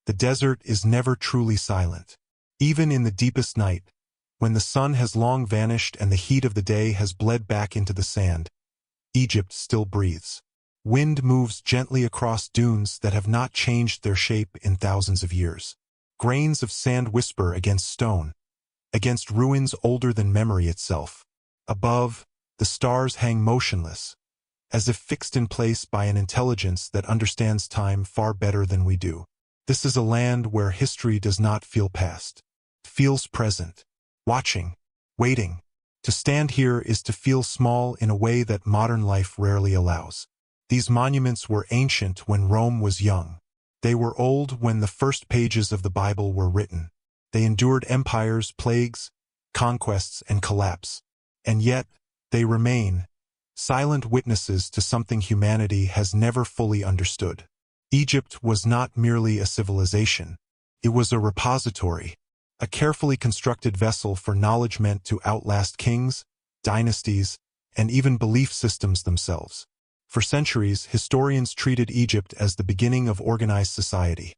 The desert is never truly silent. Even in the deepest night, when the sun has long vanished and the heat of the day has bled back into the sand, Egypt still breathes. Wind moves gently across dunes that have not changed their shape in thousands of years. Grains of sand whisper against stone, against ruins older than memory itself. Above, the stars hang motionless, as if fixed in place by an intelligence that understands time far better than we do. This is a land where history does not feel past. It feels present, watching, waiting. To stand here is to feel small in a way that modern life rarely allows. These monuments were ancient when Rome was young. They were old when the first pages of the Bible were written. They endured empires, plagues, conquests, and collapse. And yet, they remain, silent witnesses to something humanity has never fully understood. Egypt was not merely a civilization. It was a repository, a carefully constructed vessel for knowledge meant to outlast kings, dynasties, and even belief systems themselves. For centuries, historians treated Egypt as the beginning of organized society.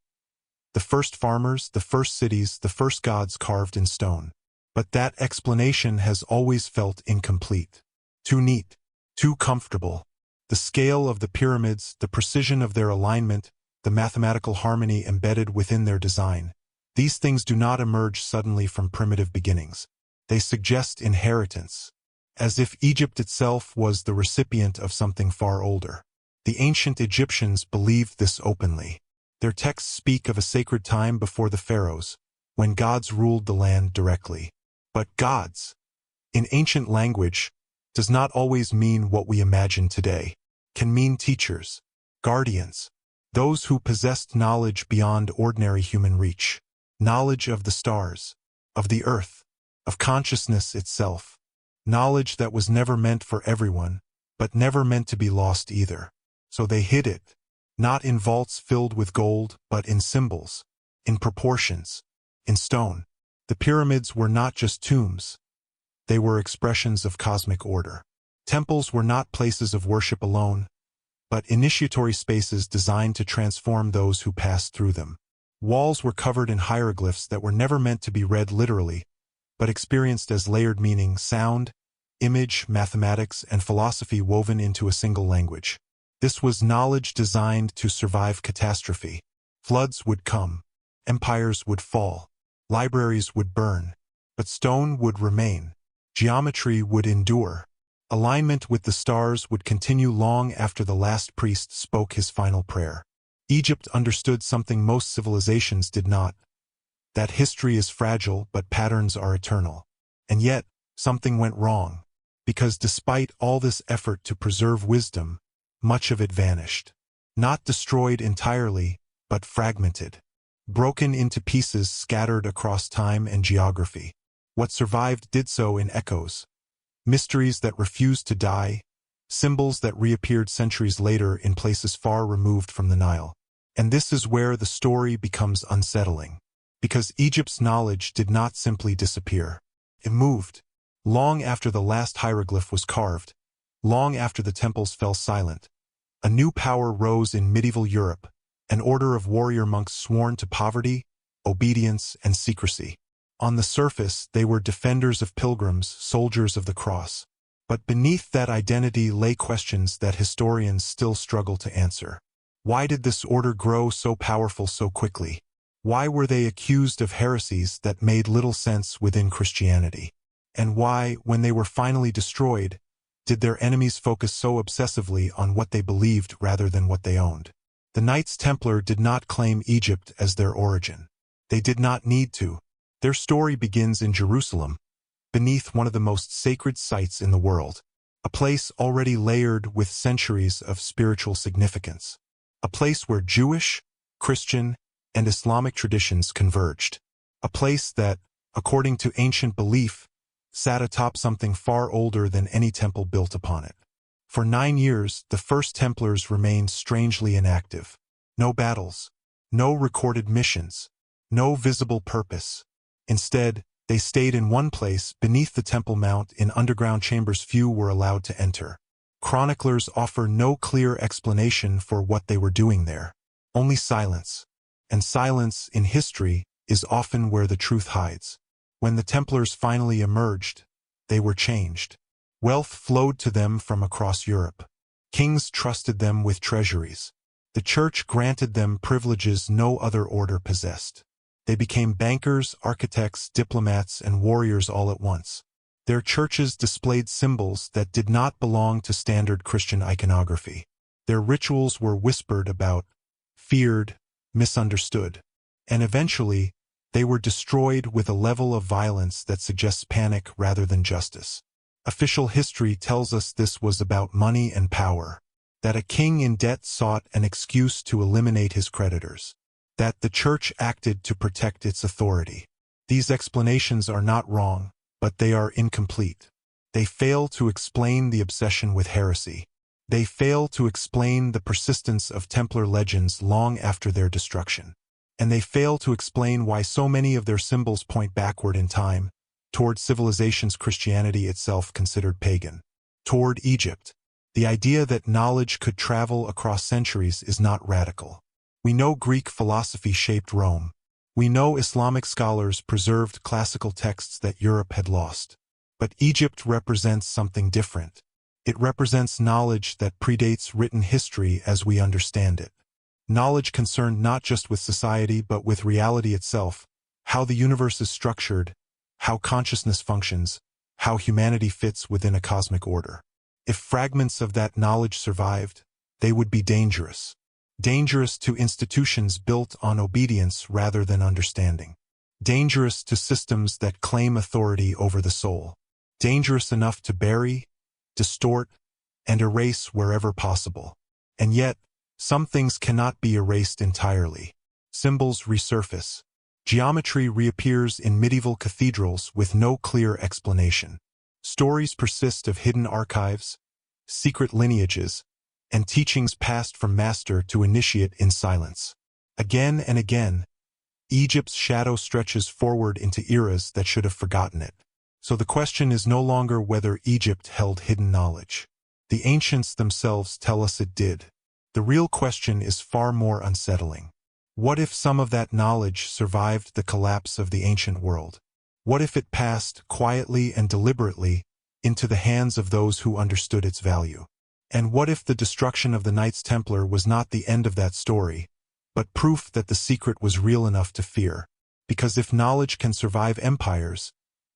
The first farmers, the first cities, the first gods carved in stone. But that explanation has always felt incomplete. Too neat, too comfortable. The scale of the pyramids, the precision of their alignment, the mathematical harmony embedded within their design. These things do not emerge suddenly from primitive beginnings. They suggest inheritance, as if Egypt itself was the recipient of something far older. The ancient Egyptians believed this openly. Their texts speak of a sacred time before the pharaohs, when gods ruled the land directly. But gods, in ancient language, does not always mean what we imagine today. Can mean teachers, guardians, those who possessed knowledge beyond ordinary human reach. Knowledge of the stars, of the earth, of consciousness itself. Knowledge that was never meant for everyone, but never meant to be lost either. So they hid it, not in vaults filled with gold, but in symbols, in proportions, in stone. The pyramids were not just tombs. They were expressions of cosmic order. Temples were not places of worship alone, but initiatory spaces designed to transform those who passed through them. Walls were covered in hieroglyphs that were never meant to be read literally, but experienced as layered meaning, sound, image, mathematics, and philosophy woven into a single language. This was knowledge designed to survive catastrophe. Floods would come, empires would fall, libraries would burn, but stone would remain. Geometry would endure. Alignment with the stars would continue long after the last priest spoke his final prayer. Egypt understood something most civilizations did not, that history is fragile but patterns are eternal. And yet, something went wrong, because despite all this effort to preserve wisdom, much of it vanished. Not destroyed entirely, but fragmented. Broken into pieces scattered across time and geography. What survived did so in echoes. Mysteries that refused to die, symbols that reappeared centuries later in places far removed from the Nile. And this is where the story becomes unsettling. Because Egypt's knowledge did not simply disappear. It moved. Long after the last hieroglyph was carved, long after the temples fell silent, a new power rose in medieval Europe, an order of warrior monks sworn to poverty, obedience, and secrecy. On the surface, they were defenders of pilgrims, soldiers of the cross. But beneath that identity lay questions that historians still struggle to answer. Why did this order grow so powerful so quickly? Why were they accused of heresies that made little sense within Christianity? And why, when they were finally destroyed, did their enemies focus so obsessively on what they believed rather than what they owned? The Knights Templar did not claim Egypt as their origin. They did not need to. Their story begins in Jerusalem, beneath one of the most sacred sites in the world, a place already layered with centuries of spiritual significance, a place where Jewish, Christian, and Islamic traditions converged, a place that, according to ancient belief, sat atop something far older than any temple built upon it. For 9 years, the first Templars remained strangely inactive. No battles, no recorded missions, no visible purpose. Instead, they stayed in one place beneath the Temple Mount in underground chambers few were allowed to enter. Chroniclers offer no clear explanation for what they were doing there. Only silence. And silence, in history, is often where the truth hides. When the Templars finally emerged, they were changed. Wealth flowed to them from across Europe. Kings trusted them with treasuries. The Church granted them privileges no other order possessed. They became bankers, architects, diplomats, and warriors all at once. Their churches displayed symbols that did not belong to standard Christian iconography. Their rituals were whispered about, feared, misunderstood. And eventually, they were destroyed with a level of violence that suggests panic rather than justice. Official history tells us this was about money and power, that a king in debt sought an excuse to eliminate his creditors, that the Church acted to protect its authority. These explanations are not wrong, but they are incomplete. They fail to explain the obsession with heresy. They fail to explain the persistence of Templar legends long after their destruction. And they fail to explain why so many of their symbols point backward in time, toward civilizations Christianity itself considered pagan. Toward Egypt. The idea that knowledge could travel across centuries is not radical. We know Greek philosophy shaped Rome. We know Islamic scholars preserved classical texts that Europe had lost. But Egypt represents something different. It represents knowledge that predates written history as we understand it. Knowledge concerned not just with society but with reality itself, how the universe is structured, how consciousness functions, how humanity fits within a cosmic order. If fragments of that knowledge survived, they would be dangerous. Dangerous to institutions built on obedience rather than understanding. Dangerous to systems that claim authority over the soul. Dangerous enough to bury, distort, and erase wherever possible. And yet, some things cannot be erased entirely. Symbols resurface. Geometry reappears in medieval cathedrals with no clear explanation. Stories persist of hidden archives, secret lineages, and teachings passed from master to initiate in silence. Again and again, Egypt's shadow stretches forward into eras that should have forgotten it. So the question is no longer whether Egypt held hidden knowledge. The ancients themselves tell us it did. The real question is far more unsettling. What if some of that knowledge survived the collapse of the ancient world? What if it passed quietly and deliberately into the hands of those who understood its value? And what if the destruction of the Knights Templar was not the end of that story, but proof that the secret was real enough to fear? Because if knowledge can survive empires,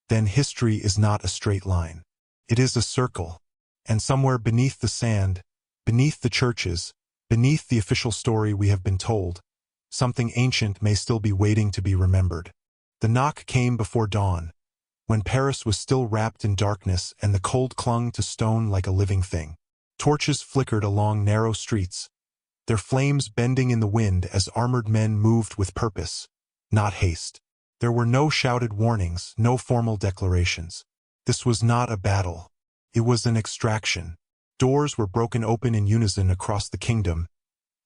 then history is not a straight line. It is a circle. And somewhere beneath the sand, beneath the churches, beneath the official story we have been told, something ancient may still be waiting to be remembered. The knock came before dawn, when Paris was still wrapped in darkness and the cold clung to stone like a living thing. Torches flickered along narrow streets, their flames bending in the wind as armored men moved with purpose, not haste. There were no shouted warnings, no formal declarations. This was not a battle. It was an extraction. Doors were broken open in unison across the kingdom,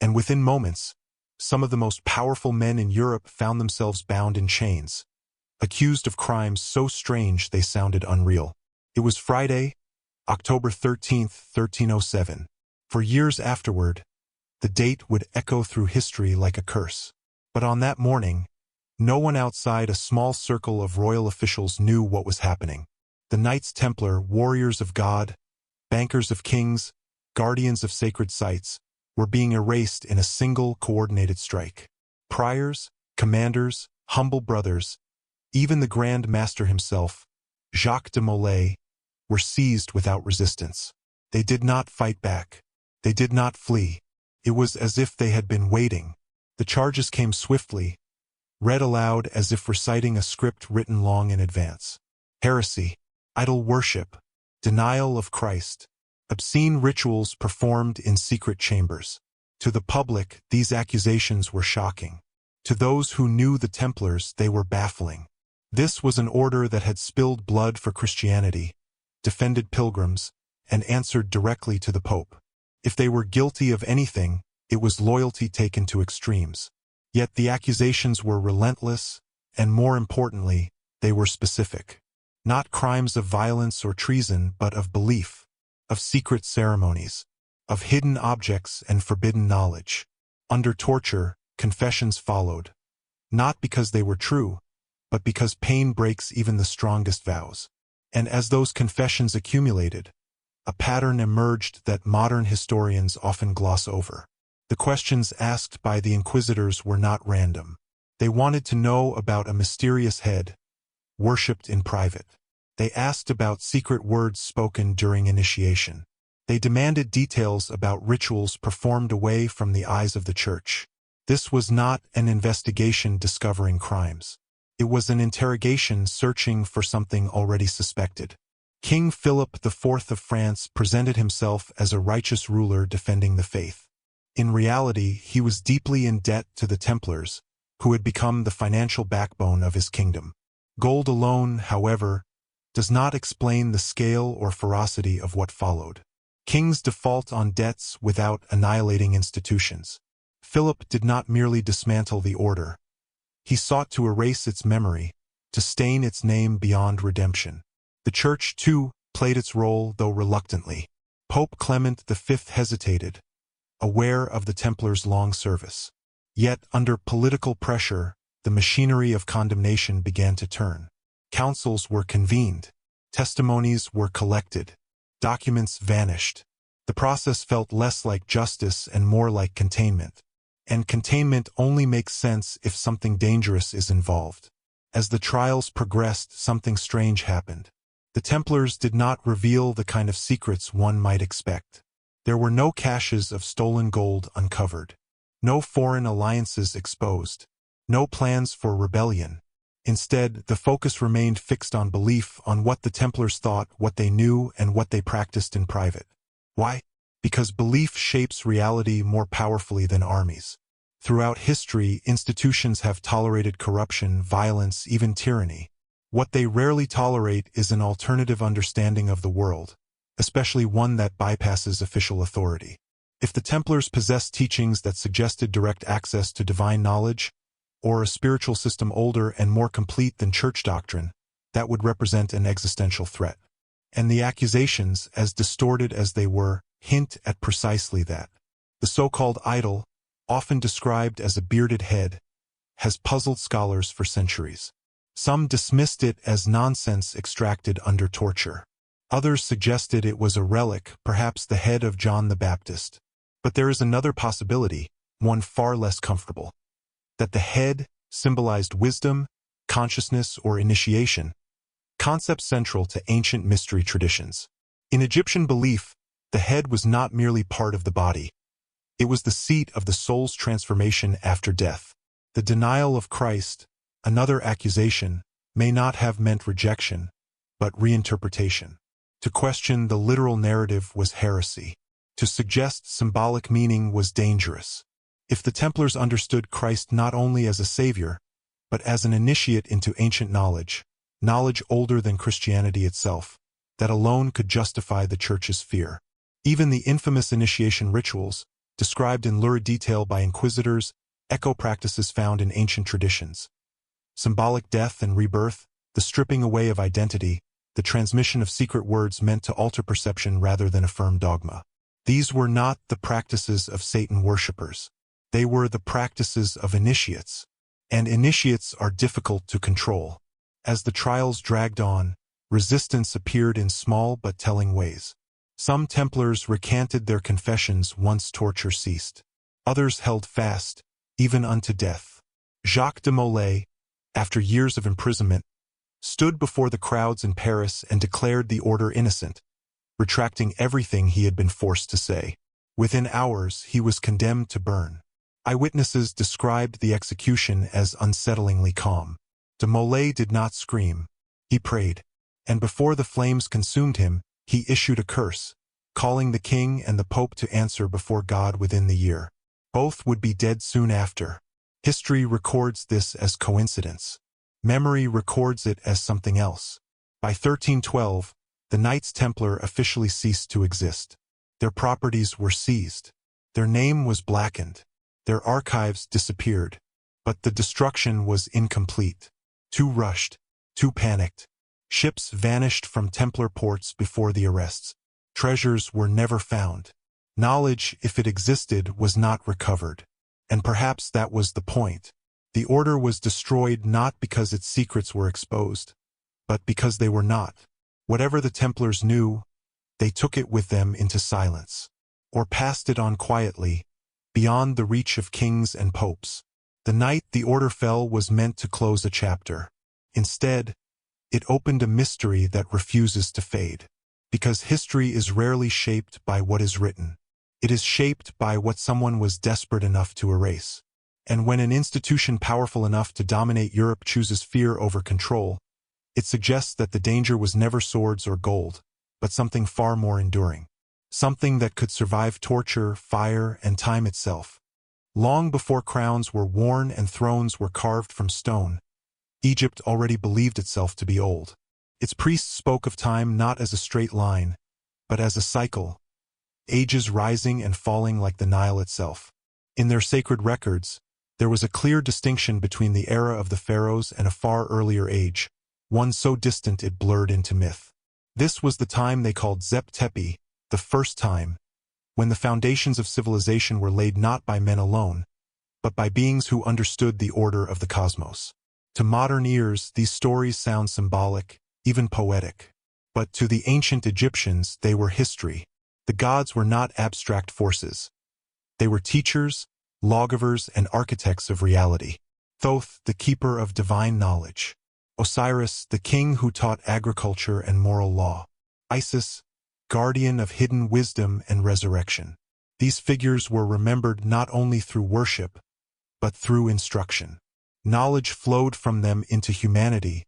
and within moments, some of the most powerful men in Europe found themselves bound in chains, accused of crimes so strange they sounded unreal. It was Friday, October 13th, 1307. For years afterward, the date would echo through history like a curse. But on that morning, no one outside a small circle of royal officials knew what was happening. The Knights Templar, warriors of God, bankers of kings, guardians of sacred sites, were being erased in a single coordinated strike. Priors, commanders, humble brothers, even the Grand Master himself, Jacques de Molay, were seized without resistance. They did not fight back. They did not flee. It was as if they had been waiting. The charges came swiftly, read aloud as if reciting a script written long in advance. Heresy, idol worship, denial of Christ, obscene rituals performed in secret chambers. To the public, these accusations were shocking. To those who knew the Templars, they were baffling. This was an order that had spilled blood for Christianity, defended pilgrims, and answered directly to the Pope. If they were guilty of anything, it was loyalty taken to extremes. Yet the accusations were relentless, and more importantly, they were specific. Not crimes of violence or treason, but of belief, of secret ceremonies, of hidden objects and forbidden knowledge. Under torture, Confessions followed, not because they were true, but because pain breaks even the strongest vows. And as those confessions accumulated, a pattern emerged that modern historians often gloss over. The questions asked by the inquisitors were not random. They wanted to know about a mysterious head, worshipped in private. They asked about secret words spoken during initiation. They demanded details about rituals performed away from the eyes of the church. This was not an investigation discovering crimes. It was an interrogation searching for something already suspected. King Philip IV of France presented himself as a righteous ruler defending the faith. In reality, he was deeply in debt to the Templars, who had become the financial backbone of his kingdom. Gold alone, however, does not explain the scale or ferocity of what followed. Kings default on debts without annihilating institutions. Philip did not merely dismantle the order. He sought to erase its memory, to stain its name beyond redemption. The Church, too, played its role, though reluctantly. Pope Clement V hesitated, aware of the Templars' long service. Yet, under political pressure, the machinery of condemnation began to turn. Councils were convened. Testimonies were collected. Documents vanished. The process felt less like justice and more like containment. And containment only makes sense if something dangerous is involved. As the trials progressed, something strange happened. The Templars did not reveal the kind of secrets one might expect. There were no caches of stolen gold uncovered. No foreign alliances exposed. No plans for rebellion. Instead, the focus remained fixed on belief, on what the Templars thought, what they knew, and what they practiced in private. Why? Because belief shapes reality more powerfully than armies. Throughout history, institutions have tolerated corruption, violence, even tyranny. What they rarely tolerate is an alternative understanding of the world, especially one that bypasses official authority. If the Templars possessed teachings that suggested direct access to divine knowledge, or a spiritual system older and more complete than church doctrine, that would represent an existential threat. And the accusations, as distorted as they were, hint at precisely that. The so-called idol, often described as a bearded head, has puzzled scholars for centuries. Some dismissed it as nonsense extracted under torture. Others suggested it was a relic, perhaps the head of John the Baptist. But there is another possibility, one far less comfortable. That the head symbolized wisdom, consciousness, or initiation, concepts central to ancient mystery traditions. In Egyptian belief, the head was not merely part of the body. It was the seat of the soul's transformation after death. The denial of Christ, another accusation, may not have meant rejection, but reinterpretation. To question the literal narrative was heresy. To suggest symbolic meaning was dangerous. If the Templars understood Christ not only as a savior, but as an initiate into ancient knowledge, knowledge older than Christianity itself, that alone could justify the Church's fear. Even the infamous initiation rituals, described in lurid detail by inquisitors, echo practices found in ancient traditions. Symbolic death and rebirth, the stripping away of identity, the transmission of secret words meant to alter perception rather than affirm dogma. These were not the practices of Satan worshippers. They were the practices of initiates. And initiates are difficult to control. As the trials dragged on, resistance appeared in small but telling ways. Some Templars recanted their confessions once torture ceased. Others held fast, even unto death. Jacques de Molay, after years of imprisonment, stood before the crowds in Paris and declared the order innocent, retracting everything he had been forced to say. Within hours, he was condemned to burn. Eyewitnesses described the execution as unsettlingly calm. De Molay did not scream. He prayed. And before the flames consumed him, he issued a curse, calling the king and the pope to answer before God within the year. Both would be dead soon after. History records this as coincidence. Memory records it as something else. By 1312, the Knights Templar officially ceased to exist. Their properties were seized. Their name was blackened. Their archives disappeared. But the destruction was incomplete. Too rushed. Too panicked. Ships vanished from Templar ports before the arrests. Treasures were never found. Knowledge, if it existed, was not recovered. And perhaps that was the point. The order was destroyed not because its secrets were exposed, but because they were not. Whatever the Templars knew, they took it with them into silence, or passed it on quietly, beyond the reach of kings and popes. The night the order fell was meant to close a chapter. Instead, it opened a mystery that refuses to fade. Because history is rarely shaped by what is written. It is shaped by what someone was desperate enough to erase. And when an institution powerful enough to dominate Europe chooses fear over control, it suggests that the danger was never swords or gold, but something far more enduring. Something that could survive torture, fire, and time itself. Long before crowns were worn and thrones were carved from stone, Egypt already believed itself to be old. Its priests spoke of time not as a straight line, but as a cycle, ages rising and falling like the Nile itself. In their sacred records, there was a clear distinction between the era of the pharaohs and a far earlier age, one so distant it blurred into myth. This was the time they called Zep Tepi, the first time, when the foundations of civilization were laid not by men alone, but by beings who understood the order of the cosmos. To modern ears, these stories sound symbolic, even poetic. But to the ancient Egyptians, they were history. The gods were not abstract forces. They were teachers, lawgivers, and architects of reality. Thoth, the keeper of divine knowledge. Osiris, the king who taught agriculture and moral law. Isis, guardian of hidden wisdom and resurrection. These figures were remembered not only through worship, but through instruction. Knowledge flowed from them into humanity,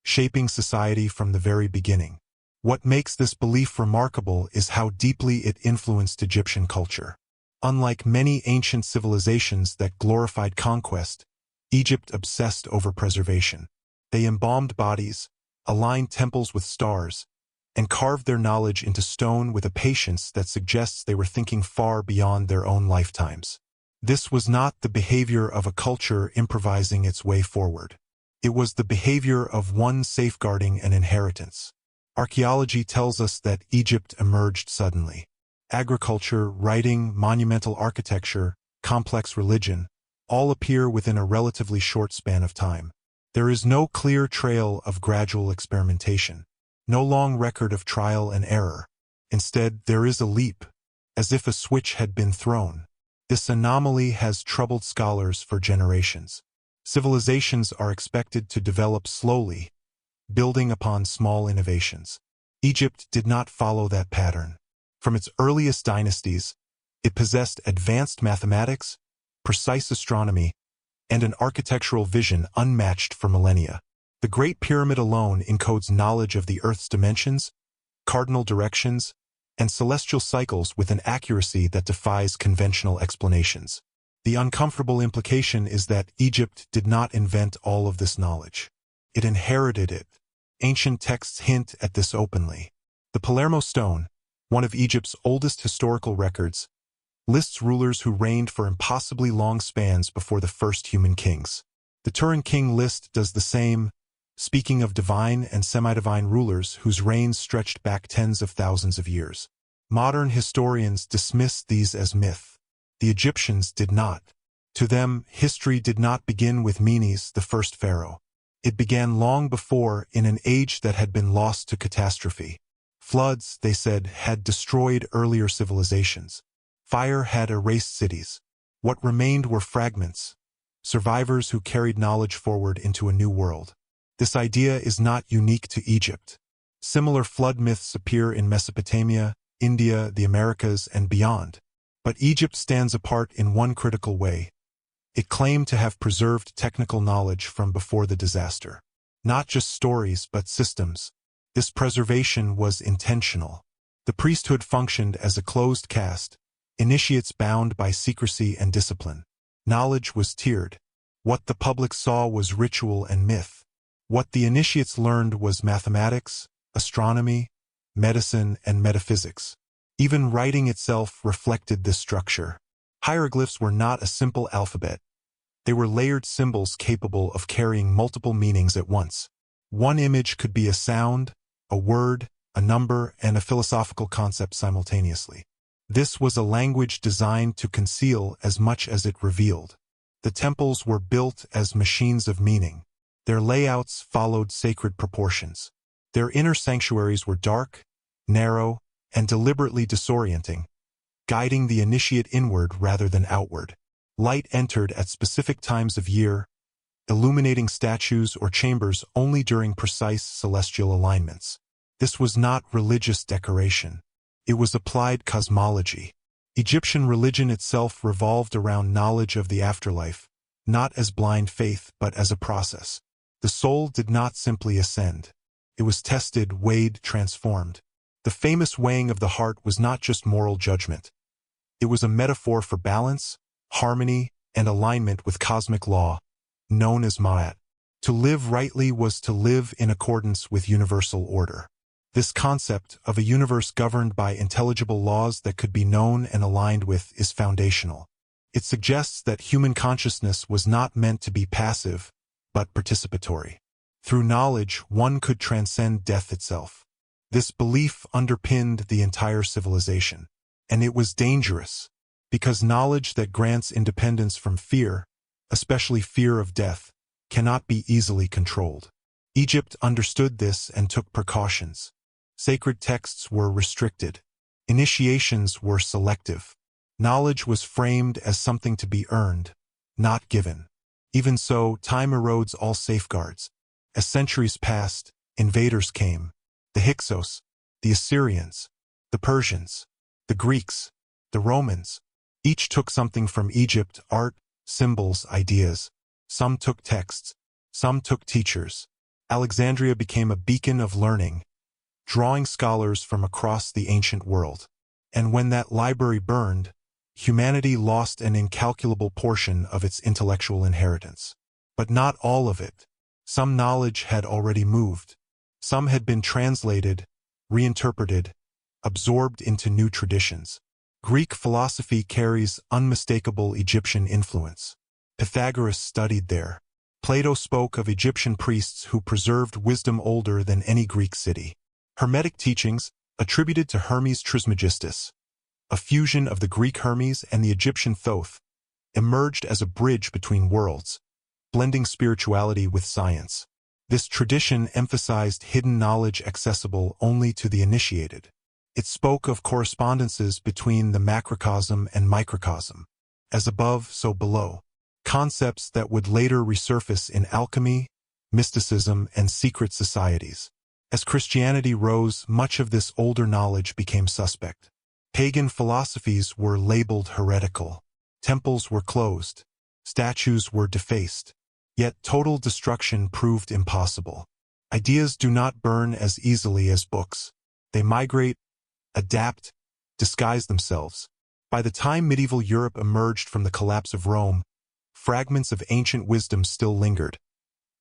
shaping society from the very beginning. What makes this belief remarkable is how deeply it influenced Egyptian culture. Unlike many ancient civilizations that glorified conquest, Egypt obsessed over preservation. They embalmed bodies, aligned temples with stars, and carved their knowledge into stone with a patience that suggests they were thinking far beyond their own lifetimes. This was not the behavior of a culture improvising its way forward. It was the behavior of one safeguarding an inheritance. Archaeology tells us that Egypt emerged suddenly. Agriculture, writing, monumental architecture, complex religion, all appear within a relatively short span of time. There is no clear trail of gradual experimentation, no long record of trial and error. Instead, there is a leap, as if a switch had been thrown. This anomaly has troubled scholars for generations. Civilizations are expected to develop slowly, building upon small innovations. Egypt did not follow that pattern. From its earliest dynasties, it possessed advanced mathematics, precise astronomy, and an architectural vision unmatched for millennia. The Great Pyramid alone encodes knowledge of the Earth's dimensions, cardinal directions, and celestial cycles with an accuracy that defies conventional explanations. The uncomfortable implication is that Egypt did not invent all of this knowledge. It inherited it. Ancient texts hint at this openly. The Palermo Stone, one of Egypt's oldest historical records, lists rulers who reigned for impossibly long spans before the first human kings. The Turin King list does the same, speaking of divine and semi-divine rulers whose reigns stretched back tens of thousands of years. Modern historians dismiss these as myth. The Egyptians did not. To them, history did not begin with Menes, the first pharaoh. It began long before, in an age that had been lost to catastrophe. Floods, they said, had destroyed earlier civilizations. Fire had erased cities. What remained were fragments, survivors who carried knowledge forward into a new world. This idea is not unique to Egypt. Similar flood myths appear in Mesopotamia, India, the Americas, and beyond. But Egypt stands apart in one critical way. It claimed to have preserved technical knowledge from before the disaster. Not just stories, but systems. This preservation was intentional. The priesthood functioned as a closed caste, initiates bound by secrecy and discipline. Knowledge was tiered. What the public saw was ritual and myth. What the initiates learned was mathematics, astronomy, medicine, and metaphysics. Even writing itself reflected this structure. Hieroglyphs were not a simple alphabet. They were layered symbols capable of carrying multiple meanings at once. One image could be a sound, a word, a number, and a philosophical concept simultaneously. This was a language designed to conceal as much as it revealed. The temples were built as machines of meaning. Their layouts followed sacred proportions. Their inner sanctuaries were dark, narrow, and deliberately disorienting, guiding the initiate inward rather than outward. Light entered at specific times of year, illuminating statues or chambers only during precise celestial alignments. This was not religious decoration. It was applied cosmology. Egyptian religion itself revolved around knowledge of the afterlife, not as blind faith but as a process. The soul did not simply ascend. It was tested, weighed, transformed. The famous weighing of the heart was not just moral judgment. It was a metaphor for balance, harmony, and alignment with cosmic law, known as Ma'at. To live rightly was to live in accordance with universal order. This concept of a universe governed by intelligible laws that could be known and aligned with is foundational. It suggests that human consciousness was not meant to be passive, but participatory. Through knowledge, one could transcend death itself. This belief underpinned the entire civilization. And it was dangerous, because knowledge that grants independence from fear, especially fear of death, cannot be easily controlled. Egypt understood this and took precautions. Sacred texts were restricted. Initiations were selective. Knowledge was framed as something to be earned, not given. Even so, time erodes all safeguards. As centuries passed, invaders came. The Hyksos, the Assyrians, the Persians, the Greeks, the Romans. Each took something from Egypt: art, symbols, ideas. Some took texts, some took teachers. Alexandria became a beacon of learning, drawing scholars from across the ancient world. And when that library burned, humanity lost an incalculable portion of its intellectual inheritance. But not all of it. Some knowledge had already moved. Some had been translated, reinterpreted, absorbed into new traditions. Greek philosophy carries unmistakable Egyptian influence. Pythagoras studied there. Plato spoke of Egyptian priests who preserved wisdom older than any Greek city. Hermetic teachings, attributed to Hermes Trismegistus, a fusion of the Greek Hermes and the Egyptian Thoth, emerged as a bridge between worlds, blending spirituality with science. This tradition emphasized hidden knowledge accessible only to the initiated. It spoke of correspondences between the macrocosm and microcosm, as above, so below, concepts that would later resurface in alchemy, mysticism, and secret societies. As Christianity rose, much of this older knowledge became suspect. Pagan philosophies were labeled heretical. Temples were closed. Statues were defaced. Yet total destruction proved impossible. Ideas do not burn as easily as books. They migrate, adapt, disguise themselves. By the time medieval Europe emerged from the collapse of Rome, fragments of ancient wisdom still lingered,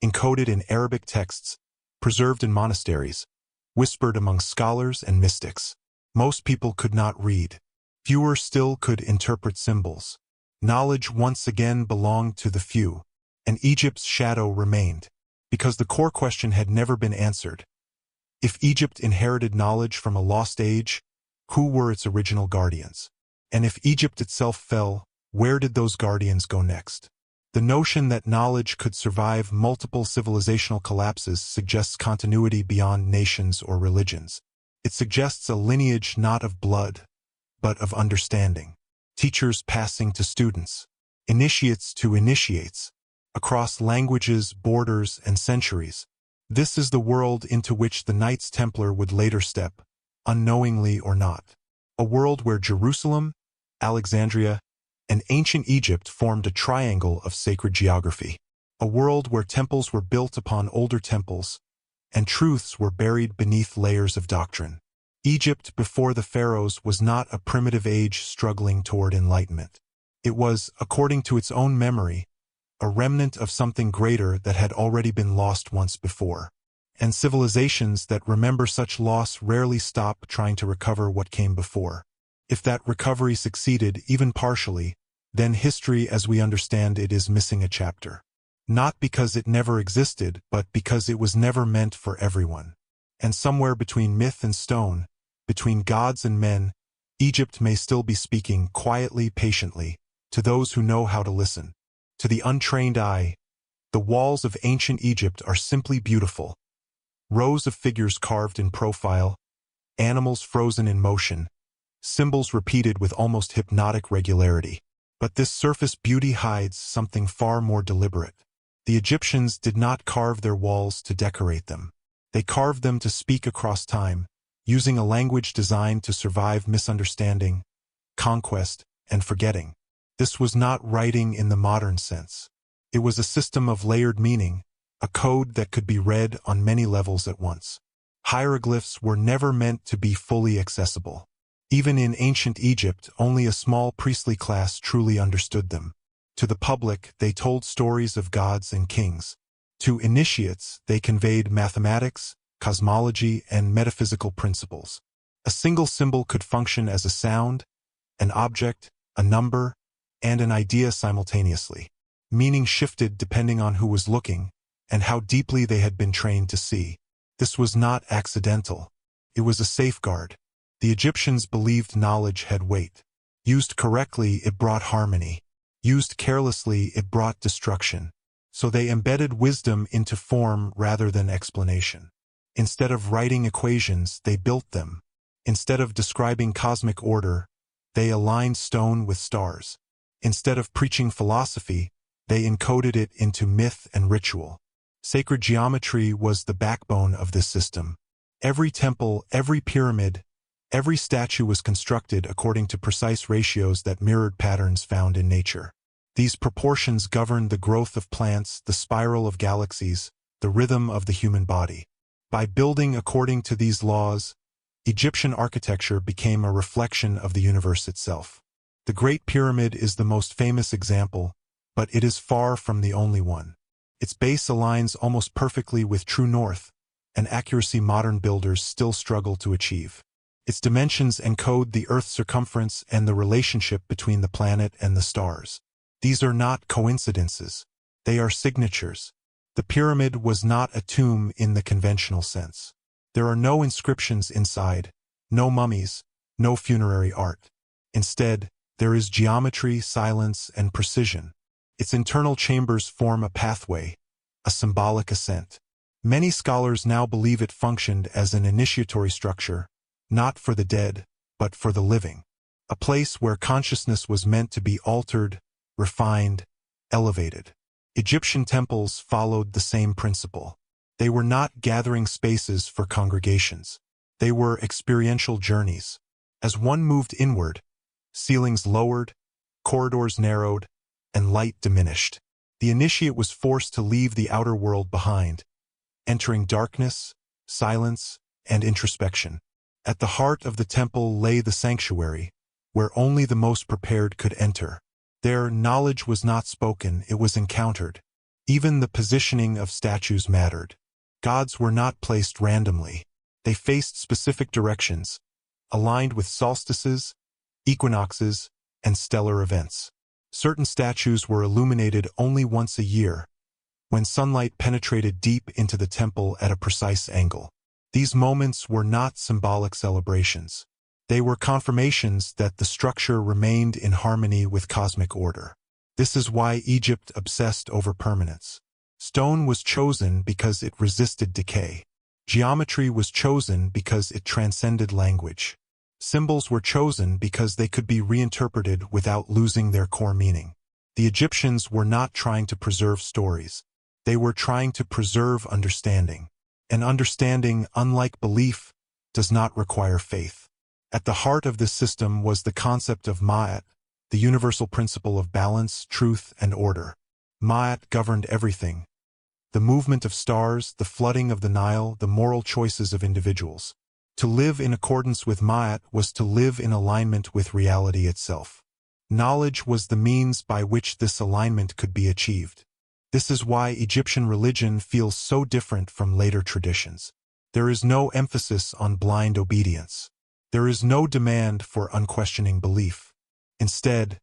encoded in Arabic texts, preserved in monasteries, whispered among scholars and mystics. Most people could not read. Fewer still could interpret symbols. Knowledge once again belonged to the few, and Egypt's shadow remained, because the core question had never been answered. If Egypt inherited knowledge from a lost age, who were its original guardians? And if Egypt itself fell, where did those guardians go next? The notion that knowledge could survive multiple civilizational collapses suggests continuity beyond nations or religions. It suggests a lineage not of blood, but of understanding. Teachers passing to students, initiates to initiates, across languages, borders, and centuries. This is the world into which the Knights Templar would later step, unknowingly or not. A world where Jerusalem, Alexandria, and ancient Egypt formed a triangle of sacred geography. A world where temples were built upon older temples, and truths were buried beneath layers of doctrine. Egypt before the pharaohs was not a primitive age struggling toward enlightenment. It was, according to its own memory, a remnant of something greater that had already been lost once before. And civilizations that remember such loss rarely stop trying to recover what came before. If that recovery succeeded, even partially, then history as we understand it is missing a chapter. Not because it never existed, but because it was never meant for everyone. And somewhere between myth and stone, between gods and men, Egypt may still be speaking quietly, patiently, to those who know how to listen. To the untrained eye, the walls of ancient Egypt are simply beautiful. Rows of figures carved in profile, animals frozen in motion, symbols repeated with almost hypnotic regularity. But this surface beauty hides something far more deliberate. The Egyptians did not carve their walls to decorate them. They carved them to speak across time, using a language designed to survive misunderstanding, conquest, and forgetting. This was not writing in the modern sense. It was a system of layered meaning, a code that could be read on many levels at once. Hieroglyphs were never meant to be fully accessible. Even in ancient Egypt, only a small priestly class truly understood them. To the public, they told stories of gods and kings. To initiates, they conveyed mathematics, cosmology, and metaphysical principles. A single symbol could function as a sound, an object, a number, and an idea simultaneously. Meaning shifted depending on who was looking, and how deeply they had been trained to see. This was not accidental. It was a safeguard. The Egyptians believed knowledge had weight. Used correctly, it brought harmony. Used carelessly, it brought destruction. So they embedded wisdom into form rather than explanation. Instead of writing equations, they built them. Instead of describing cosmic order, they aligned stone with stars. Instead of preaching philosophy, they encoded it into myth and ritual. Sacred geometry was the backbone of this system. Every temple, every pyramid, every statue was constructed according to precise ratios that mirrored patterns found in nature. These proportions governed the growth of plants, the spiral of galaxies, the rhythm of the human body. By building according to these laws, Egyptian architecture became a reflection of the universe itself. The Great Pyramid is the most famous example, but it is far from the only one. Its base aligns almost perfectly with true north, an accuracy modern builders still struggle to achieve. Its dimensions encode the Earth's circumference and the relationship between the planet and the stars. These are not coincidences. They are signatures. The pyramid was not a tomb in the conventional sense. There are no inscriptions inside, no mummies, no funerary art. Instead, there is geometry, silence, and precision. Its internal chambers form a pathway, a symbolic ascent. Many scholars now believe it functioned as an initiatory structure, not for the dead, but for the living. A place where consciousness was meant to be altered, refined, elevated. Egyptian temples followed the same principle. They were not gathering spaces for congregations. They were experiential journeys. As one moved inward, ceilings lowered, corridors narrowed, and light diminished. The initiate was forced to leave the outer world behind, entering darkness, silence, and introspection. At the heart of the temple lay the sanctuary, where only the most prepared could enter. There, knowledge was not spoken, it was encountered. Even the positioning of statues mattered. Gods were not placed randomly. They faced specific directions, aligned with solstices, equinoxes, and stellar events. Certain statues were illuminated only once a year, when sunlight penetrated deep into the temple at a precise angle. These moments were not symbolic celebrations. They were confirmations that the structure remained in harmony with cosmic order. This is why Egypt obsessed over permanence. Stone was chosen because it resisted decay. Geometry was chosen because it transcended language. Symbols were chosen because they could be reinterpreted without losing their core meaning. The Egyptians were not trying to preserve stories. They were trying to preserve understanding. And understanding, unlike belief, does not require faith. At the heart of this system was the concept of Ma'at, the universal principle of balance, truth, and order. Ma'at governed everything: the movement of stars, the flooding of the Nile, the moral choices of individuals. To live in accordance with Ma'at was to live in alignment with reality itself. Knowledge was the means by which this alignment could be achieved. This is why Egyptian religion feels so different from later traditions. There is no emphasis on blind obedience. There is no demand for unquestioning belief. Instead,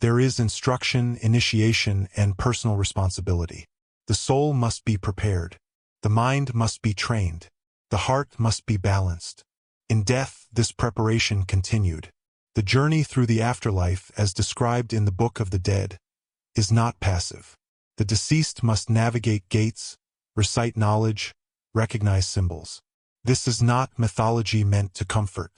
there is instruction, initiation, and personal responsibility. The soul must be prepared. The mind must be trained. The heart must be balanced. In death, this preparation continued. The journey through the afterlife, as described in the Book of the Dead, is not passive. The deceased must navigate gates, recite knowledge, recognize symbols. This is not mythology meant to comfort.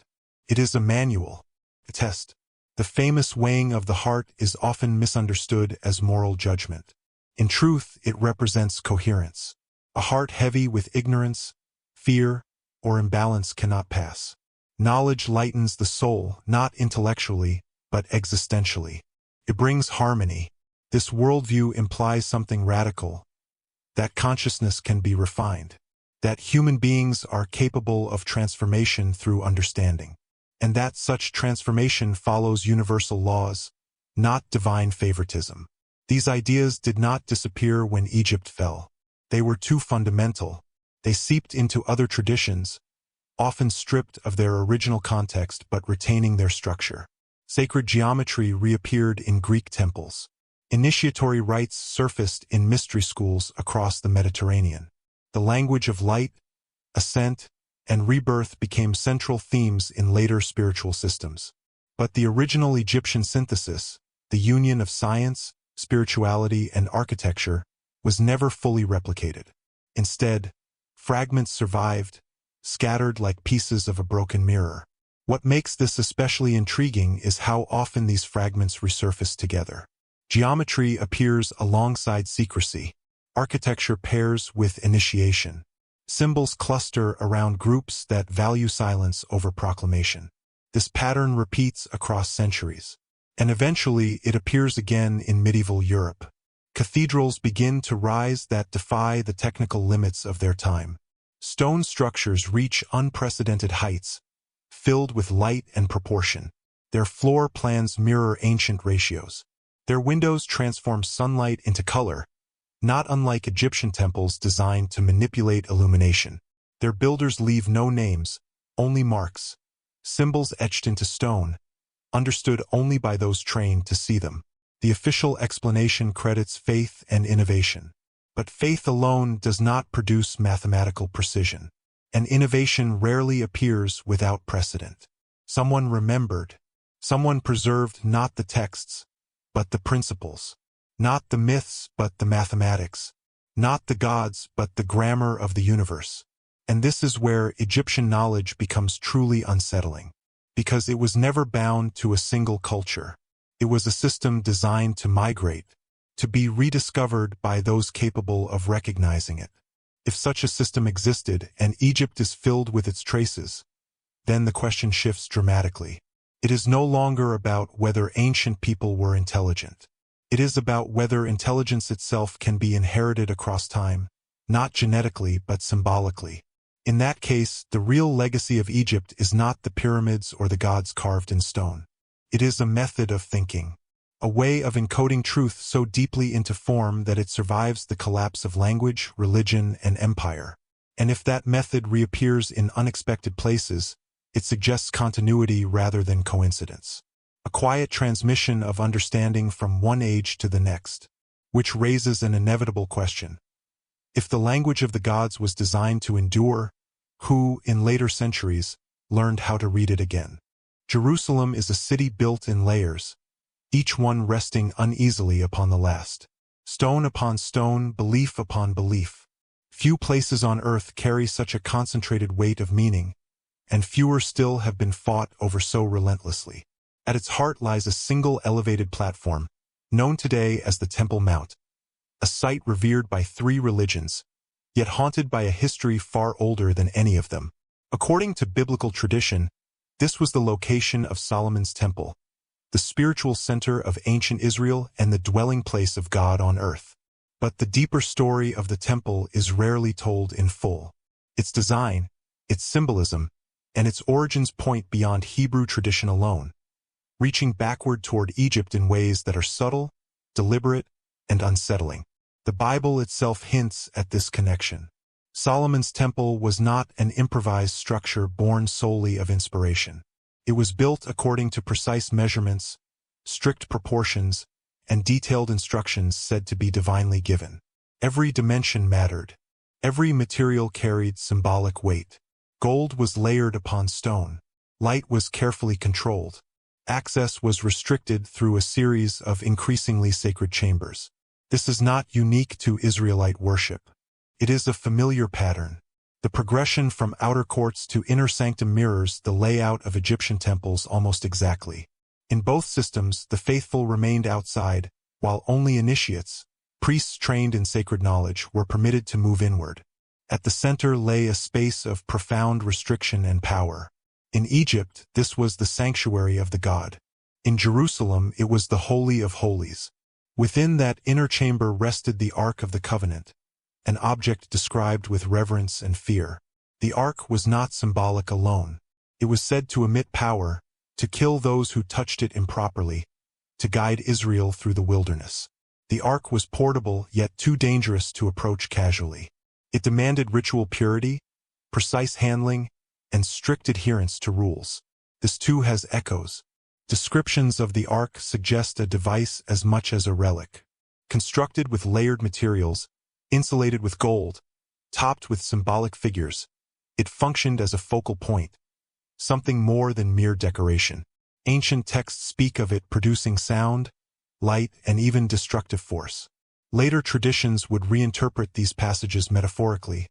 It is a manual, a test. The famous weighing of the heart is often misunderstood as moral judgment. In truth, it represents coherence. A heart heavy with ignorance, fear, or imbalance cannot pass. Knowledge lightens the soul, not intellectually, but existentially. It brings harmony. This worldview implies something radical, that consciousness can be refined, that human beings are capable of transformation through understanding, and that such transformation follows universal laws, not divine favoritism. These ideas did not disappear when Egypt fell. They were too fundamental. They seeped into other traditions, often stripped of their original context but retaining their structure. Sacred geometry reappeared in Greek temples. Initiatory rites surfaced in mystery schools across the Mediterranean. The language of light, ascent, and rebirth became central themes in later spiritual systems. But the original Egyptian synthesis, the union of science, spirituality, and architecture, was never fully replicated. Instead, fragments survived, scattered like pieces of a broken mirror. What makes this especially intriguing is how often these fragments resurface together. Geometry appears alongside secrecy. Architecture pairs with initiation. Symbols cluster around groups that value silence over proclamation. This pattern repeats across centuries. And eventually it appears again in medieval Europe. Cathedrals begin to rise that defy the technical limits of their time. Stone structures reach unprecedented heights, filled with light and proportion. Their floor plans mirror ancient ratios. Their windows transform sunlight into color, not unlike Egyptian temples designed to manipulate illumination. Their builders leave no names, only marks, symbols etched into stone, understood only by those trained to see them. The official explanation credits faith and innovation. But faith alone does not produce mathematical precision. And innovation rarely appears without precedent. Someone remembered. Someone preserved not the texts, but the principles. Not the myths, but the mathematics. Not the gods, but the grammar of the universe. And this is where Egyptian knowledge becomes truly unsettling. Because it was never bound to a single culture. It was a system designed to migrate, to be rediscovered by those capable of recognizing it. If such a system existed and Egypt is filled with its traces, then the question shifts dramatically. It is no longer about whether ancient people were intelligent. It is about whether intelligence itself can be inherited across time, not genetically but symbolically. In that case, the real legacy of Egypt is not the pyramids or the gods carved in stone. It is a method of thinking. A way of encoding truth so deeply into form that it survives the collapse of language, religion, and empire. And if that method reappears in unexpected places, it suggests continuity rather than coincidence. A quiet transmission of understanding from one age to the next, which raises an inevitable question. If the language of the gods was designed to endure, who, in later centuries, learned how to read it again? Jerusalem is a city built in layers, each one resting uneasily upon the last. Stone upon stone, belief upon belief. Few places on earth carry such a concentrated weight of meaning, and fewer still have been fought over so relentlessly. At its heart lies a single elevated platform, known today as the Temple Mount, a site revered by 3 religions, yet haunted by a history far older than any of them. According to biblical tradition, this was the location of Solomon's temple, the spiritual center of ancient Israel and the dwelling place of God on earth. But the deeper story of the temple is rarely told in full. Its design, its symbolism, and its origins point beyond Hebrew tradition alone, reaching backward toward Egypt in ways that are subtle, deliberate, and unsettling. The Bible itself hints at this connection. Solomon's temple was not an improvised structure born solely of inspiration. It was built according to precise measurements, strict proportions, and detailed instructions said to be divinely given. Every dimension mattered. Every material carried symbolic weight. Gold was layered upon stone. Light was carefully controlled. access was restricted through a series of increasingly sacred chambers. This is not unique to Israelite worship. It is a familiar pattern. The progression from outer courts to inner sanctum mirrors the layout of Egyptian temples almost exactly. In both systems, the faithful remained outside, while only initiates, priests trained in sacred knowledge, were permitted to move inward. At the center lay a space of profound restriction and power. In Egypt, this was the sanctuary of the god. In Jerusalem, it was the Holy of Holies. Within that inner chamber rested the Ark of the Covenant, an object described with reverence and fear. The Ark was not symbolic alone. It was said to emit power, to kill those who touched it improperly, to guide Israel through the wilderness. The Ark was portable yet too dangerous to approach casually. It demanded ritual purity, precise handling, and strict adherence to rules. This too has echoes. Descriptions of the Ark suggest a device as much as a relic. Constructed with layered materials, insulated with gold, topped with symbolic figures, it functioned as a focal point, something more than mere decoration. Ancient texts speak of it producing sound, light, and even destructive force. Later traditions would reinterpret these passages metaphorically,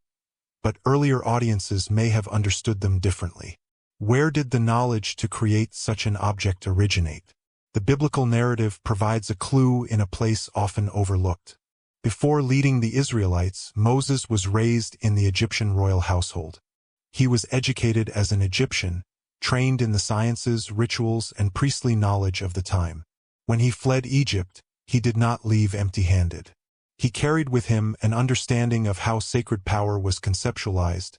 but earlier audiences may have understood them differently. Where did the knowledge to create such an object originate? The biblical narrative provides a clue in a place often overlooked. Before leading the Israelites, Moses was raised in the Egyptian royal household. He was educated as an Egyptian, trained in the sciences, rituals, and priestly knowledge of the time. When he fled Egypt, he did not leave empty-handed. He carried with him an understanding of how sacred power was conceptualized,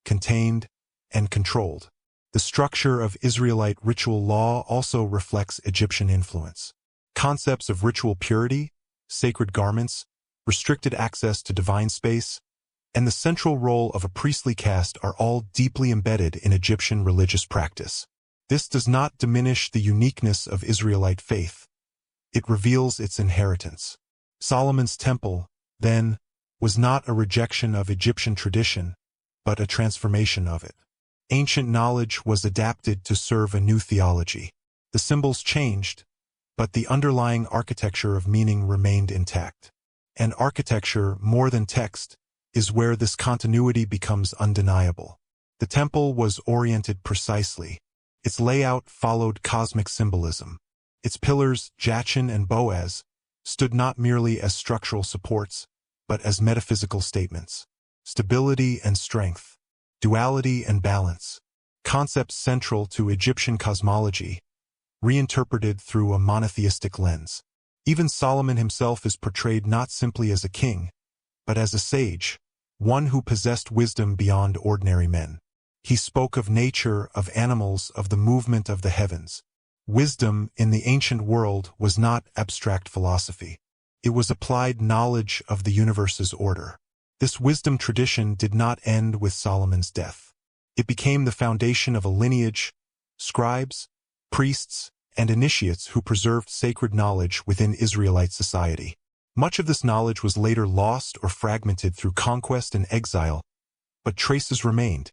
contained, and controlled. The structure of Israelite ritual law also reflects Egyptian influence. Concepts of ritual purity, sacred garments, restricted access to divine space, and the central role of a priestly caste are all deeply embedded in Egyptian religious practice. This does not diminish the uniqueness of Israelite faith. It reveals its inheritance. Solomon's temple, then, was not a rejection of Egyptian tradition, but a transformation of it. Ancient knowledge was adapted to serve a new theology. The symbols changed, but the underlying architecture of meaning remained intact. And architecture, more than text, is where this continuity becomes undeniable. The temple was oriented precisely. Its layout followed cosmic symbolism. Its pillars, Jachin and Boaz, stood not merely as structural supports, but as metaphysical statements. Stability and strength, duality and balance, concepts central to Egyptian cosmology, reinterpreted through a monotheistic lens. Even Solomon himself is portrayed not simply as a king, but as a sage, one who possessed wisdom beyond ordinary men. He spoke of nature, of animals, of the movement of the heavens. Wisdom in the ancient world was not abstract philosophy. It was applied knowledge of the universe's order. This wisdom tradition did not end with Solomon's death. It became the foundation of a lineage, scribes, priests, and initiates who preserved sacred knowledge within Israelite society. Much of this knowledge was later lost or fragmented through conquest and exile, but traces remained,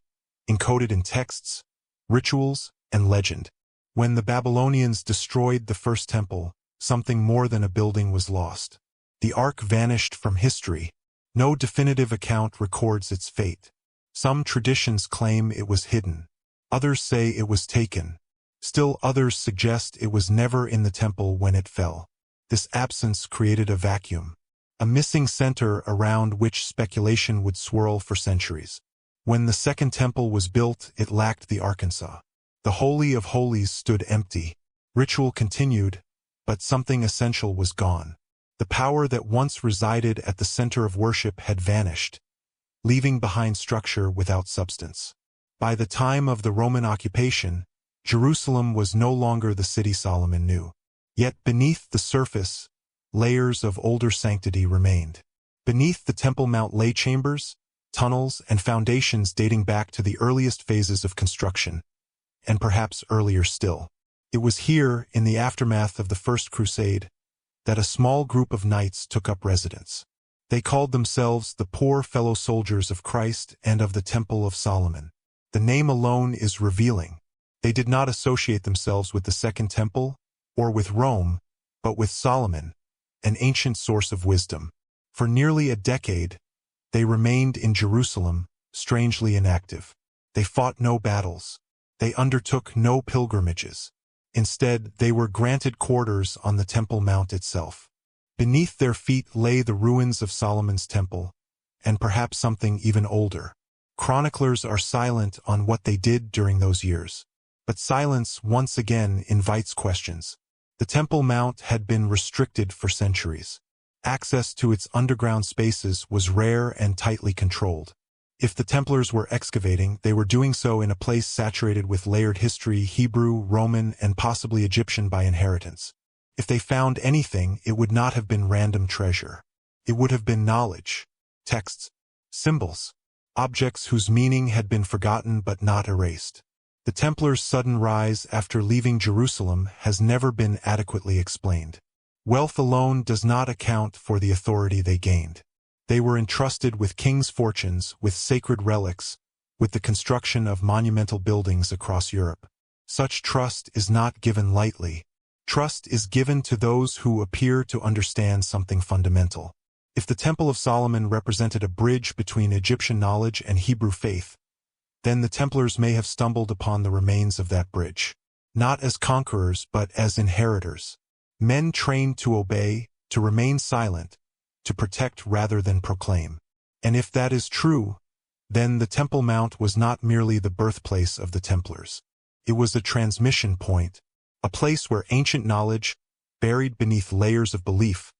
encoded in texts, rituals, and legend. When the Babylonians destroyed the first temple, something more than a building was lost. The Ark vanished from history. No definitive account records its fate. Some traditions claim it was hidden. Others say it was taken. Still others suggest it was never in the temple when it fell. This absence created a vacuum, a missing center around which speculation would swirl for centuries. When the second temple was built, it lacked the Arkansas. The Holy of Holies stood empty. Ritual continued, but something essential was gone. The power that once resided at the center of worship had vanished, leaving behind structure without substance. By the time of the Roman occupation, Jerusalem was no longer the city Solomon knew. Yet beneath the surface, layers of older sanctity remained. Beneath the Temple Mount lay chambers, tunnels, and foundations dating back to the earliest phases of construction, and perhaps earlier still. It was here, in the aftermath of the First Crusade, that a small group of knights took up residence. They called themselves the poor fellow soldiers of Christ and of the Temple of Solomon. The name alone is revealing. They did not associate themselves with the Second Temple or with Rome, but with Solomon, an ancient source of wisdom. For nearly a decade, they remained in Jerusalem, strangely inactive. They fought no battles. They undertook no pilgrimages. Instead, they were granted quarters on the Temple Mount itself. Beneath their feet lay the ruins of Solomon's temple, and perhaps something even older. Chroniclers are silent on what they did during those years. But silence once again invites questions. The Temple Mount had been restricted for centuries. Access to its underground spaces was rare and tightly controlled. If the Templars were excavating, they were doing so in a place saturated with layered history, Hebrew, Roman, and possibly Egyptian by inheritance. If they found anything, it would not have been random treasure. It would have been knowledge, texts, symbols, objects whose meaning had been forgotten but not erased. The Templars' sudden rise after leaving Jerusalem has never been adequately explained. Wealth alone does not account for the authority they gained. They were entrusted with kings' fortunes, with sacred relics, with the construction of monumental buildings across Europe. Such trust is not given lightly. Trust is given to those who appear to understand something fundamental. If the Temple of Solomon represented a bridge between Egyptian knowledge and Hebrew faith, then the Templars may have stumbled upon the remains of that bridge, not as conquerors but as inheritors. Men trained to obey, to remain silent, to protect rather than proclaim. And if that is true, then the Temple Mount was not merely the birthplace of the Templars. It was a transmission point, a place where ancient knowledge, buried beneath layers of belief,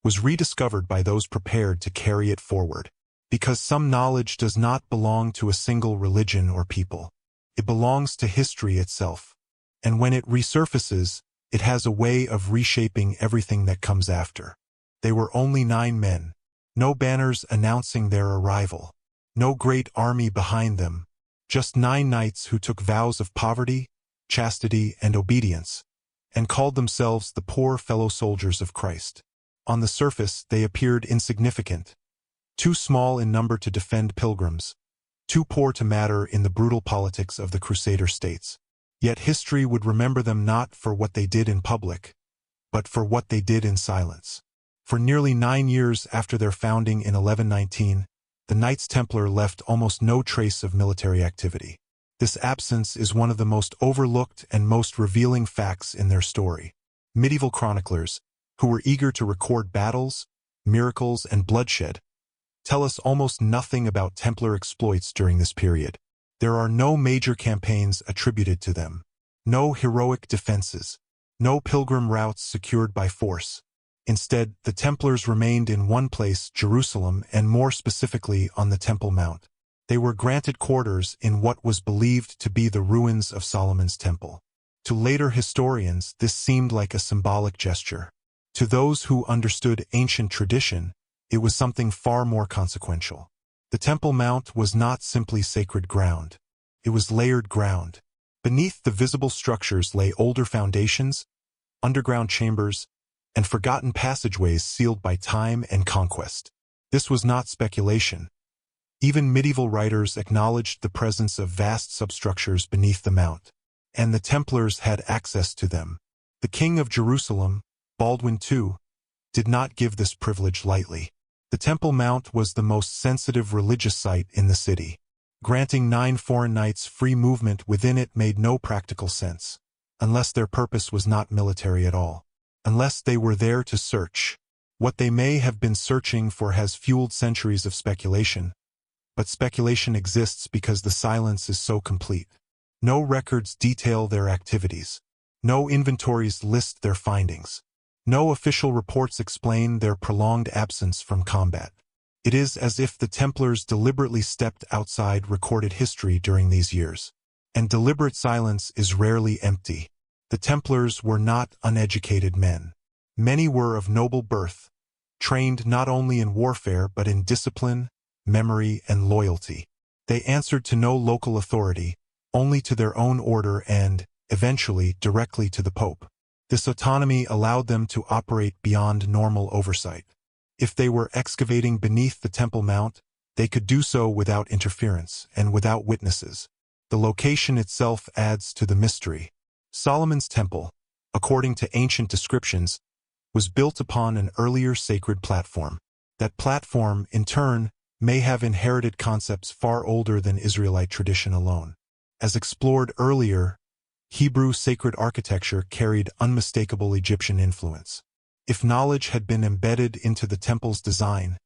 was rediscovered by those prepared to carry it forward. Because some knowledge does not belong to a single religion or people. It belongs to history itself. And when it resurfaces, it has a way of reshaping everything that comes after. They were only 9 men. No banners announcing their arrival. No great army behind them. Just 9 knights who took vows of poverty, chastity, and obedience, and called themselves the poor fellow soldiers of Christ. On the surface, they appeared insignificant. Too small in number to defend pilgrims, too poor to matter in the brutal politics of the Crusader states. Yet history would remember them not for what they did in public, but for what they did in silence. For nearly 9 years after their founding in 1119, the Knights Templar left almost no trace of military activity. This absence is one of the most overlooked and most revealing facts in their story. Medieval chroniclers, who were eager to record battles, miracles, and bloodshed, tell us almost nothing about Templar exploits during this period. There are no major campaigns attributed to them, no heroic defenses, no pilgrim routes secured by force. Instead, the Templars remained in one place, Jerusalem, and more specifically on the Temple Mount. They were granted quarters in what was believed to be the ruins of Solomon's temple. To later historians, this seemed like a symbolic gesture. To those who understood ancient tradition, it was something far more consequential. The Temple Mount was not simply sacred ground. It was layered ground. Beneath the visible structures lay older foundations, underground chambers, and forgotten passageways sealed by time and conquest. This was not speculation. Even medieval writers acknowledged the presence of vast substructures beneath the mount, and the Templars had access to them. The King of Jerusalem, Baldwin II, did not give this privilege lightly. The Temple Mount was the most sensitive religious site in the city. Granting 9 foreign knights free movement within it made no practical sense, unless their purpose was not military at all. Unless they were there to search. What they may have been searching for has fueled centuries of speculation, but speculation exists because the silence is so complete. No records detail their activities. No inventories list their findings. No official reports explain their prolonged absence from combat. It is as if the Templars deliberately stepped outside recorded history during these years. And deliberate silence is rarely empty. The Templars were not uneducated men. Many were of noble birth, trained not only in warfare but in discipline, memory, and loyalty. They answered to no local authority, only to their own order and, eventually, directly to the Pope. This autonomy allowed them to operate beyond normal oversight. If they were excavating beneath the Temple Mount, they could do so without interference and without witnesses. The location itself adds to the mystery. Solomon's temple, according to ancient descriptions, was built upon an earlier sacred platform. That platform, in turn, may have inherited concepts far older than Israelite tradition alone. As explored earlier, Hebrew sacred architecture carried unmistakable Egyptian influence. If knowledge had been embedded into the temple's design,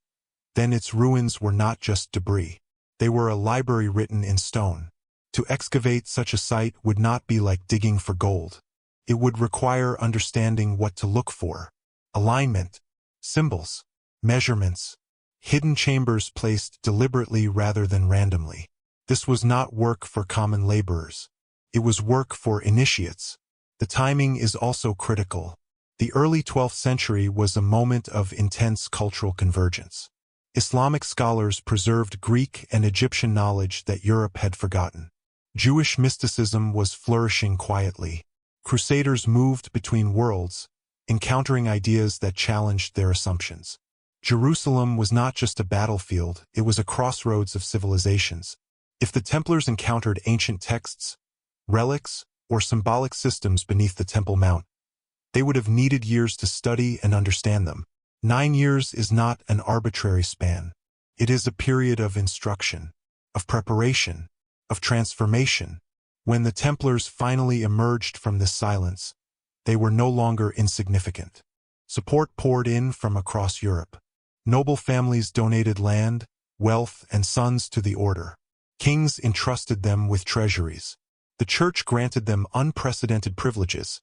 then its ruins were not just debris. They were a library written in stone. To excavate such a site would not be like digging for gold. It would require understanding what to look for: alignment, symbols, measurements, hidden chambers placed deliberately rather than randomly. This was not work for common laborers. It was work for initiates. The timing is also critical. The early 12th century was a moment of intense cultural convergence. Islamic scholars preserved Greek and Egyptian knowledge that Europe had forgotten. Jewish mysticism was flourishing quietly. Crusaders moved between worlds, encountering ideas that challenged their assumptions. Jerusalem was not just a battlefield, it was a crossroads of civilizations. If the Templars encountered ancient texts, relics, or symbolic systems beneath the Temple Mount, they would have needed years to study and understand them. 9 years is not an arbitrary span. It is a period of instruction, of preparation, of transformation. When the Templars finally emerged from this silence, they were no longer insignificant. Support poured in from across Europe. Noble families donated land, wealth, and sons to the order. Kings entrusted them with treasuries. The Church granted them unprecedented privileges,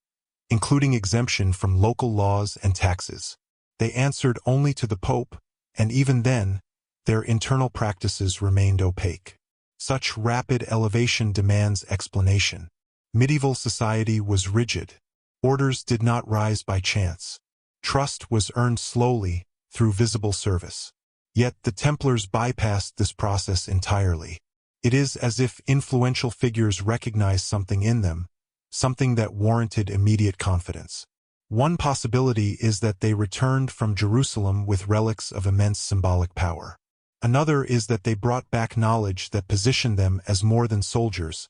including exemption from local laws and taxes. They answered only to the Pope, and even then, their internal practices remained opaque. Such rapid elevation demands explanation. Medieval society was rigid. Orders did not rise by chance. Trust was earned slowly through visible service. Yet the Templars bypassed this process entirely. It is as if influential figures recognized something in them, something that warranted immediate confidence. One possibility is that they returned from Jerusalem with relics of immense symbolic power. Another is that they brought back knowledge that positioned them as more than soldiers,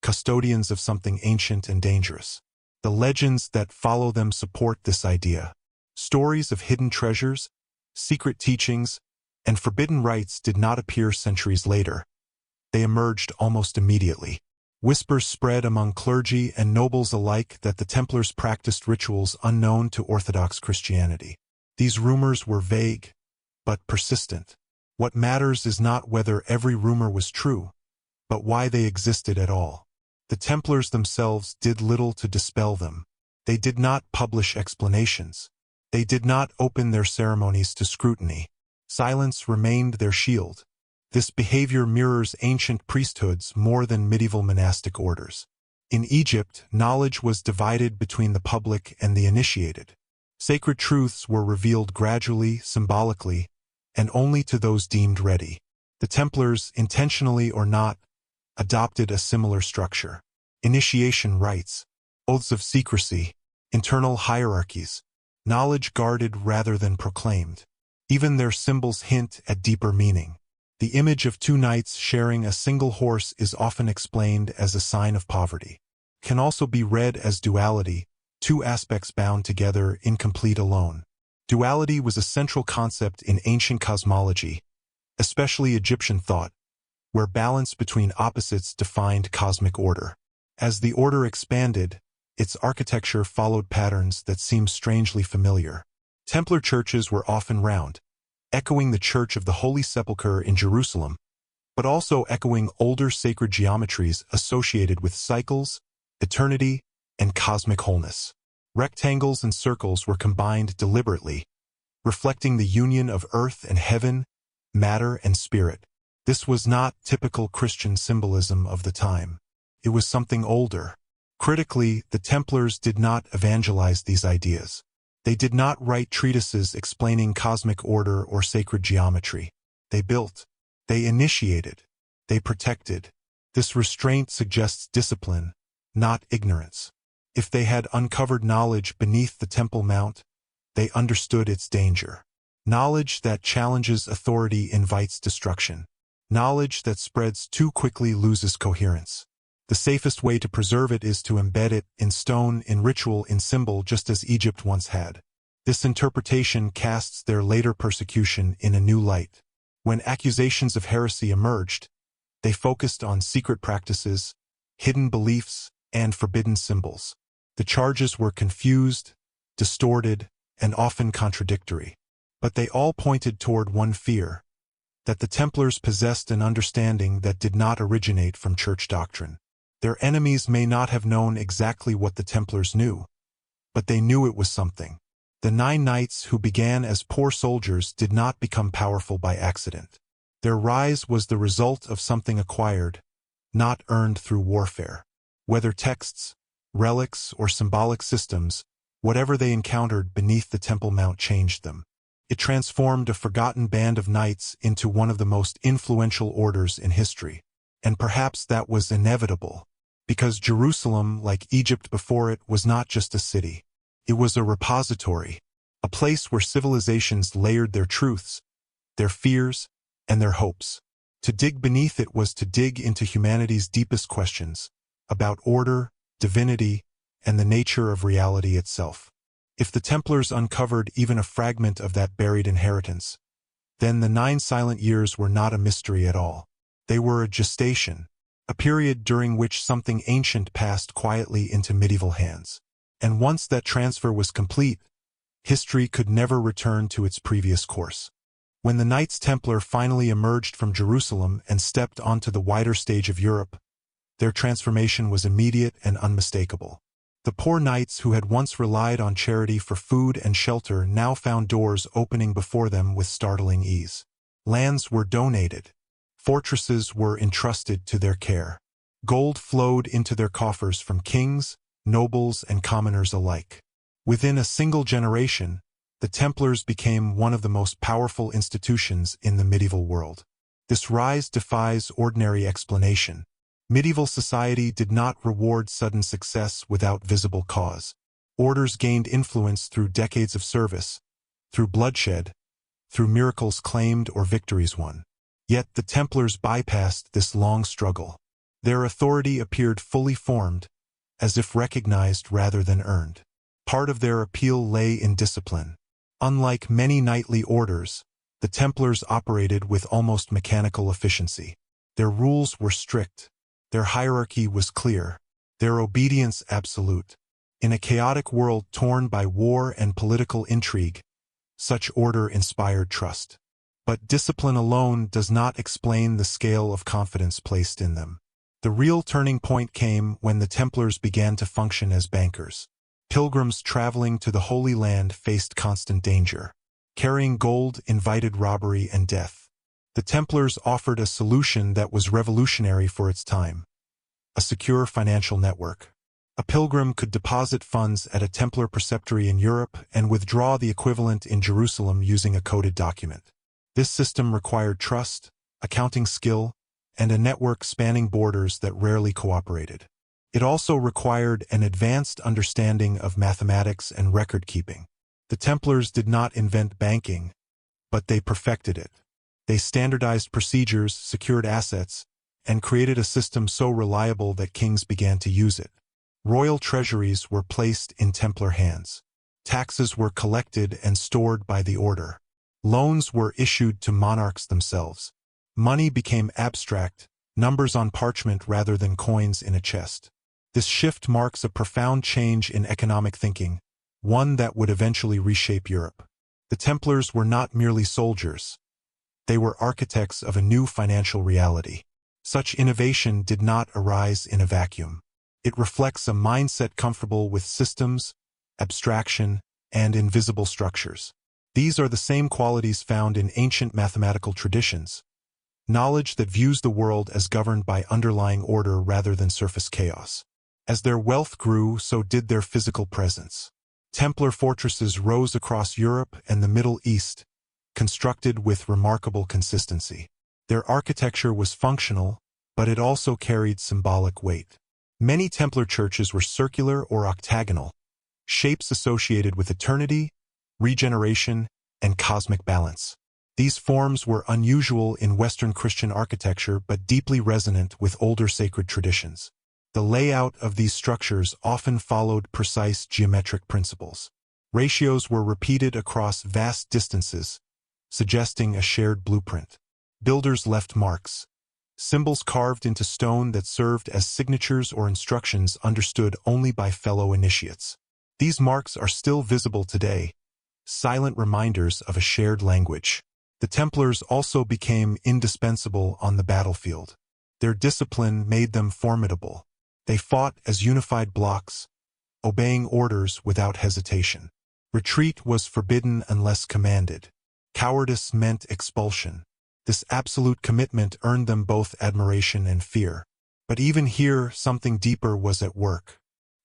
custodians of something ancient and dangerous. The legends that follow them support this idea. Stories of hidden treasures, secret teachings, and forbidden rites did not appear centuries later. They emerged almost immediately. Whispers spread among clergy and nobles alike that the Templars practiced rituals unknown to Orthodox Christianity. These rumors were vague, but persistent. What matters is not whether every rumor was true, but why they existed at all. The Templars themselves did little to dispel them. They did not publish explanations. They did not open their ceremonies to scrutiny. Silence remained their shield. This behavior mirrors ancient priesthoods more than medieval monastic orders. In Egypt, knowledge was divided between the public and the initiated. Sacred truths were revealed gradually, symbolically, and only to those deemed ready. The Templars, intentionally or not, adopted a similar structure. Initiation rites, oaths of secrecy, internal hierarchies, knowledge guarded rather than proclaimed. Even their symbols hint at deeper meaning. The image of two knights sharing a single horse is often explained as a sign of poverty. It can also be read as duality, two aspects bound together, incomplete alone. Duality was a central concept in ancient cosmology, especially Egyptian thought, where balance between opposites defined cosmic order. As the order expanded, its architecture followed patterns that seemed strangely familiar. Templar churches were often round, echoing the Church of the Holy Sepulchre in Jerusalem, but also echoing older sacred geometries associated with cycles, eternity, and cosmic wholeness. Rectangles and circles were combined deliberately, reflecting the union of earth and heaven, matter and spirit. This was not typical Christian symbolism of the time. It was something older. Critically, the Templars did not evangelize these ideas. They did not write treatises explaining cosmic order or sacred geometry. They built. They initiated. They protected. This restraint suggests discipline, not ignorance. If they had uncovered knowledge beneath the Temple Mount, they understood its danger. Knowledge that challenges authority invites destruction. Knowledge that spreads too quickly loses coherence. The safest way to preserve it is to embed it in stone, in ritual, in symbol, just as Egypt once had. This interpretation casts their later persecution in a new light. When accusations of heresy emerged, they focused on secret practices, hidden beliefs, and forbidden symbols. The charges were confused, distorted, and often contradictory. But they all pointed toward one fear: that the Templars possessed an understanding that did not originate from church doctrine. Their enemies may not have known exactly what the Templars knew, but they knew it was something. The 9 knights who began as poor soldiers did not become powerful by accident. Their rise was the result of something acquired, not earned through warfare. Whether texts, relics, or symbolic systems, whatever they encountered beneath the Temple Mount changed them. It transformed a forgotten band of knights into one of the most influential orders in history. And perhaps that was inevitable, because Jerusalem, like Egypt before it, was not just a city. It was a repository, a place where civilizations layered their truths, their fears, and their hopes. To dig beneath it was to dig into humanity's deepest questions, about order, divinity, and the nature of reality itself. If the Templars uncovered even a fragment of that buried inheritance, then the 9 silent years were not a mystery at all. They were a gestation, a period during which something ancient passed quietly into medieval hands. And once that transfer was complete, history could never return to its previous course. When the Knights Templar finally emerged from Jerusalem and stepped onto the wider stage of Europe, their transformation was immediate and unmistakable. The poor knights who had once relied on charity for food and shelter now found doors opening before them with startling ease. Lands were donated. Fortresses were entrusted to their care. Gold flowed into their coffers from kings, nobles, and commoners alike. Within a single generation, the Templars became one of the most powerful institutions in the medieval world. This rise defies ordinary explanation. Medieval society did not reward sudden success without visible cause. Orders gained influence through decades of service, through bloodshed, through miracles claimed or victories won. Yet the Templars bypassed this long struggle. Their authority appeared fully formed, as if recognized rather than earned. Part of their appeal lay in discipline. Unlike many knightly orders, the Templars operated with almost mechanical efficiency. Their rules were strict. Their hierarchy was clear. Their obedience absolute. In a chaotic world torn by war and political intrigue, such order inspired trust. But discipline alone does not explain the scale of confidence placed in them. The real turning point came when the Templars began to function as bankers. Pilgrims traveling to the Holy Land faced constant danger. Carrying gold invited robbery and death. The Templars offered a solution that was revolutionary for its time: a secure financial network. A pilgrim could deposit funds at a Templar preceptory in Europe and withdraw the equivalent in Jerusalem using a coded document. This system required trust, accounting skill, and a network spanning borders that rarely cooperated. It also required an advanced understanding of mathematics and record-keeping. The Templars did not invent banking, but they perfected it. They standardized procedures, secured assets, and created a system so reliable that kings began to use it. Royal treasuries were placed in Templar hands. Taxes were collected and stored by the order. Loans were issued to monarchs themselves. Money became abstract, numbers on parchment rather than coins in a chest. This shift marks a profound change in economic thinking, one that would eventually reshape Europe. The Templars were not merely soldiers. They were architects of a new financial reality. Such innovation did not arise in a vacuum. It reflects a mindset comfortable with systems, abstraction, and invisible structures. These are the same qualities found in ancient mathematical traditions. Knowledge that views the world as governed by underlying order rather than surface chaos. As their wealth grew, so did their physical presence. Templar fortresses rose across Europe and the Middle East, constructed with remarkable consistency. Their architecture was functional, but it also carried symbolic weight. Many Templar churches were circular or octagonal, shapes associated with eternity, regeneration, and cosmic balance. These forms were unusual in Western Christian architecture but deeply resonant with older sacred traditions. The layout of these structures often followed precise geometric principles. Ratios were repeated across vast distances, suggesting a shared blueprint. Builders left marks, symbols carved into stone that served as signatures or instructions understood only by fellow initiates. These marks are still visible today, silent reminders of a shared language. The Templars also became indispensable on the battlefield. Their discipline made them formidable. They fought as unified blocks, obeying orders without hesitation. Retreat was forbidden unless commanded. Cowardice meant expulsion. This absolute commitment earned them both admiration and fear. But even here, something deeper was at work.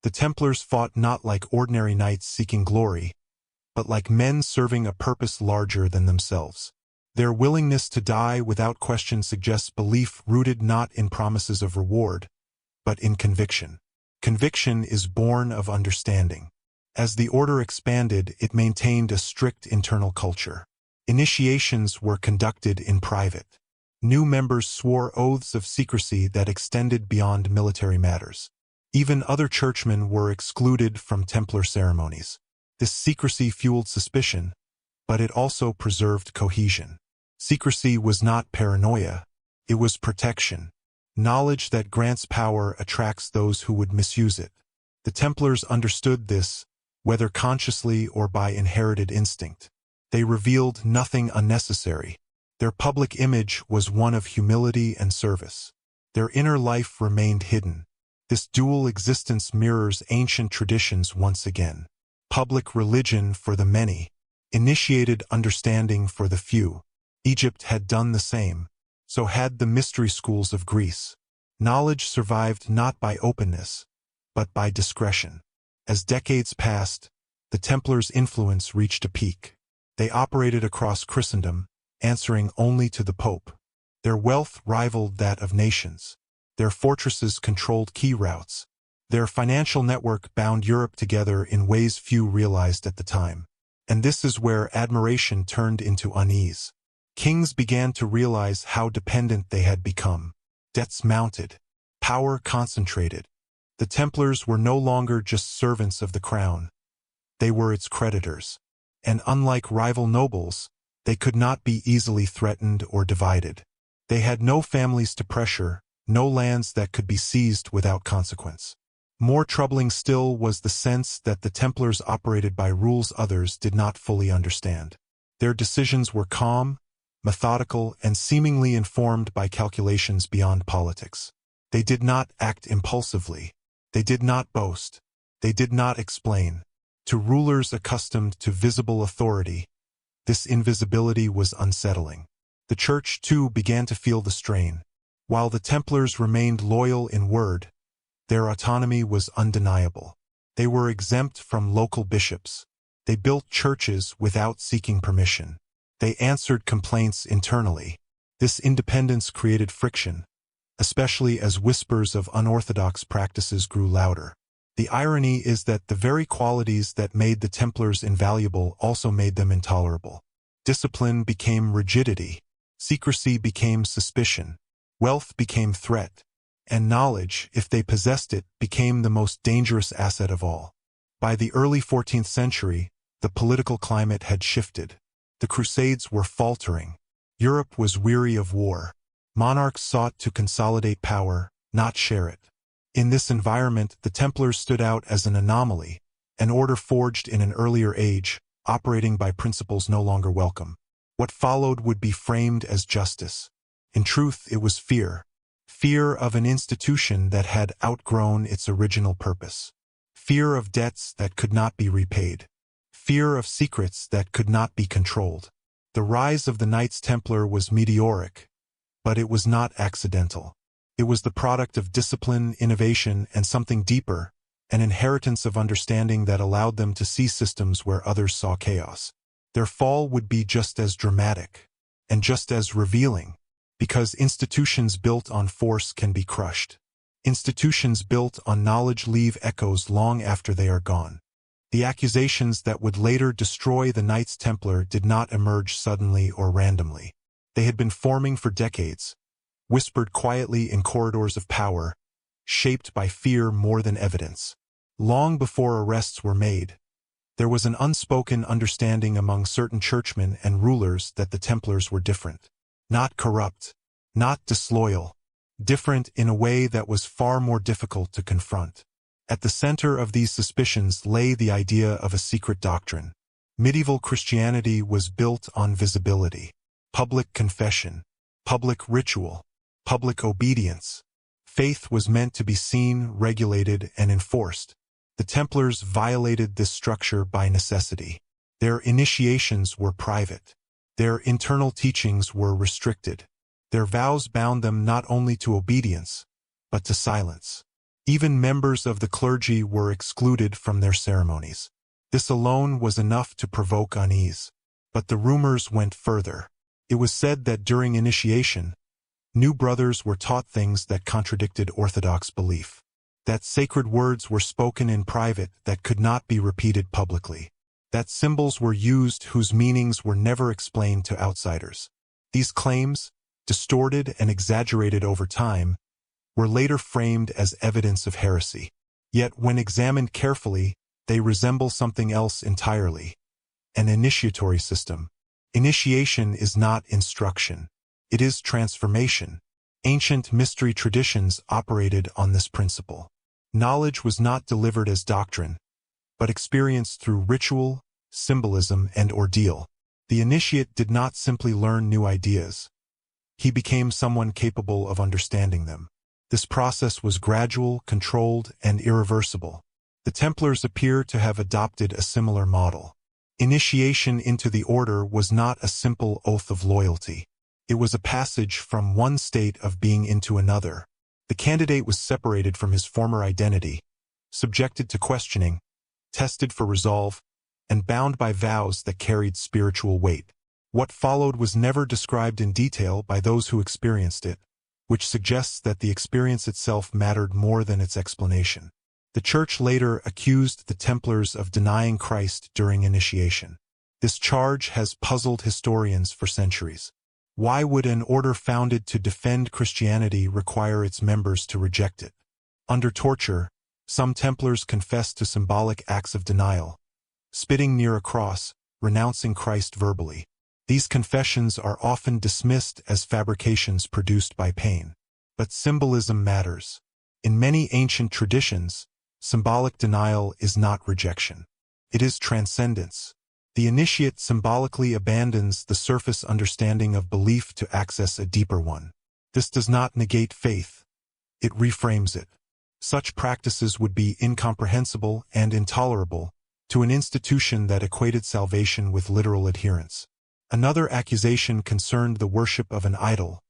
The Templars fought not like ordinary knights seeking glory, but like men serving a purpose larger than themselves. Their willingness to die without question suggests belief rooted not in promises of reward, but in conviction. Conviction is born of understanding. As the order expanded, it maintained a strict internal culture. Initiations were conducted in private. New members swore oaths of secrecy that extended beyond military matters. Even other churchmen were excluded from Templar ceremonies. This secrecy fueled suspicion, but it also preserved cohesion. Secrecy was not paranoia, it was protection. Knowledge that grants power attracts those who would misuse it. The Templars understood this, whether consciously or by inherited instinct. They revealed nothing unnecessary. Their public image was one of humility and service. Their inner life remained hidden. This dual existence mirrors ancient traditions once again. Public religion for the many, initiated understanding for the few. Egypt had done the same. So had the mystery schools of Greece. Knowledge survived not by openness, but by discretion. As decades passed, the Templars' influence reached a peak. They operated across Christendom, answering only to the Pope. Their wealth rivaled that of nations. Their fortresses controlled key routes. Their financial network bound Europe together in ways few realized at the time. And this is where admiration turned into unease. Kings began to realize how dependent they had become. Debts mounted. Power concentrated. The Templars were no longer just servants of the crown. They were its creditors. And unlike rival nobles, they could not be easily threatened or divided. They had no families to pressure, no lands that could be seized without consequence. More troubling still was the sense that the Templars operated by rules others did not fully understand. Their decisions were calm, methodical, and seemingly informed by calculations beyond politics. They did not act impulsively. They did not boast. They did not explain. To rulers accustomed to visible authority, this invisibility was unsettling. The Church, too, began to feel the strain. While the Templars remained loyal in word, their autonomy was undeniable. They were exempt from local bishops. They built churches without seeking permission. They answered complaints internally. This independence created friction, especially as whispers of unorthodox practices grew louder. The irony is that the very qualities that made the Templars invaluable also made them intolerable. Discipline became rigidity. Secrecy became suspicion. Wealth became threat. And knowledge, if they possessed it, became the most dangerous asset of all. By the early 14th century, the political climate had shifted. The Crusades were faltering. Europe was weary of war. Monarchs sought to consolidate power, not share it. In this environment, the Templars stood out as an anomaly, an order forged in an earlier age, operating by principles no longer welcome. What followed would be framed as justice. In truth, it was fear. Fear of an institution that had outgrown its original purpose. Fear of debts that could not be repaid. Fear of secrets that could not be controlled. The rise of the Knights Templar was meteoric, but it was not accidental. It was the product of discipline, innovation, and something deeper, an inheritance of understanding that allowed them to see systems where others saw chaos. Their fall would be just as dramatic, and just as revealing, because institutions built on force can be crushed. Institutions built on knowledge leave echoes long after they are gone. The accusations that would later destroy the Knights Templar did not emerge suddenly or randomly. They had been forming for decades, whispered quietly in corridors of power, shaped by fear more than evidence. Long before arrests were made, there was an unspoken understanding among certain churchmen and rulers that the Templars were different. Not corrupt, not disloyal, different in a way that was far more difficult to confront. At the center of these suspicions lay the idea of a secret doctrine. Medieval Christianity was built on visibility, public confession, public ritual, public obedience. Faith was meant to be seen, regulated, and enforced. The Templars violated this structure by necessity. Their initiations were private. Their internal teachings were restricted. Their vows bound them not only to obedience, but to silence. Even members of the clergy were excluded from their ceremonies. This alone was enough to provoke unease. But the rumors went further. It was said that during initiation, new brothers were taught things that contradicted orthodox belief. That sacred words were spoken in private that could not be repeated publicly. That symbols were used whose meanings were never explained to outsiders. These claims, distorted and exaggerated over time, were later framed as evidence of heresy. Yet when examined carefully, they resemble something else entirely: an initiatory system. Initiation is not instruction. It is transformation. Ancient mystery traditions operated on this principle. Knowledge was not delivered as doctrine, but experienced through ritual, symbolism, and ordeal. The initiate did not simply learn new ideas. He became someone capable of understanding them. This process was gradual, controlled, and irreversible. The Templars appear to have adopted a similar model. Initiation into the order was not a simple oath of loyalty. It was a passage from one state of being into another. The candidate was separated from his former identity, subjected to questioning, tested for resolve, and bound by vows that carried spiritual weight. What followed was never described in detail by those who experienced it, which suggests that the experience itself mattered more than its explanation. The Church later accused the Templars of denying Christ during initiation. This charge has puzzled historians for centuries. Why would an order founded to defend Christianity require its members to reject it? Under torture, some Templars confessed to symbolic acts of denial, spitting near a cross, renouncing Christ verbally. These confessions are often dismissed as fabrications produced by pain. But symbolism matters. In many ancient traditions, symbolic denial is not rejection. It is transcendence. The initiate symbolically abandons the surface understanding of belief to access a deeper one. This does not negate faith. It reframes it. Such practices would be incomprehensible and intolerable to an institution that equated salvation with literal adherence. Another accusation concerned the worship of an idol,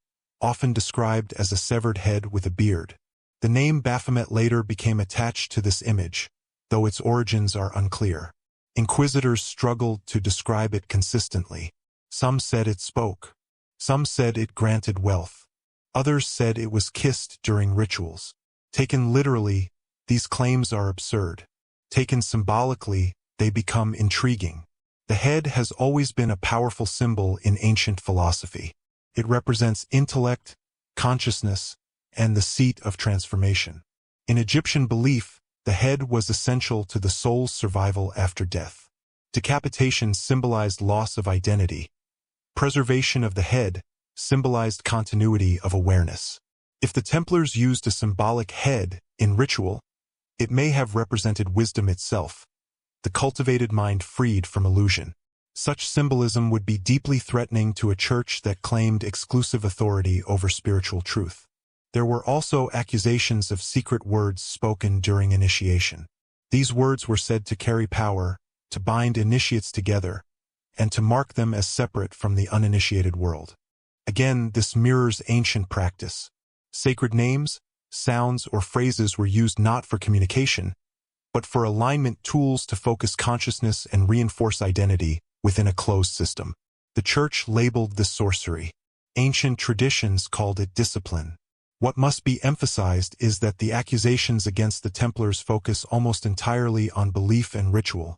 often described as a severed head with a beard. The name Baphomet later became attached to this image, though its origins are unclear. Inquisitors struggled to describe it consistently. Some said it spoke. Some said it granted wealth. Others said it was kissed during rituals. Taken literally, these claims are absurd. Taken symbolically, they become intriguing. The head has always been a powerful symbol in ancient philosophy. It represents intellect, consciousness, and the seat of transformation. In Egyptian belief, the head was essential to the soul's survival after death. Decapitation symbolized loss of identity. Preservation of the head symbolized continuity of awareness. If the Templars used a symbolic head in ritual, it may have represented wisdom itself, the cultivated mind freed from illusion. Such symbolism would be deeply threatening to a church that claimed exclusive authority over spiritual truth. There were also accusations of secret words spoken during initiation. These words were said to carry power, to bind initiates together, and to mark them as separate from the uninitiated world. Again, this mirrors ancient practice. Sacred names, sounds, or phrases were used not for communication, but for alignment tools to focus consciousness and reinforce identity within a closed system. The Church labeled this sorcery. Ancient traditions called it discipline. What must be emphasized is that the accusations against the Templars focus almost entirely on belief and ritual,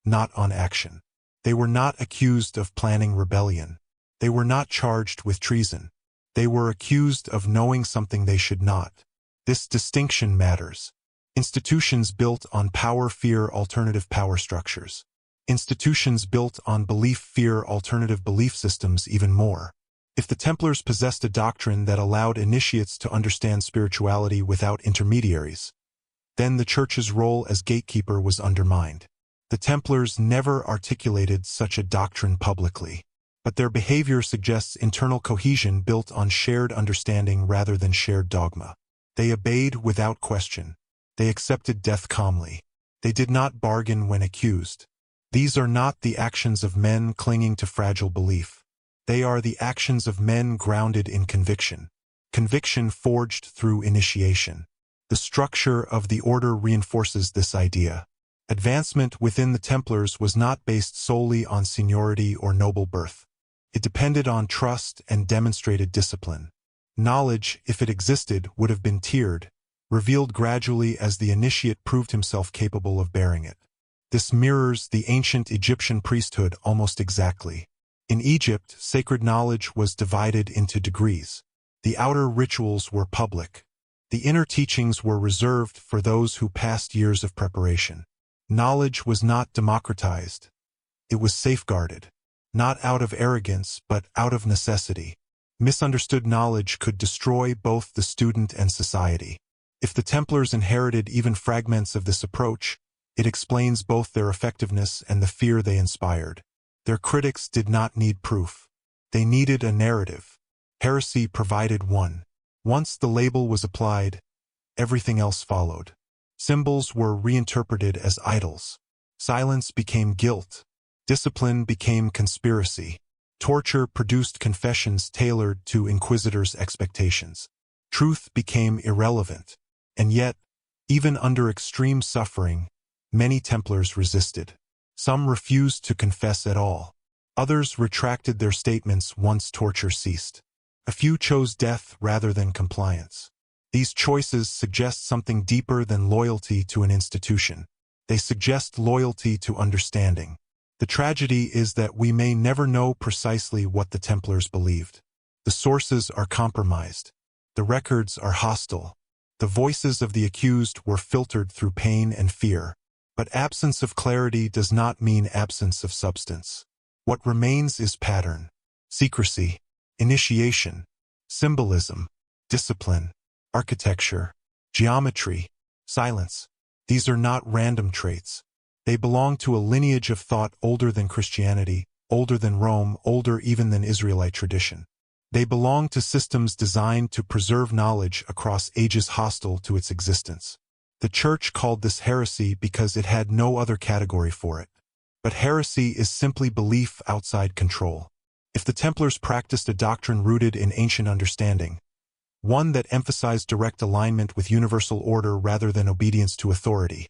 not on action. They were not accused of planning rebellion. They were not charged with treason. They were accused of knowing something they should not. This distinction matters. Institutions built on power fear alternative power structures. Institutions built on belief fear alternative belief systems even more. If the Templars possessed a doctrine that allowed initiates to understand spirituality without intermediaries, then the Church's role as gatekeeper was undermined. The Templars never articulated such a doctrine publicly, but their behavior suggests internal cohesion built on shared understanding rather than shared dogma. They obeyed without question. They accepted death calmly. They did not bargain when accused. These are not the actions of men clinging to fragile belief. They are the actions of men grounded in conviction. Conviction forged through initiation. The structure of the order reinforces this idea. Advancement within the Templars was not based solely on seniority or noble birth. It depended on trust and demonstrated discipline. Knowledge, if it existed, would have been tiered, revealed gradually as the initiate proved himself capable of bearing it. This mirrors the ancient Egyptian priesthood almost exactly. In Egypt, sacred knowledge was divided into degrees. The outer rituals were public. The inner teachings were reserved for those who passed years of preparation. Knowledge was not democratized. It was safeguarded, not out of arrogance but out of necessity. Misunderstood knowledge could destroy both the student and society. If the Templars inherited even fragments of this approach, it explains both their effectiveness and the fear they inspired. Their critics did not need proof. They needed a narrative. Heresy provided one. Once the label was applied, everything else followed. Symbols were reinterpreted as idols. Silence became guilt. Discipline became conspiracy. Torture produced confessions tailored to inquisitors' expectations. Truth became irrelevant. And yet, even under extreme suffering, many Templars resisted. Some refused to confess at all. Others retracted their statements once torture ceased. A few chose death rather than compliance. These choices suggest something deeper than loyalty to an institution. They suggest loyalty to understanding. The tragedy is that we may never know precisely what the Templars believed. The sources are compromised. The records are hostile. The voices of the accused were filtered through pain and fear. But absence of clarity does not mean absence of substance. What remains is pattern, secrecy, initiation, symbolism, discipline, architecture, geometry, silence. These are not random traits. They belong to a lineage of thought older than Christianity, older than Rome, older even than Israelite tradition. They belong to systems designed to preserve knowledge across ages hostile to its existence. The Church called this heresy because it had no other category for it. But heresy is simply belief outside control. If the Templars practiced a doctrine rooted in ancient understanding, one that emphasized direct alignment with universal order rather than obedience to authority,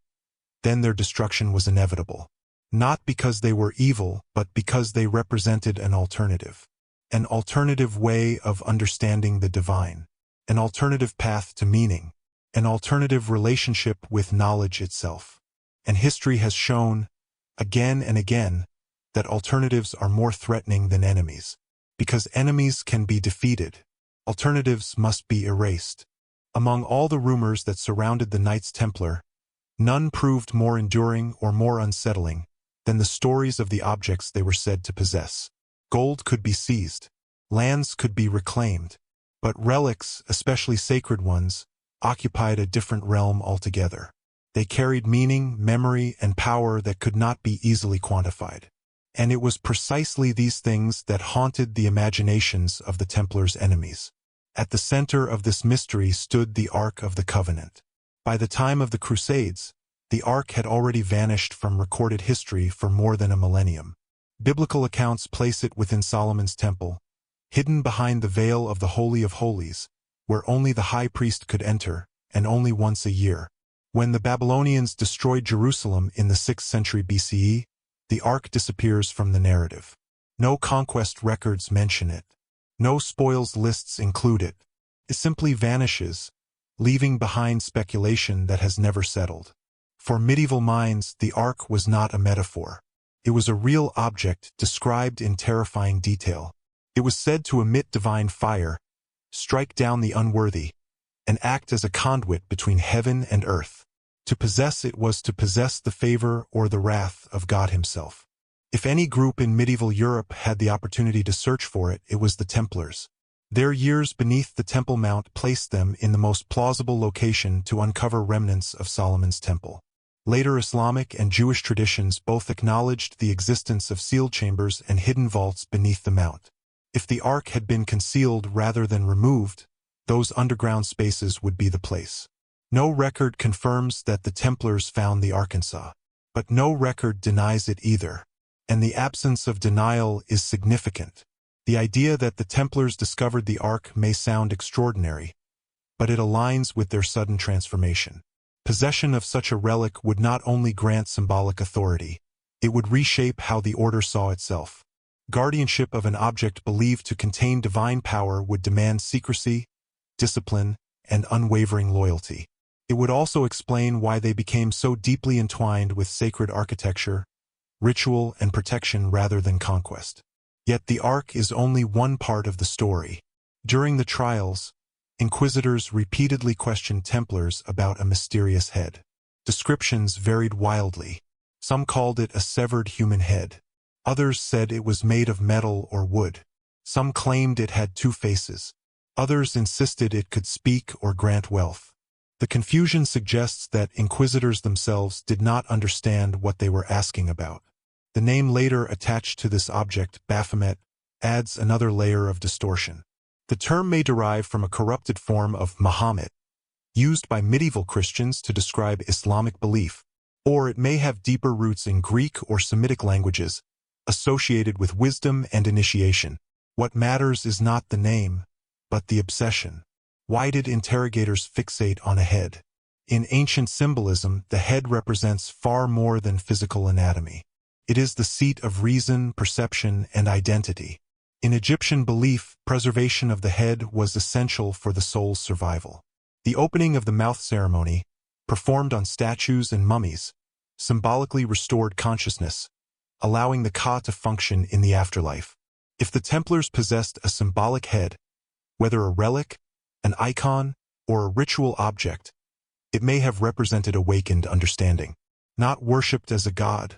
then their destruction was inevitable. Not because they were evil, but because they represented an alternative. An alternative way of understanding the divine. An alternative path to meaning. An alternative relationship with knowledge itself. And history has shown, again and again, that alternatives are more threatening than enemies. Because enemies can be defeated, alternatives must be erased. Among all the rumors that surrounded the Knights Templar, none proved more enduring or more unsettling than the stories of the objects they were said to possess. Gold could be seized, lands could be reclaimed, but relics, especially sacred ones, occupied a different realm altogether. They carried meaning, memory, and power that could not be easily quantified. And it was precisely these things that haunted the imaginations of the Templars' enemies. At the center of this mystery stood the Ark of the Covenant. By the time of the Crusades, the Ark had already vanished from recorded history for more than a millennium. Biblical accounts place it within Solomon's temple, hidden behind the veil of the Holy of Holies, where only the high priest could enter, and only once a year. When the Babylonians destroyed Jerusalem in the 6th century BCE, the Ark disappears from the narrative. No conquest records mention it. No spoils lists include it. It simply vanishes, leaving behind speculation that has never settled. For medieval minds, the Ark was not a metaphor. It was a real object described in terrifying detail. It was said to emit divine fire, strike down the unworthy, and act as a conduit between heaven and earth. To possess it was to possess the favor or the wrath of God himself. If any group in medieval Europe had the opportunity to search for it, it was the Templars. Their years beneath the Temple Mount placed them in the most plausible location to uncover remnants of Solomon's Temple. Later Islamic and Jewish traditions both acknowledged the existence of sealed chambers and hidden vaults beneath the mount. If the Ark had been concealed rather than removed, those underground spaces would be the place. No record confirms that the Templars found the Arkansas, but no record denies it either. And the absence of denial is significant. The idea that the Templars discovered the Ark may sound extraordinary, but it aligns with their sudden transformation. Possession of such a relic would not only grant symbolic authority, it would reshape how the order saw itself. Guardianship of an object believed to contain divine power would demand secrecy, discipline, and unwavering loyalty. It would also explain why they became so deeply entwined with sacred architecture, ritual, and protection rather than conquest. Yet the Ark is only one part of the story. During the trials, inquisitors repeatedly questioned Templars about a mysterious head. Descriptions varied wildly. Some called it a severed human head. Others said it was made of metal or wood. Some claimed it had two faces. Others insisted it could speak or grant wealth. The confusion suggests that inquisitors themselves did not understand what they were asking about. The name later attached to this object, Baphomet, adds another layer of distortion. The term may derive from a corrupted form of Muhammad, used by medieval Christians to describe Islamic belief, or it may have deeper roots in Greek or Semitic languages, associated with wisdom and initiation. What matters is not the name, but the obsession. Why did interrogators fixate on a head? In ancient symbolism, the head represents far more than physical anatomy. It is the seat of reason, perception, and identity. In Egyptian belief, preservation of the head was essential for the soul's survival. The opening of the mouth ceremony, performed on statues and mummies, symbolically restored consciousness, allowing the Ka to function in the afterlife. If the Templars possessed a symbolic head, whether a relic, an icon, or a ritual object, it may have represented awakened understanding, not worshipped as a god,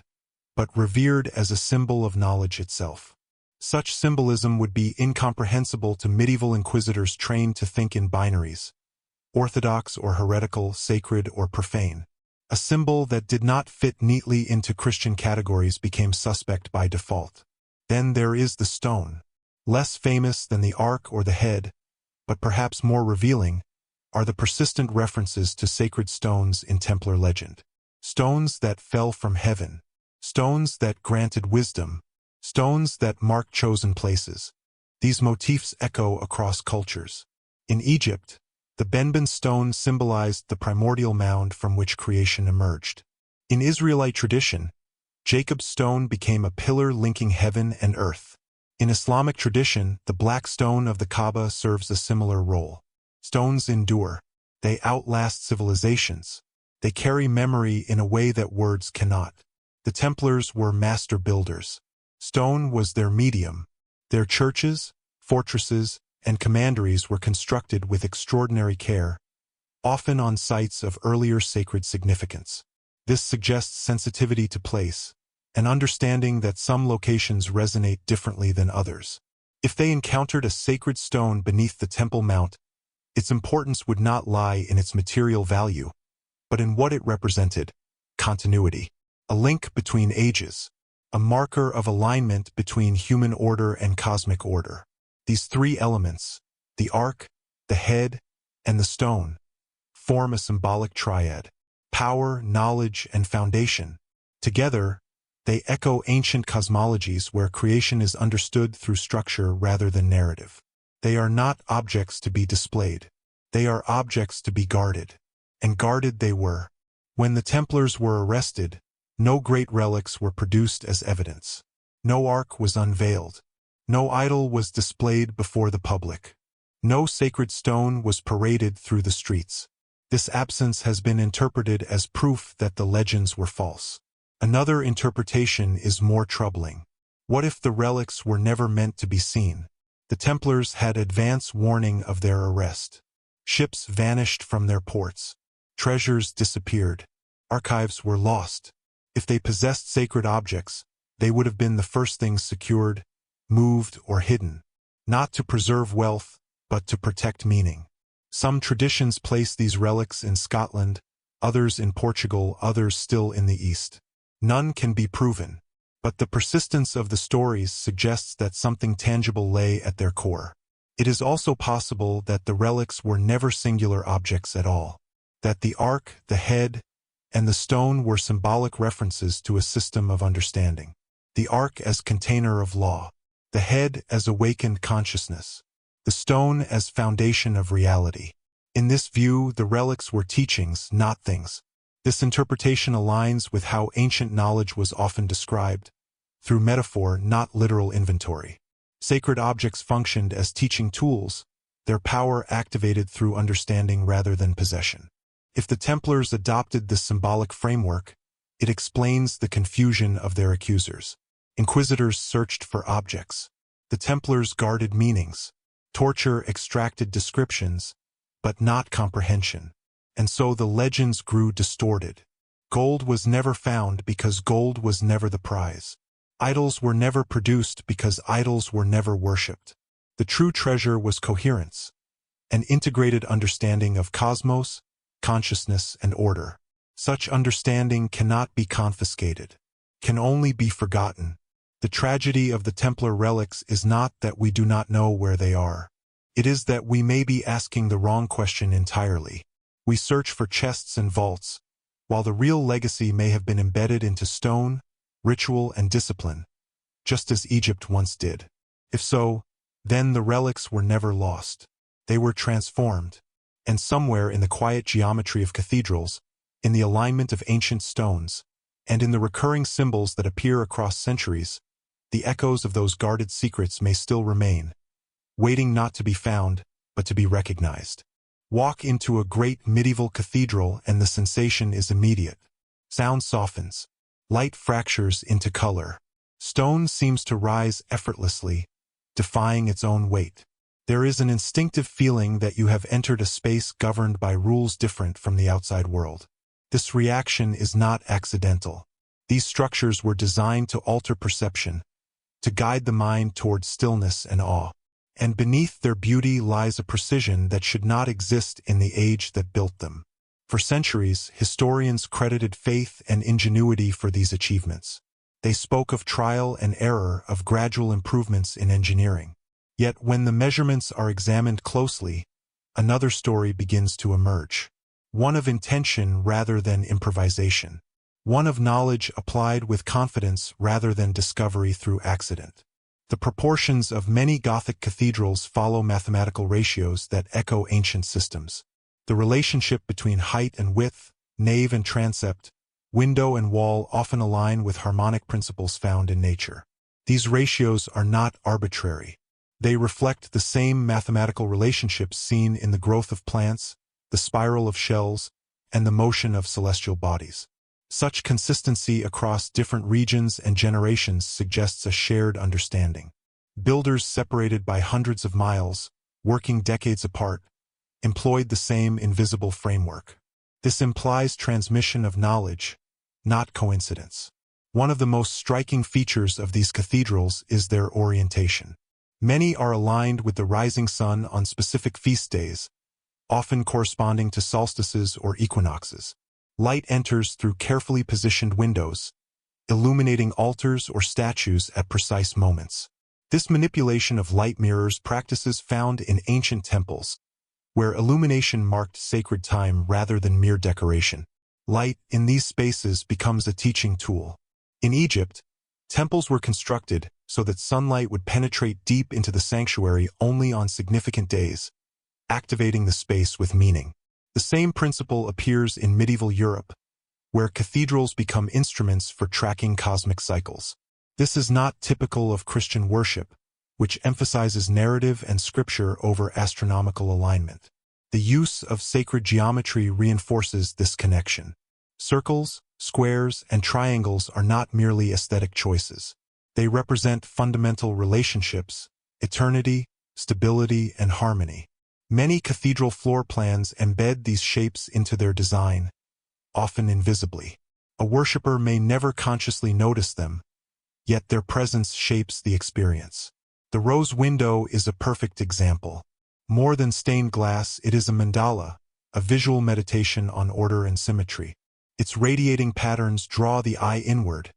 but revered as a symbol of knowledge itself. Such symbolism would be incomprehensible to medieval inquisitors trained to think in binaries, orthodox or heretical, sacred or profane. A symbol that did not fit neatly into Christian categories became suspect by default. Then there is the stone. Less famous than the Ark or the head, but perhaps more revealing, are the persistent references to sacred stones in Templar legend. Stones that fell from heaven. Stones that granted wisdom. Stones that marked chosen places. These motifs echo across cultures. In Egypt, the Benben stone symbolized the primordial mound from which creation emerged. In Israelite tradition, Jacob's stone became a pillar linking heaven and earth. In Islamic tradition, the black stone of the Kaaba serves a similar role. Stones endure. They outlast civilizations. They carry memory in a way that words cannot. The Templars were master builders. Stone was their medium. Their churches, fortresses, and commanderies were constructed with extraordinary care, often on sites of earlier sacred significance. This suggests sensitivity to place, an understanding that some locations resonate differently than others. If they encountered a sacred stone beneath the Temple Mount, its importance would not lie in its material value, but in what it represented: continuity, a link between ages, a marker of alignment between human order and cosmic order. These three elements, the Ark, the head, and the stone, form a symbolic triad: power, knowledge, and foundation. Together, they echo ancient cosmologies where creation is understood through structure rather than narrative. They are not objects to be displayed. They are objects to be guarded. And guarded they were. When the Templars were arrested, no great relics were produced as evidence. No Ark was unveiled. No idol was displayed before the public. No sacred stone was paraded through the streets. This absence has been interpreted as proof that the legends were false. Another interpretation is more troubling. What if the relics were never meant to be seen? The Templars had advance warning of their arrest. Ships vanished from their ports. Treasures disappeared. Archives were lost. If they possessed sacred objects, they would have been the first things secured, moved, or hidden, not to preserve wealth, but to protect meaning. Some traditions place these relics in Scotland, others in Portugal, others still in the East. None can be proven, but the persistence of the stories suggests that something tangible lay at their core. It is also possible that the relics were never singular objects at all, that the ark, the head, and the stone were symbolic references to a system of understanding. The ark as container of law, the head as awakened consciousness, the stone as foundation of reality. In this view, the relics were teachings, not things. This interpretation aligns with how ancient knowledge was often described, through metaphor, not literal inventory. Sacred objects functioned as teaching tools, their power activated through understanding rather than possession. If the Templars adopted this symbolic framework, it explains the confusion of their accusers. Inquisitors searched for objects. The Templars guarded meanings. Torture extracted descriptions, but not comprehension. And so the legends grew distorted. Gold was never found because gold was never the prize. Idols were never produced because idols were never worshipped. The true treasure was coherence, an integrated understanding of cosmos, consciousness, and order. Such understanding cannot be confiscated, can only be forgotten. The tragedy of the Templar relics is not that we do not know where they are. It is that we may be asking the wrong question entirely. We search for chests and vaults, while the real legacy may have been embedded into stone, ritual, and discipline, just as Egypt once did. If so, then the relics were never lost. They were transformed, and somewhere in the quiet geometry of cathedrals, in the alignment of ancient stones, and in the recurring symbols that appear across centuries, the echoes of those guarded secrets may still remain, waiting not to be found, but to be recognized. Walk into a great medieval cathedral and the sensation is immediate. Sound softens. Light fractures into color. Stone seems to rise effortlessly, defying its own weight. There is an instinctive feeling that you have entered a space governed by rules different from the outside world. This reaction is not accidental. These structures were designed to alter perception, to guide the mind toward stillness and awe. And beneath their beauty lies a precision that should not exist in the age that built them. For centuries, historians credited faith and ingenuity for these achievements. They spoke of trial and error, of gradual improvements in engineering. Yet when the measurements are examined closely, another story begins to emerge. One of intention rather than improvisation. One of knowledge applied with confidence rather than discovery through accident. The proportions of many Gothic cathedrals follow mathematical ratios that echo ancient systems. The relationship between height and width, nave and transept, window and wall often align with harmonic principles found in nature. These ratios are not arbitrary. They reflect the same mathematical relationships seen in the growth of plants, the spiral of shells, and the motion of celestial bodies. Such consistency across different regions and generations suggests a shared understanding. Builders separated by hundreds of miles, working decades apart, employed the same invisible framework. This implies transmission of knowledge, not coincidence. One of the most striking features of these cathedrals is their orientation. Many are aligned with the rising sun on specific feast days, often corresponding to solstices or equinoxes. Light enters through carefully positioned windows, illuminating altars or statues at precise moments. This manipulation of light mirrors practices found in ancient temples, where illumination marked sacred time rather than mere decoration. Light in these spaces becomes a teaching tool. In Egypt, temples were constructed so that sunlight would penetrate deep into the sanctuary only on significant days, activating the space with meaning. The same principle appears in medieval Europe, where cathedrals become instruments for tracking cosmic cycles. This is not typical of Christian worship, which emphasizes narrative and scripture over astronomical alignment. The use of sacred geometry reinforces this connection. Circles, squares, and triangles are not merely aesthetic choices. They represent fundamental relationships, eternity, stability, and harmony. Many cathedral floor plans embed these shapes into their design, often invisibly. A worshipper may never consciously notice them, yet their presence shapes the experience. The rose window is a perfect example. More than stained glass, it is a mandala, a visual meditation on order and symmetry. Its radiating patterns draw the eye inward,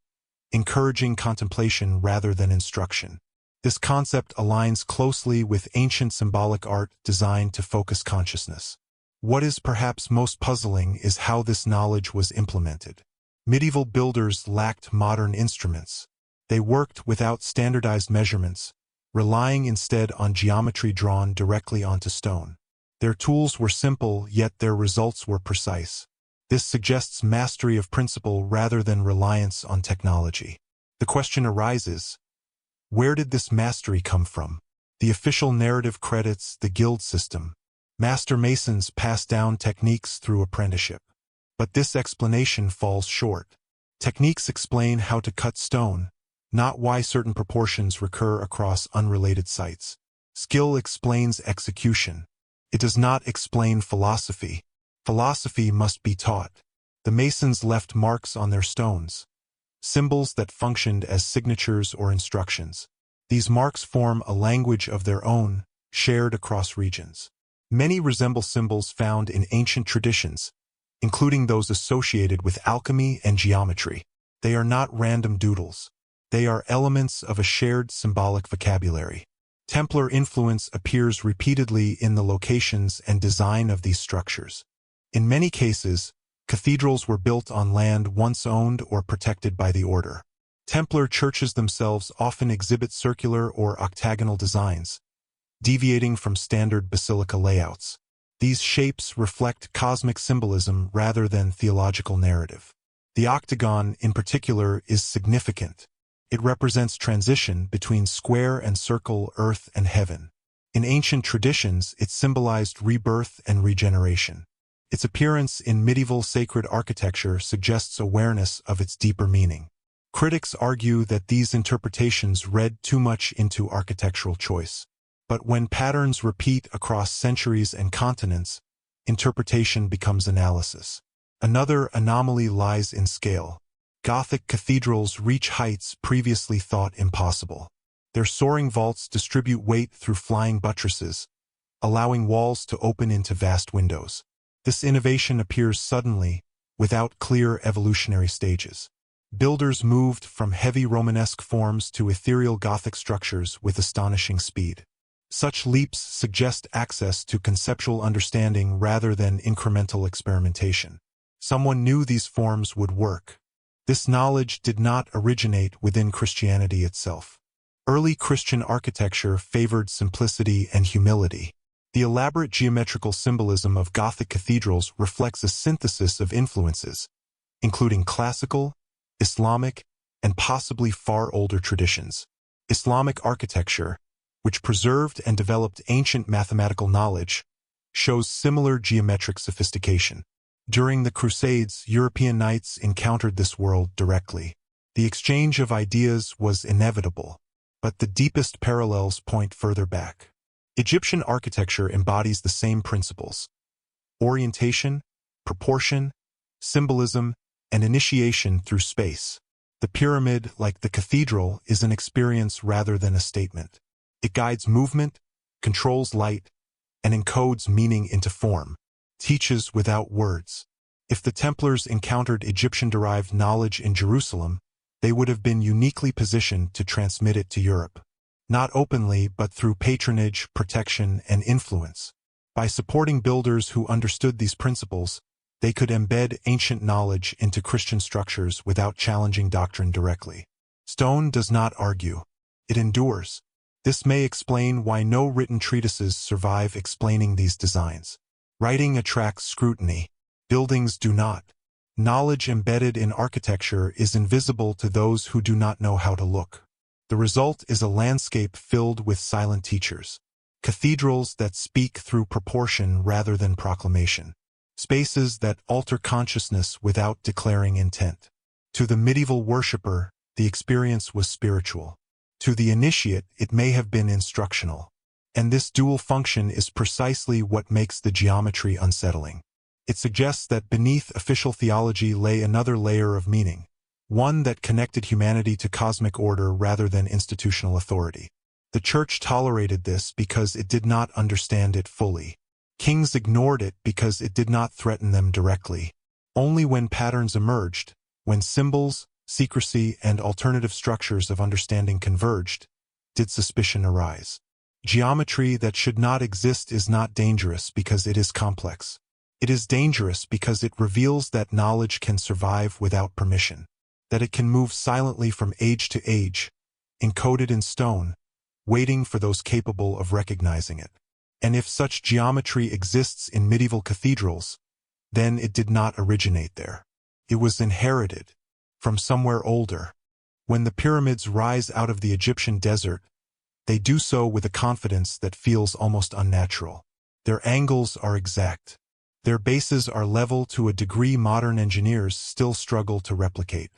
encouraging contemplation rather than instruction. This concept aligns closely with ancient symbolic art designed to focus consciousness. What is perhaps most puzzling is how this knowledge was implemented. Medieval builders lacked modern instruments. They worked without standardized measurements, relying instead on geometry drawn directly onto stone. Their tools were simple, yet their results were precise. This suggests mastery of principle rather than reliance on technology. The question arises, where did this mastery come from? The official narrative credits the guild system. Master masons passed down techniques through apprenticeship. But this explanation falls short. Techniques explain how to cut stone, not why certain proportions recur across unrelated sites. Skill explains execution. It does not explain philosophy. Philosophy must be taught. The masons left marks on their stones, symbols that functioned as signatures or instructions. These marks form a language of their own, shared across regions. Many resemble symbols found in ancient traditions, including those associated with alchemy and geometry. They are not random doodles. They are elements of a shared symbolic vocabulary. Templar influence appears repeatedly in the locations and design of these structures. In many cases, cathedrals were built on land once owned or protected by the order. Templar churches themselves often exhibit circular or octagonal designs, deviating from standard basilica layouts. These shapes reflect cosmic symbolism rather than theological narrative. The octagon, in particular, is significant. It represents transition between square and circle, earth and heaven. In ancient traditions, it symbolized rebirth and regeneration. Its appearance in medieval sacred architecture suggests awareness of its deeper meaning. Critics argue that these interpretations read too much into architectural choice. But when patterns repeat across centuries and continents, interpretation becomes analysis. Another anomaly lies in scale. Gothic cathedrals reach heights previously thought impossible. Their soaring vaults distribute weight through flying buttresses, allowing walls to open into vast windows. This innovation appears suddenly, without clear evolutionary stages. Builders moved from heavy Romanesque forms to ethereal Gothic structures with astonishing speed. Such leaps suggest access to conceptual understanding rather than incremental experimentation. Someone knew these forms would work. This knowledge did not originate within Christianity itself. Early Christian architecture favored simplicity and humility. The elaborate geometrical symbolism of Gothic cathedrals reflects a synthesis of influences, including classical, Islamic, and possibly far older traditions. Islamic architecture, which preserved and developed ancient mathematical knowledge, shows similar geometric sophistication. During the Crusades, European knights encountered this world directly. The exchange of ideas was inevitable, but the deepest parallels point further back. Egyptian architecture embodies the same principles: orientation, proportion, symbolism, and initiation through space. The pyramid, like the cathedral, is an experience rather than a statement. It guides movement, controls light, and encodes meaning into form, teaches without words. If the Templars encountered Egyptian-derived knowledge in Jerusalem, they would have been uniquely positioned to transmit it to Europe. Not openly, but through patronage, protection, and influence. By supporting builders who understood these principles, they could embed ancient knowledge into Christian structures without challenging doctrine directly. Stone does not argue. It endures. This may explain why no written treatises survive explaining these designs. Writing attracts scrutiny. Buildings do not. Knowledge embedded in architecture is invisible to those who do not know how to look. The result is a landscape filled with silent teachers. Cathedrals that speak through proportion rather than proclamation. Spaces that alter consciousness without declaring intent. To the medieval worshipper, the experience was spiritual. To the initiate, it may have been instructional. And this dual function is precisely what makes the geometry unsettling. It suggests that beneath official theology lay another layer of meaning, one that connected humanity to cosmic order rather than institutional authority. The Church tolerated this because it did not understand it fully. Kings ignored it because it did not threaten them directly. Only when patterns emerged, when symbols, secrecy, and alternative structures of understanding converged, did suspicion arise. Geometry that should not exist is not dangerous because it is complex. It is dangerous because it reveals that knowledge can survive without permission, that it can move silently from age to age, encoded in stone, waiting for those capable of recognizing it. And if such geometry exists in medieval cathedrals, then it did not originate there. It was inherited from somewhere older. When the pyramids rise out of the Egyptian desert, they do so with a confidence that feels almost unnatural. Their angles are exact. Their bases are level to a degree modern engineers still struggle to replicate.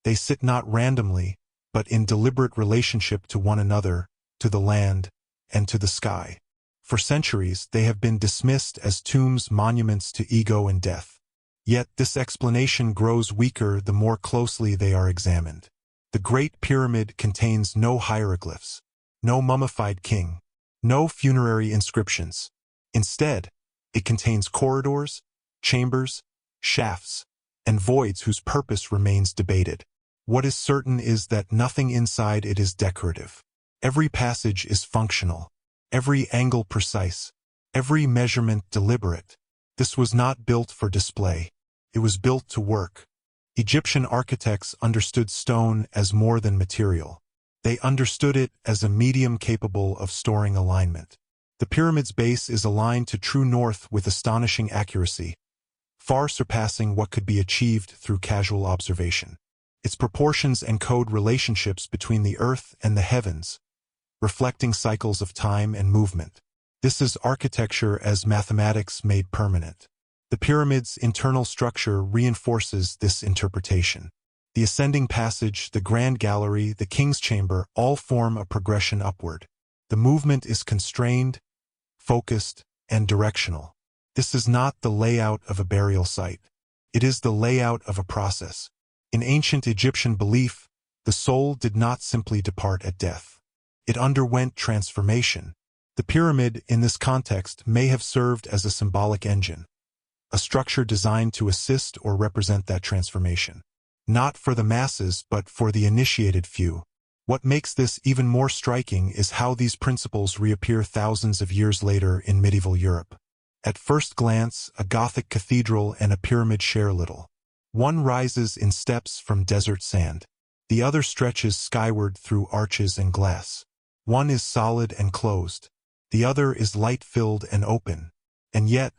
They sit not randomly, but in deliberate relationship to one another, to the land, and to the sky. For centuries, they have been dismissed as tombs, monuments to ego and death. Yet this explanation grows weaker the more closely they are examined. The Great Pyramid contains no hieroglyphs, no mummified king, no funerary inscriptions. Instead, it contains corridors, chambers, shafts, and voids whose purpose remains debated. What is certain is that nothing inside it is decorative. Every passage is functional, every angle precise, every measurement deliberate. This was not built for display. It was built to work. Egyptian architects understood stone as more than material. They understood it as a medium capable of storing alignment. The pyramid's base is aligned to true north with astonishing accuracy, far surpassing what could be achieved through casual observation. Its proportions encode relationships between the earth and the heavens, reflecting cycles of time and movement. This is architecture as mathematics made permanent. The pyramid's internal structure reinforces this interpretation. The ascending passage, the grand gallery, the king's chamber all form a progression upward. The movement is constrained, focused, and directional. This is not the layout of a burial site. It is the layout of a process. In ancient Egyptian belief, the soul did not simply depart at death. It underwent transformation. The pyramid, in this context, may have served as a symbolic engine, a structure designed to assist or represent that transformation. Not for the masses, but for the initiated few. What makes this even more striking is how these principles reappear thousands of years later in medieval Europe. At first glance, a Gothic cathedral and a pyramid share little. One rises in steps from desert sand. The other stretches skyward through arches and glass. One is solid and closed. The other is light-filled and open. And yet,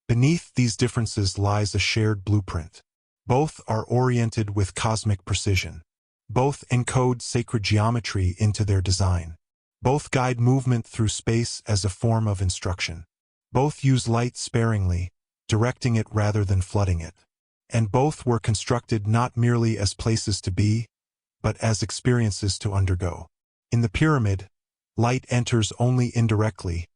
beneath these differences lies a shared blueprint. Both are oriented with cosmic precision. Both encode sacred geometry into their design. Both guide movement through space as a form of instruction. Both use light sparingly, directing it rather than flooding it. And both were constructed not merely as places to be, but as experiences to undergo. In the pyramid, light enters only indirectly,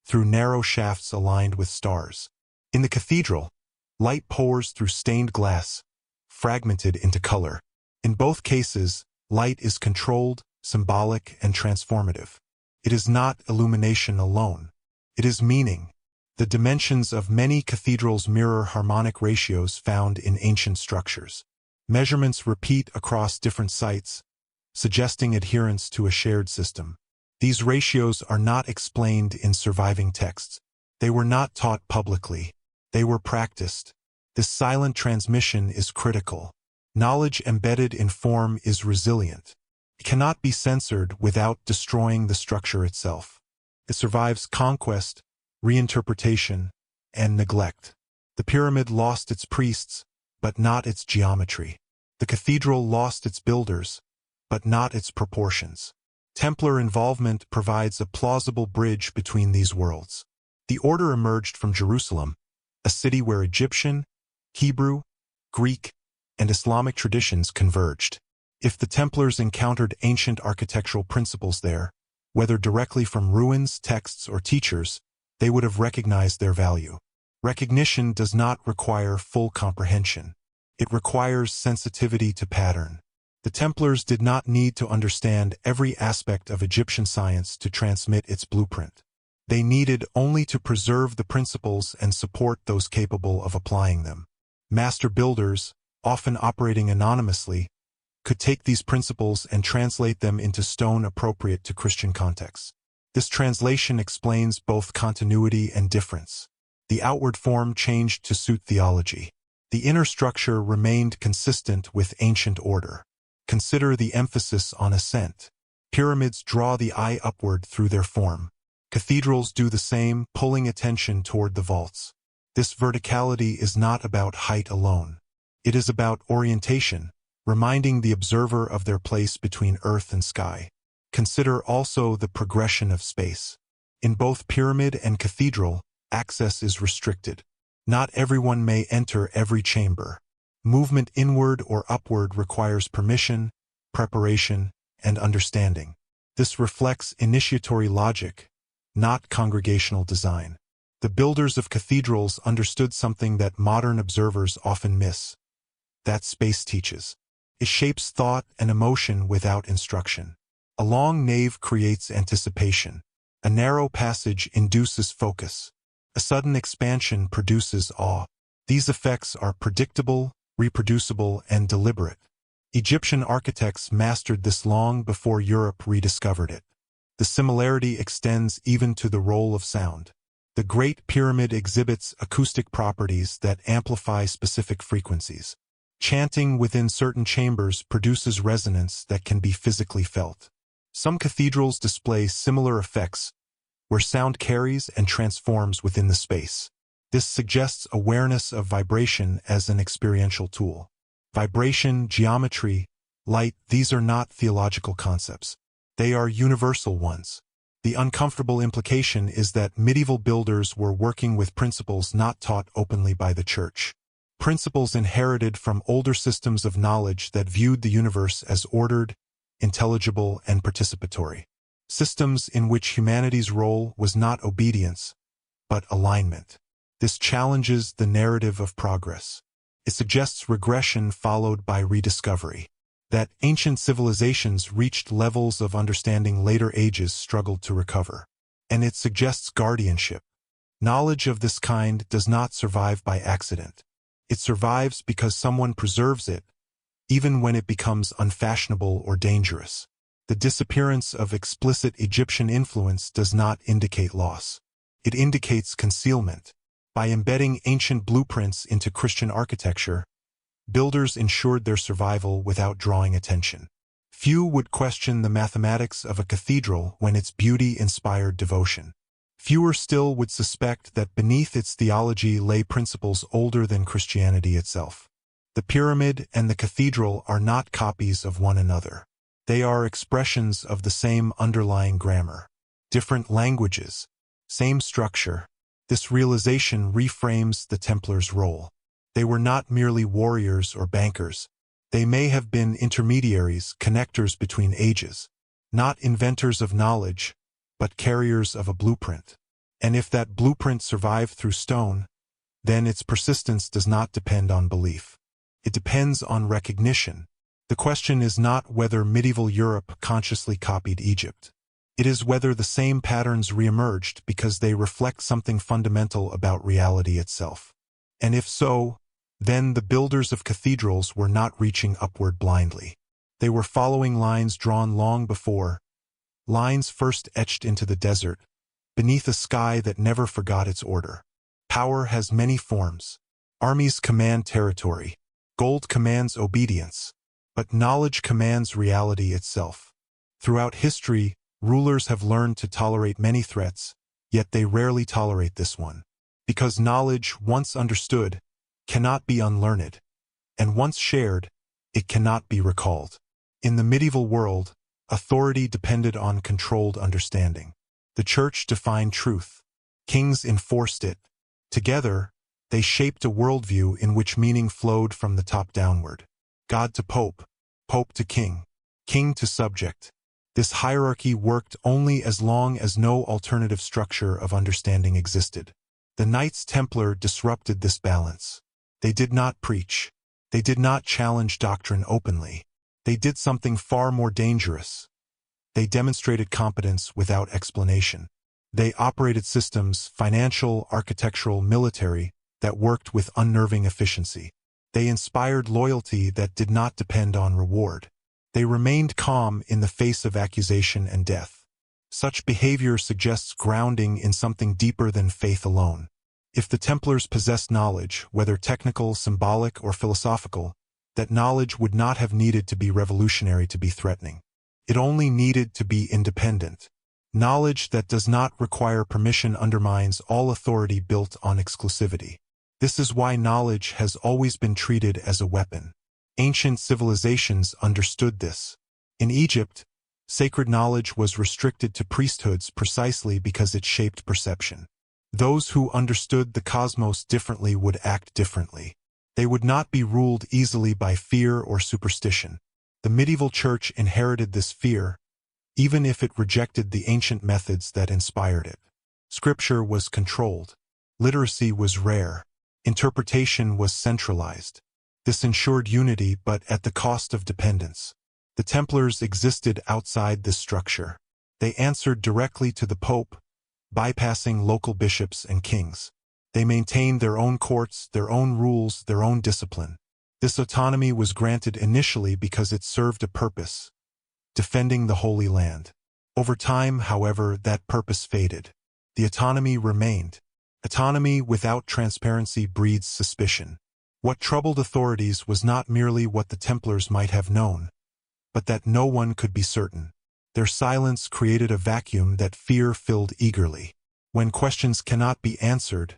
through narrow shafts aligned with stars. In the cathedral, light pours through stained glass, fragmented into color. In both cases, light is controlled, symbolic, and transformative. It is not illumination alone. It is meaning. The dimensions of many cathedrals mirror harmonic ratios found in ancient structures. Measurements repeat across different sites, suggesting adherence to a shared system. These ratios are not explained in surviving texts. They were not taught publicly. They were practiced. This silent transmission is critical. Knowledge embedded in form is resilient. It cannot be censored without destroying the structure itself. It survives conquest, reinterpretation, and neglect. The pyramid lost its priests, but not its geometry. The cathedral lost its builders, but not its proportions. Templar involvement provides a plausible bridge between these worlds. The order emerged from Jerusalem, a city where Egyptian, Hebrew, Greek, and Islamic traditions converged. If the Templars encountered ancient architectural principles there, Whether directly from ruins, texts, or teachers, they would have recognized their value. Recognition does not require full comprehension. It requires sensitivity to pattern. The Templars did not need to understand every aspect of Egyptian science to transmit its blueprint. They needed only to preserve the principles and support those capable of applying them. Master builders, often operating anonymously, could take these principles and translate them into stone appropriate to Christian contexts. This translation explains both continuity and difference. The outward form changed to suit theology. The inner structure remained consistent with ancient order. Consider the emphasis on ascent. Pyramids draw the eye upward through their form. Cathedrals do the same, pulling attention toward the vaults. This verticality is not about height alone. It is about orientation, reminding the observer of their place between earth and sky. Consider also the progression of space. In both pyramid and cathedral, access is restricted. Not everyone may enter every chamber. Movement inward or upward requires permission, preparation, and understanding. This reflects initiatory logic, not congregational design. The builders of cathedrals understood something that modern observers often miss. That space teaches. It shapes thought and emotion without instruction. A long nave creates anticipation. A narrow passage induces focus. A sudden expansion produces awe. These effects are predictable, reproducible, and deliberate. Egyptian architects mastered this long before Europe rediscovered it. The similarity extends even to the role of sound. The Great Pyramid exhibits acoustic properties that amplify specific frequencies. Chanting within certain chambers produces resonance that can be physically felt. Some cathedrals display similar effects, where sound carries and transforms within the space. This suggests awareness of vibration as an experiential tool. Vibration, geometry, light, these are not theological concepts. They are universal ones. The uncomfortable implication is that medieval builders were working with principles not taught openly by the Church. Principles inherited from older systems of knowledge that viewed the universe as ordered, intelligible, and participatory. Systems in which humanity's role was not obedience, but alignment. This challenges the narrative of progress. It suggests regression followed by rediscovery. That ancient civilizations reached levels of understanding later ages struggled to recover. And it suggests guardianship. Knowledge of this kind does not survive by accident. It survives because someone preserves it, even when it becomes unfashionable or dangerous. The disappearance of explicit Egyptian influence does not indicate loss. It indicates concealment. By embedding ancient blueprints into Christian architecture, builders ensured their survival without drawing attention. Few would question the mathematics of a cathedral when its beauty inspired devotion. Fewer still would suspect that beneath its theology lay principles older than Christianity itself. The pyramid and the cathedral are not copies of one another. They are expressions of the same underlying grammar. Different languages, same structure. This realization reframes the Templars' role. They were not merely warriors or bankers. They may have been intermediaries, connectors between ages. Not inventors of knowledge, but carriers of a blueprint. And if that blueprint survived through stone, then its persistence does not depend on belief. It depends on recognition. The question is not whether medieval Europe consciously copied Egypt. It is whether the same patterns reemerged because they reflect something fundamental about reality itself. And if so, then the builders of cathedrals were not reaching upward blindly. They were following lines drawn long before, lines first etched into the desert, beneath a sky that never forgot its order. Power has many forms. Armies command territory. Gold commands obedience. But knowledge commands reality itself. Throughout history, rulers have learned to tolerate many threats, yet they rarely tolerate this one. Because knowledge, once understood, cannot be unlearned, and once shared, it cannot be recalled. In the medieval world, authority depended on controlled understanding. The Church defined truth. Kings enforced it. Together, they shaped a worldview in which meaning flowed from the top downward. God to pope, pope to king to subject. This hierarchy worked only as long as no alternative structure of understanding existed. The Knights Templar disrupted this balance. They did not preach. They did not challenge doctrine openly. They did something far more dangerous. They demonstrated competence without explanation. They operated systems, financial, architectural, military, that worked with unnerving efficiency. They inspired loyalty that did not depend on reward. They remained calm in the face of accusation and death. Such behavior suggests grounding in something deeper than faith alone. If the Templars possessed knowledge, whether technical, symbolic, or philosophical, that knowledge would not have needed to be revolutionary to be threatening. It only needed to be independent. Knowledge that does not require permission undermines all authority built on exclusivity. This is why knowledge has always been treated as a weapon. Ancient civilizations understood this. In Egypt, sacred knowledge was restricted to priesthoods precisely because it shaped perception. Those who understood the cosmos differently would act differently. They would not be ruled easily by fear or superstition. The medieval church inherited this fear, even if it rejected the ancient methods that inspired it. Scripture was controlled. Literacy was rare. Interpretation was centralized. This ensured unity, but at the cost of dependence. The Templars existed outside this structure. They answered directly to the Pope, bypassing local bishops and kings. They maintained their own courts, their own rules, their own discipline. This autonomy was granted initially because it served a purpose: defending the Holy Land. Over time, however, that purpose faded. The autonomy remained. Autonomy without transparency breeds suspicion. What troubled authorities was not merely what the Templars might have known, but that no one could be certain. Their silence created a vacuum that fear filled eagerly. When questions cannot be answered,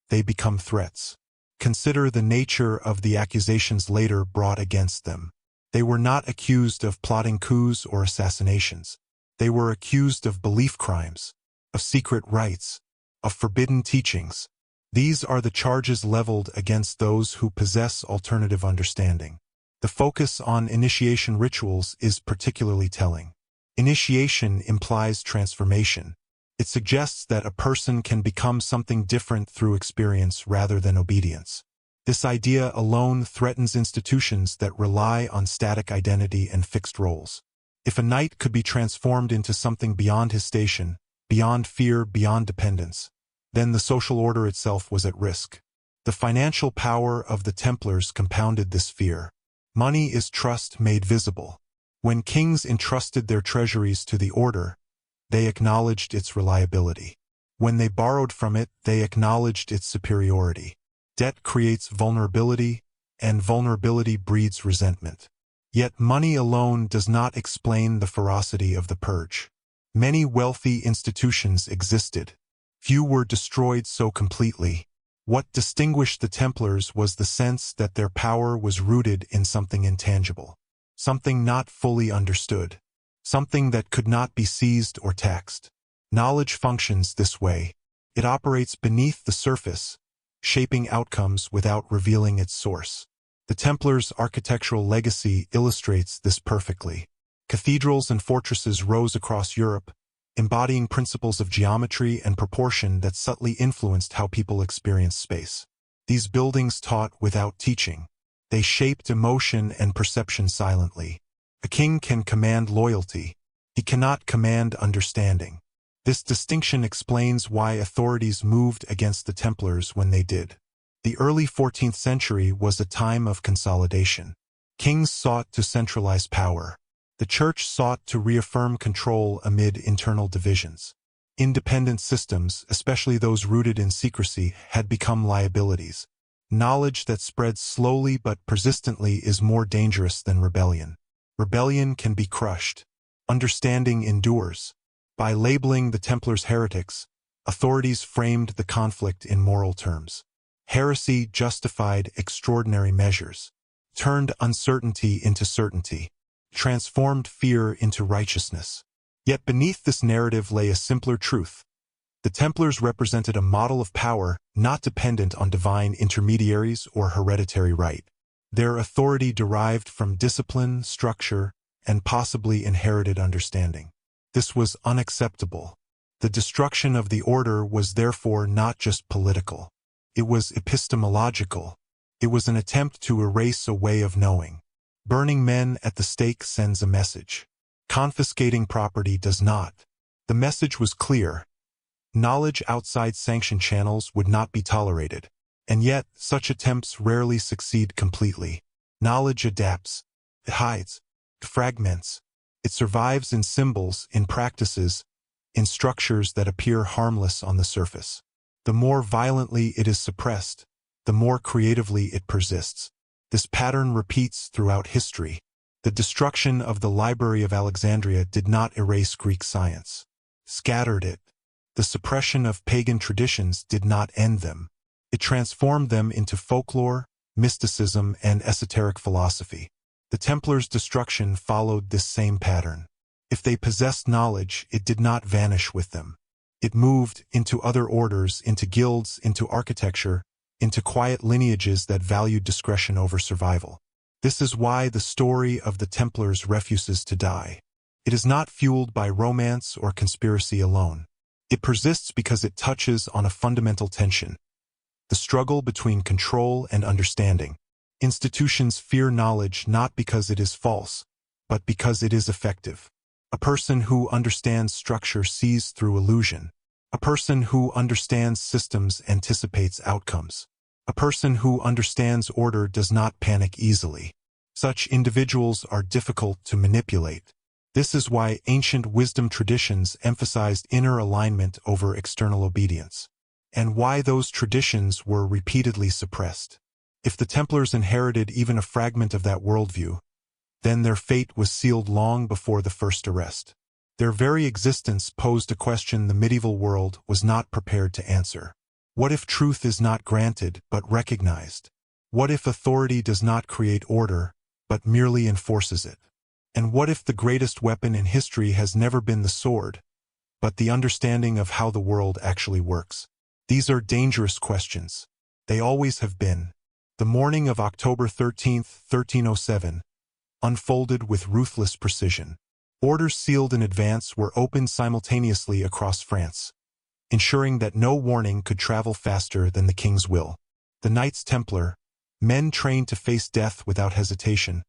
they become threats. Consider the nature of the accusations later brought against them. They were not accused of plotting coups or assassinations. They were accused of belief crimes, of secret rites, of forbidden teachings. These are the charges leveled against those who possess alternative understanding. The focus on initiation rituals is particularly telling. Initiation implies transformation. It suggests that a person can become something different through experience rather than obedience. This idea alone threatens institutions that rely on static identity and fixed roles. If a knight could be transformed into something beyond his station, beyond fear, beyond dependence, then the social order itself was at risk. The financial power of the Templars compounded this fear. Money is trust made visible. When kings entrusted their treasuries to the order, they acknowledged its reliability. When they borrowed from it, they acknowledged its superiority. Debt creates vulnerability, and vulnerability breeds resentment. Yet money alone does not explain the ferocity of the purge. Many wealthy institutions existed. Few were destroyed so completely. What distinguished the Templars was the sense that their power was rooted in something intangible, something not fully understood, something that could not be seized or taxed. Knowledge functions this way. It operates beneath the surface, shaping outcomes without revealing its source. The Templars' architectural legacy illustrates this perfectly. Cathedrals and fortresses rose across Europe, embodying principles of geometry and proportion that subtly influenced how people experienced space. These buildings taught without teaching. They shaped emotion and perception silently. A king can command loyalty. He cannot command understanding. This distinction explains why authorities moved against the Templars when they did. The early 14th century was a time of consolidation. Kings sought to centralize power. The Church sought to reaffirm control amid internal divisions. Independent systems, especially those rooted in secrecy, had become liabilities. Knowledge that spreads slowly but persistently is more dangerous than rebellion. Rebellion can be crushed. Understanding endures. By labeling the Templars heretics, authorities framed the conflict in moral terms. Heresy justified extraordinary measures, turned uncertainty into certainty, transformed fear into righteousness. Yet beneath this narrative lay a simpler truth. The Templars represented a model of power not dependent on divine intermediaries or hereditary right. Their authority derived from discipline, structure, and possibly inherited understanding. This was unacceptable. The destruction of the order was therefore not just political. It was epistemological. It was an attempt to erase a way of knowing. Burning men at the stake sends a message. Confiscating property does not. The message was clear. Knowledge outside sanctioned channels would not be tolerated. And yet, such attempts rarely succeed completely. Knowledge adapts. It hides. It fragments. It survives in symbols, in practices, in structures that appear harmless on the surface. The more violently it is suppressed, the more creatively it persists. This pattern repeats throughout history. The destruction of the Library of Alexandria did not erase Greek science. Scattered it. The suppression of pagan traditions did not end them. It transformed them into folklore, mysticism, and esoteric philosophy. The Templars' destruction followed this same pattern. If they possessed knowledge, it did not vanish with them. It moved into other orders, into guilds, into architecture, into quiet lineages that valued discretion over survival. This is why the story of the Templars refuses to die. It is not fueled by romance or conspiracy alone. It persists because it touches on a fundamental tension: the struggle between control and understanding. Institutions fear knowledge not because it is false, but because it is effective. A person who understands structure sees through illusion. A person who understands systems anticipates outcomes. A person who understands order does not panic easily. Such individuals are difficult to manipulate. This is why ancient wisdom traditions emphasized inner alignment over external obedience, and why those traditions were repeatedly suppressed. If the Templars inherited even a fragment of that worldview, then their fate was sealed long before the first arrest. Their very existence posed a question the medieval world was not prepared to answer. What if truth is not granted but recognized? What if authority does not create order but merely enforces it? And what if the greatest weapon in history has never been the sword, but the understanding of how the world actually works? These are dangerous questions. They always have been. The morning of October 13, 1307, unfolded with ruthless precision. Orders sealed in advance were opened simultaneously across France, ensuring that no warning could travel faster than the king's will. The Knights Templar, men trained to face death without hesitation,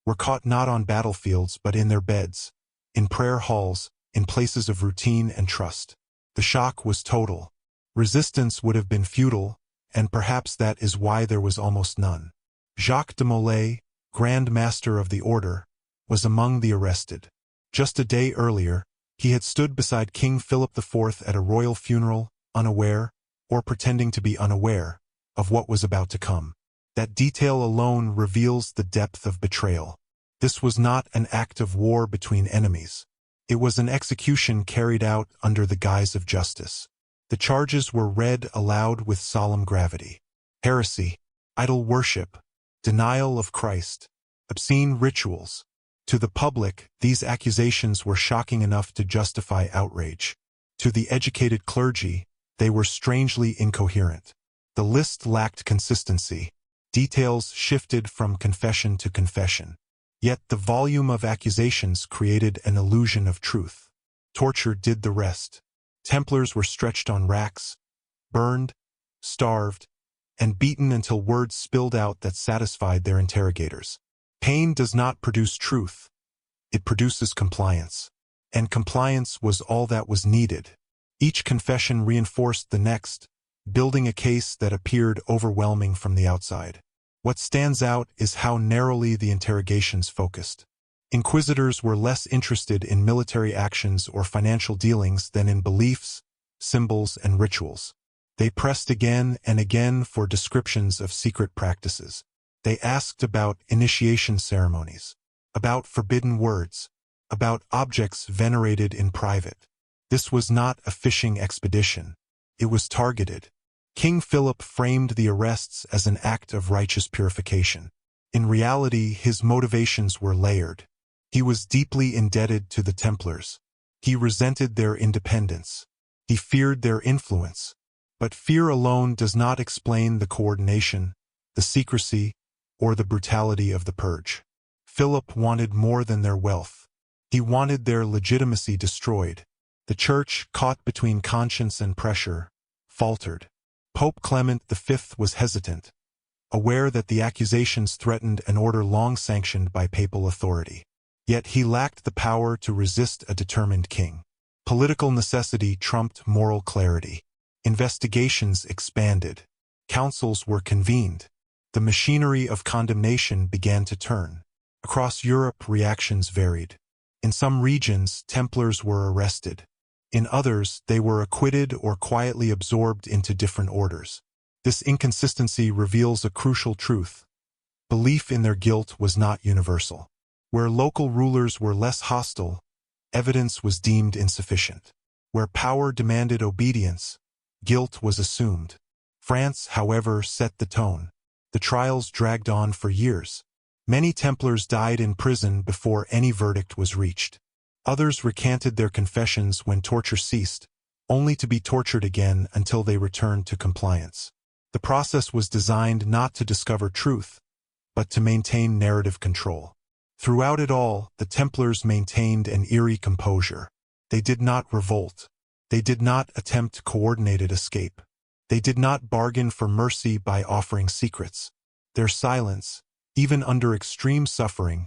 were caught not on battlefields but in their beds, in prayer halls, in places of routine and trust. The shock was total. Resistance would have been futile, and perhaps that is why there was almost none. Jacques de Molay, Grand Master of the Order, was among the arrested. Just a day earlier, he had stood beside King Philip IV at a royal funeral, unaware, or pretending to be unaware, of what was about to come. That detail alone reveals the depth of betrayal. This was not an act of war between enemies. It was an execution carried out under the guise of justice. The charges were read aloud with solemn gravity. Heresy, idol worship, denial of Christ, obscene rituals. To the public, these accusations were shocking enough to justify outrage. To the educated clergy, they were strangely incoherent. The list lacked consistency. Details shifted from confession to confession. Yet the volume of accusations created an illusion of truth. Torture did the rest. Templars were stretched on racks, burned, starved, and beaten until words spilled out that satisfied their interrogators. Pain does not produce truth. It produces compliance. And compliance was all that was needed. Each confession reinforced the next, building a case that appeared overwhelming from the outside. What stands out is how narrowly the interrogations focused. Inquisitors were less interested in military actions or financial dealings than in beliefs, symbols, and rituals. They pressed again and again for descriptions of secret practices. They asked about initiation ceremonies, about forbidden words, about objects venerated in private. This was not a fishing expedition. It was targeted. King Philip framed the arrests as an act of righteous purification. In reality, his motivations were layered. He was deeply indebted to the Templars. He resented their independence. He feared their influence. But fear alone does not explain the coordination, the secrecy, or the brutality of the purge. Philip wanted more than their wealth. He wanted their legitimacy destroyed. The Church, caught between conscience and pressure, faltered. Pope Clement V was hesitant, aware that the accusations threatened an order long sanctioned by papal authority. Yet he lacked the power to resist a determined king. Political necessity trumped moral clarity. Investigations expanded. Councils were convened. The machinery of condemnation began to turn. Across Europe, reactions varied. In some regions, Templars were arrested. In others, they were acquitted or quietly absorbed into different orders. This inconsistency reveals a crucial truth. Belief in their guilt was not universal. Where local rulers were less hostile, evidence was deemed insufficient. Where power demanded obedience, guilt was assumed. France, however, set the tone. The trials dragged on for years. Many Templars died in prison before any verdict was reached. Others recanted their confessions when torture ceased, only to be tortured again until they returned to compliance. The process was designed not to discover truth, but to maintain narrative control. Throughout it all, the Templars maintained an eerie composure. They did not revolt. They did not attempt coordinated escape. They did not bargain for mercy by offering secrets. Their silence, even under extreme suffering,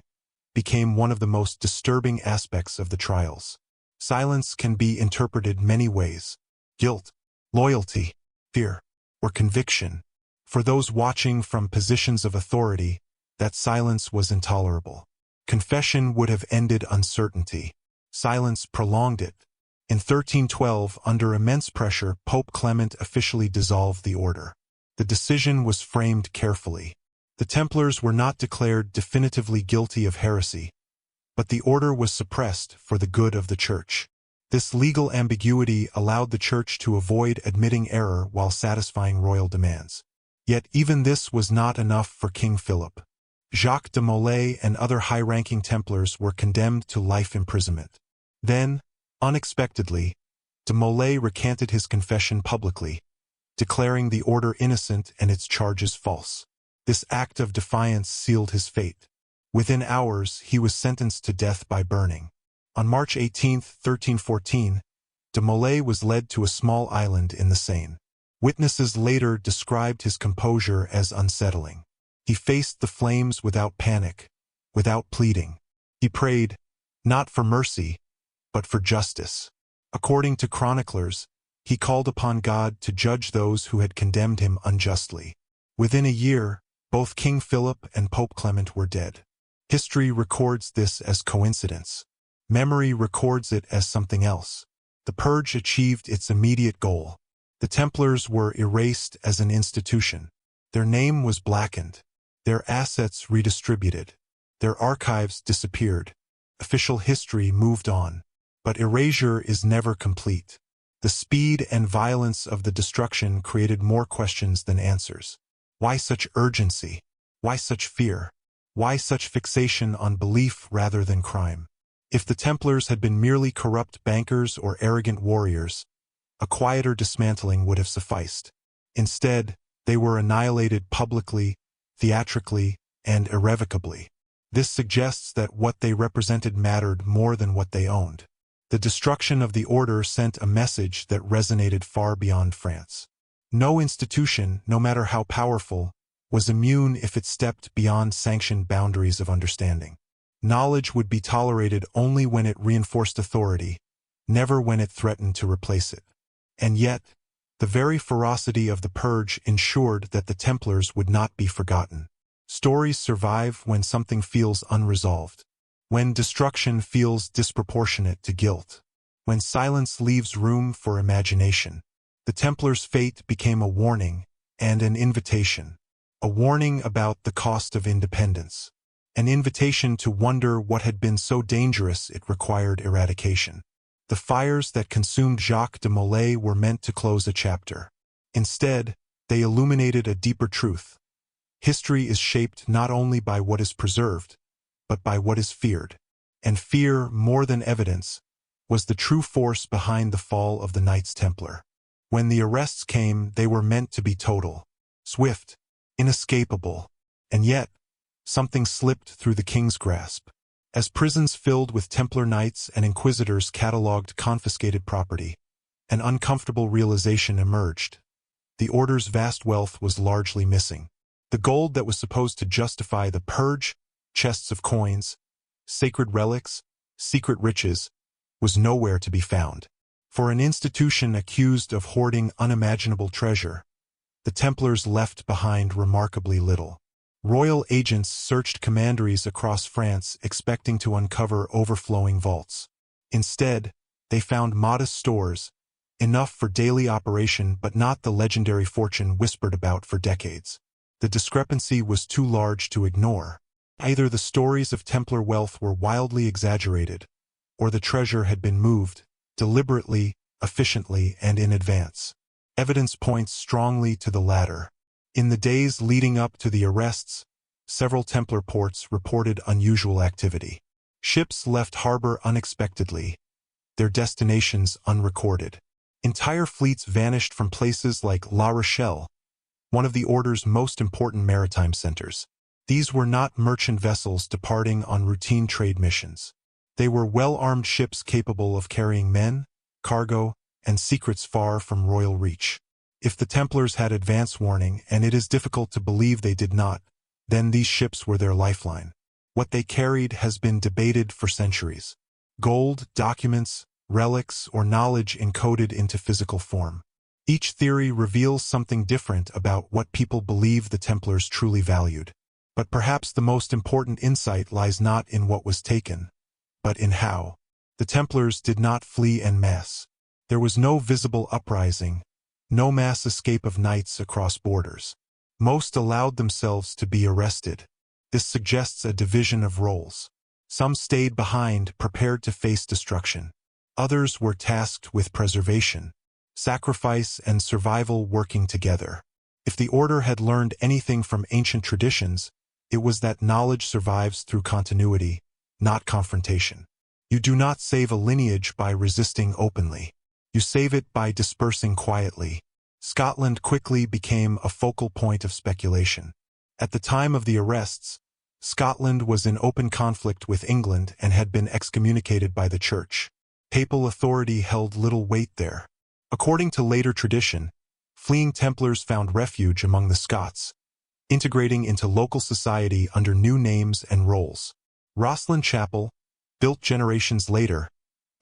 became one of the most disturbing aspects of the trials. Silence can be interpreted many ways: guilt, loyalty, fear, or conviction. For those watching from positions of authority, that silence was intolerable. Confession would have ended uncertainty. Silence prolonged it. In 1312, under immense pressure, Pope Clement officially dissolved the order. The decision was framed carefully. The Templars were not declared definitively guilty of heresy, but the order was suppressed for the good of the Church. This legal ambiguity allowed the Church to avoid admitting error while satisfying royal demands. Yet even this was not enough for King Philip. Jacques de Molay and other high-ranking Templars were condemned to life imprisonment. Then, unexpectedly, de Molay recanted his confession publicly, declaring the order innocent and its charges false. This act of defiance sealed his fate. Within hours, he was sentenced to death by burning. On March 18, 1314, de Molay was led to a small island in the Seine. Witnesses later described his composure as unsettling. He faced the flames without panic, without pleading. He prayed, not for mercy, but for justice. According to chroniclers, he called upon God to judge those who had condemned him unjustly. Within a year, both King Philip and Pope Clement were dead. History records this as coincidence. Memory records it as something else. The purge achieved its immediate goal. The Templars were erased as an institution. Their name was blackened. Their assets redistributed. Their archives disappeared. Official history moved on. But erasure is never complete. The speed and violence of the destruction created more questions than answers. Why such urgency? Why such fear? Why such fixation on belief rather than crime? If the Templars had been merely corrupt bankers or arrogant warriors, a quieter dismantling would have sufficed. Instead, they were annihilated publicly, theatrically, and irrevocably. This suggests that what they represented mattered more than what they owned. The destruction of the order sent a message that resonated far beyond France. No institution, no matter how powerful, was immune if it stepped beyond sanctioned boundaries of understanding. Knowledge would be tolerated only when it reinforced authority, never when it threatened to replace it. And yet, the very ferocity of the purge ensured that the Templars would not be forgotten. Stories survive when something feels unresolved, when destruction feels disproportionate to guilt, when silence leaves room for imagination. The Templars' fate became a warning and an invitation. A warning about the cost of independence. An invitation to wonder what had been so dangerous it required eradication. The fires that consumed Jacques de Molay were meant to close a chapter. Instead, they illuminated a deeper truth. History is shaped not only by what is preserved, but by what is feared. And fear, more than evidence, was the true force behind the fall of the Knights Templar. When the arrests came, they were meant to be total, swift, inescapable, and yet, something slipped through the king's grasp. As prisons filled with Templar knights and inquisitors catalogued confiscated property, an uncomfortable realization emerged. The order's vast wealth was largely missing. The gold that was supposed to justify the purge, chests of coins, sacred relics, secret riches, was nowhere to be found. For an institution accused of hoarding unimaginable treasure, the Templars left behind remarkably little. Royal agents searched commanderies across France expecting to uncover overflowing vaults. Instead, they found modest stores, enough for daily operation but not the legendary fortune whispered about for decades. The discrepancy was too large to ignore. Either the stories of Templar wealth were wildly exaggerated, or the treasure had been moved, deliberately, efficiently, and in advance. Evidence points strongly to the latter. In the days leading up to the arrests, several Templar ports reported unusual activity. Ships left harbor unexpectedly, their destinations unrecorded. Entire fleets vanished from places like La Rochelle, one of the Order's most important maritime centers. These were not merchant vessels departing on routine trade missions. They were well-armed ships capable of carrying men, cargo, and secrets far from royal reach. If the Templars had advance warning, and it is difficult to believe they did not, then these ships were their lifeline. What they carried has been debated for centuries. Gold, documents, relics, or knowledge encoded into physical form. Each theory reveals something different about what people believe the Templars truly valued. But perhaps the most important insight lies not in what was taken, but in how. The Templars did not flee en masse. There was no visible uprising, no mass escape of knights across borders. Most allowed themselves to be arrested. This suggests a division of roles. Some stayed behind, prepared to face destruction. Others were tasked with preservation, sacrifice, and survival working together. If the Order had learned anything from ancient traditions, it was that knowledge survives through continuity, not confrontation. You do not save a lineage by resisting openly. You save it by dispersing quietly. Scotland quickly became a focal point of speculation. At the time of the arrests, Scotland was in open conflict with England and had been excommunicated by the Church. Papal authority held little weight there. According to later tradition, fleeing Templars found refuge among the Scots, integrating into local society under new names and roles. Rosslyn Chapel, built generations later,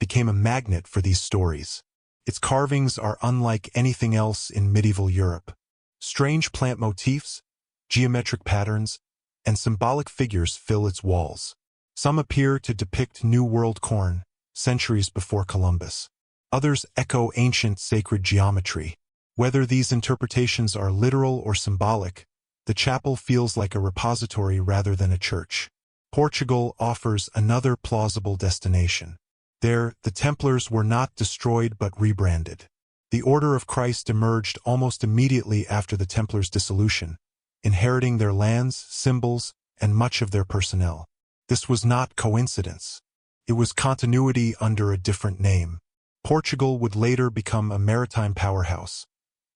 became a magnet for these stories. Its carvings are unlike anything else in medieval Europe. Strange plant motifs, geometric patterns, and symbolic figures fill its walls. Some appear to depict New World corn, centuries before Columbus. Others echo ancient sacred geometry. Whether these interpretations are literal or symbolic, the chapel feels like a repository rather than a church. Portugal offers another plausible destination. There, the Templars were not destroyed but rebranded. The Order of Christ emerged almost immediately after the Templars' dissolution, inheriting their lands, symbols, and much of their personnel. This was not coincidence. It was continuity under a different name. Portugal would later become a maritime powerhouse,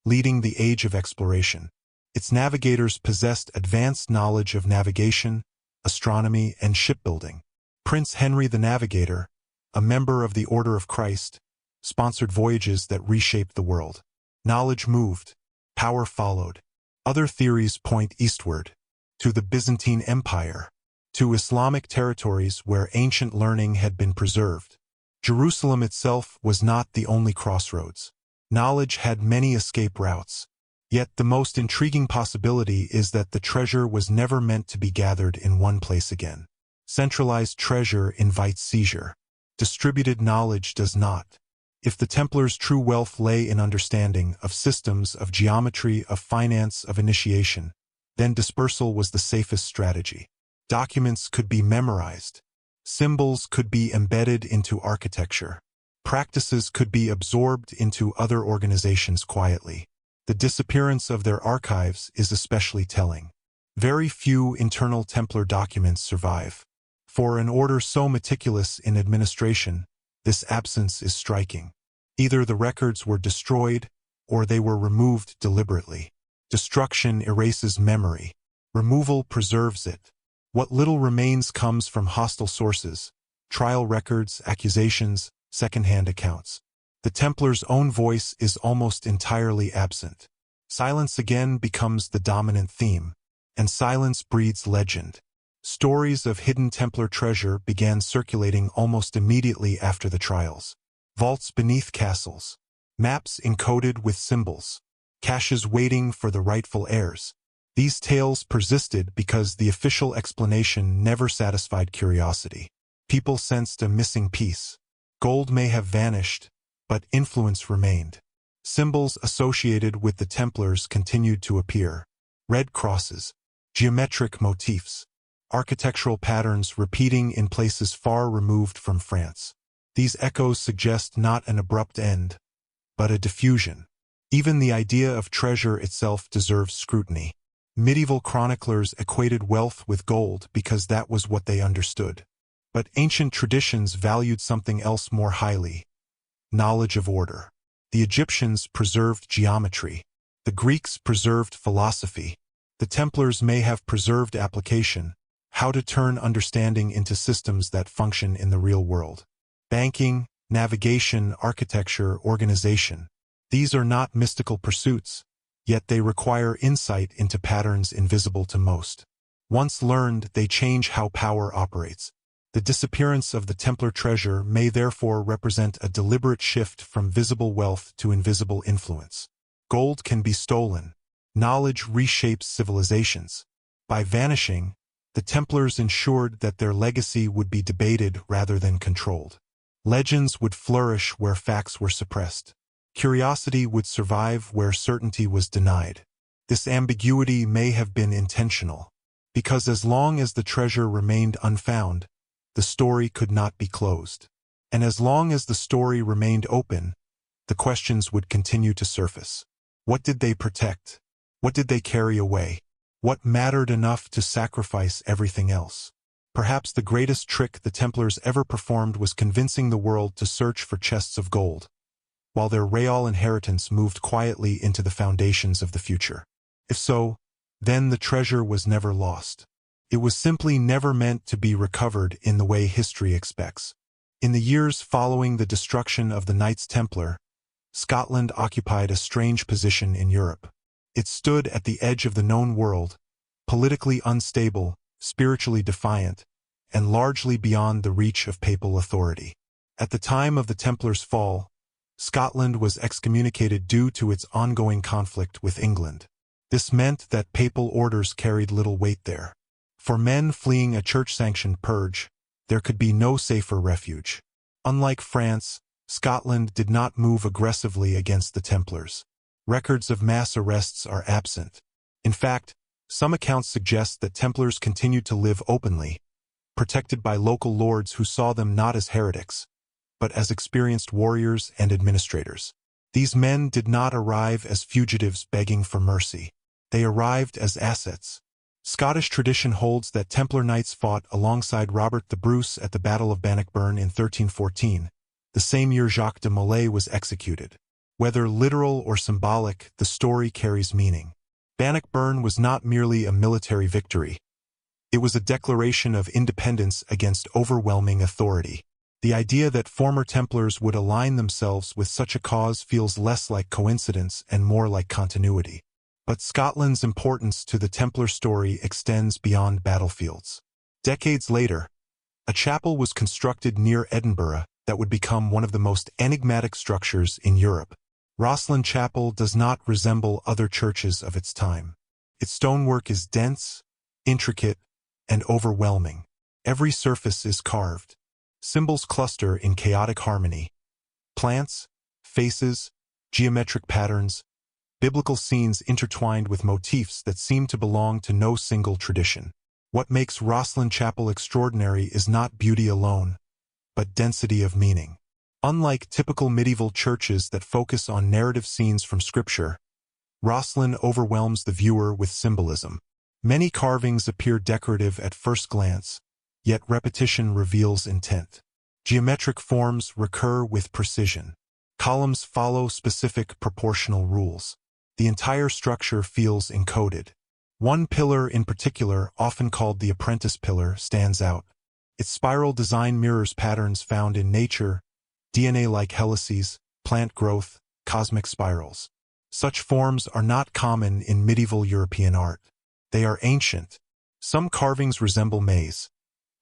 leading the age of exploration. Its navigators possessed advanced knowledge of navigation, astronomy, and shipbuilding. Prince Henry the Navigator, a member of the Order of Christ, sponsored voyages that reshaped the world. Knowledge moved, power followed. Other theories point eastward, to the Byzantine Empire, to Islamic territories where ancient learning had been preserved. Jerusalem itself was not the only crossroads. Knowledge had many escape routes. Yet the most intriguing possibility is that the treasure was never meant to be gathered in one place again. Centralized treasure invites seizure. Distributed knowledge does not. If the Templars' true wealth lay in understanding of systems, of geometry, of finance, of initiation, then dispersal was the safest strategy. Documents could be memorized. Symbols could be embedded into architecture. Practices could be absorbed into other organizations quietly. The disappearance of their archives is especially telling. Very few internal Templar documents survive. For an order so meticulous in administration, this absence is striking. Either the records were destroyed, or they were removed deliberately. Destruction erases memory. Removal preserves it. What little remains comes from hostile sources, trial records, accusations, second-hand accounts. The Templars' own voice is almost entirely absent. Silence again becomes the dominant theme, and silence breeds legend. Stories of hidden Templar treasure began circulating almost immediately after the trials. Vaults beneath castles, maps encoded with symbols, caches waiting for the rightful heirs. These tales persisted because the official explanation never satisfied curiosity. People sensed a missing piece. Gold may have vanished, but influence remained. Symbols associated with the Templars continued to appear. Red crosses, geometric motifs, architectural patterns repeating in places far removed from France. These echoes suggest not an abrupt end, but a diffusion. Even the idea of treasure itself deserves scrutiny. Medieval chroniclers equated wealth with gold because that was what they understood. But ancient traditions valued something else more highly: knowledge of order. The Egyptians preserved geometry. The Greeks preserved philosophy. The Templars may have preserved application, how to turn understanding into systems that function in the real world. Banking, navigation, architecture, organization. These are not mystical pursuits, yet they require insight into patterns invisible to most. Once learned, they change how power operates. The disappearance of the Templar treasure may therefore represent a deliberate shift from visible wealth to invisible influence. Gold can be stolen. Knowledge reshapes civilizations. By vanishing, the Templars ensured that their legacy would be debated rather than controlled. Legends would flourish where facts were suppressed. Curiosity would survive where certainty was denied. This ambiguity may have been intentional, because as long as the treasure remained unfound, the story could not be closed. And as long as the story remained open, the questions would continue to surface. What did they protect? What did they carry away? What mattered enough to sacrifice everything else? Perhaps the greatest trick the Templars ever performed was convincing the world to search for chests of gold, while their real inheritance moved quietly into the foundations of the future. If so, then the treasure was never lost. It was simply never meant to be recovered in the way history expects. In the years following the destruction of the Knights Templar, Scotland occupied a strange position in Europe. It stood at the edge of the known world, politically unstable, spiritually defiant, and largely beyond the reach of papal authority. At the time of the Templars' fall, Scotland was excommunicated due to its ongoing conflict with England. This meant that papal orders carried little weight there. For men fleeing a church-sanctioned purge, there could be no safer refuge. Unlike France, Scotland did not move aggressively against the Templars. Records of mass arrests are absent. In fact, some accounts suggest that Templars continued to live openly, protected by local lords who saw them not as heretics, but as experienced warriors and administrators. These men did not arrive as fugitives begging for mercy. They arrived as assets. Scottish tradition holds that Templar knights fought alongside Robert the Bruce at the Battle of Bannockburn in 1314, the same year Jacques de Molay was executed. Whether literal or symbolic, the story carries meaning. Bannockburn was not merely a military victory. It was a declaration of independence against overwhelming authority. The idea that former Templars would align themselves with such a cause feels less like coincidence and more like continuity. But Scotland's importance to the Templar story extends beyond battlefields. Decades later, a chapel was constructed near Edinburgh that would become one of the most enigmatic structures in Europe. Rosslyn Chapel does not resemble other churches of its time. Its stonework is dense, intricate, and overwhelming. Every surface is carved. Symbols cluster in chaotic harmony. Plants, faces, geometric patterns, biblical scenes intertwined with motifs that seem to belong to no single tradition. What makes Rosslyn Chapel extraordinary is not beauty alone, but density of meaning. Unlike typical medieval churches that focus on narrative scenes from Scripture, Rosslyn overwhelms the viewer with symbolism. Many carvings appear decorative at first glance, yet repetition reveals intent. Geometric forms recur with precision. Columns follow specific proportional rules. The entire structure feels encoded. One pillar in particular, often called the apprentice pillar, stands out. Its spiral design mirrors patterns found in nature, DNA-like helices, plant growth, cosmic spirals. Such forms are not common in medieval European art. They are ancient. Some carvings resemble maize,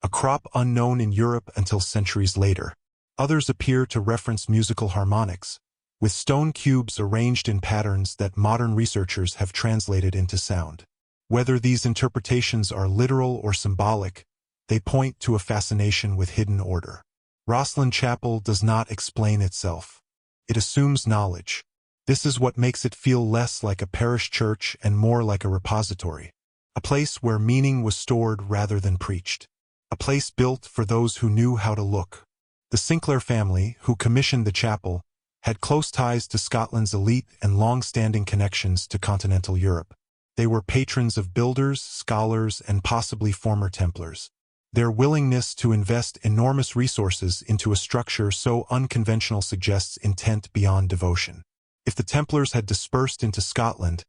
a crop unknown in Europe until centuries later. Others appear to reference musical harmonics, with stone cubes arranged in patterns that modern researchers have translated into sound. Whether these interpretations are literal or symbolic, they point to a fascination with hidden order. Rosslyn Chapel does not explain itself. It assumes knowledge. This is what makes it feel less like a parish church and more like a repository. A place where meaning was stored rather than preached. A place built for those who knew how to look. The Sinclair family, who commissioned the chapel, had close ties to Scotland's elite and long-standing connections to continental Europe. They were patrons of builders, scholars, and possibly former Templars. Their willingness to invest enormous resources into a structure so unconventional suggests intent beyond devotion. If the Templars had dispersed into Scotland,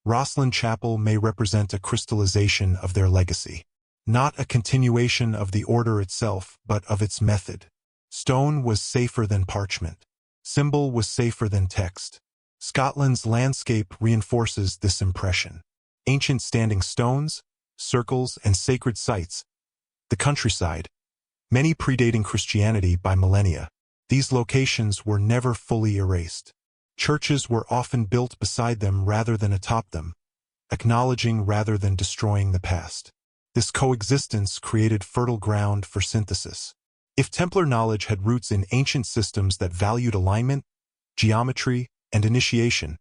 Rosslyn Chapel may represent a crystallization of their legacy. Not a continuation of the order itself, but of its method. Stone was safer than parchment. Symbol was safer than text. Scotland's landscape reinforces this impression. Ancient standing stones, circles, and sacred sites. The countryside, many predating Christianity by millennia. These locations were never fully erased. Churches were often built beside them rather than atop them, acknowledging rather than destroying the past. This coexistence created fertile ground for synthesis. If Templar knowledge had roots in ancient systems that valued alignment, geometry, and initiation,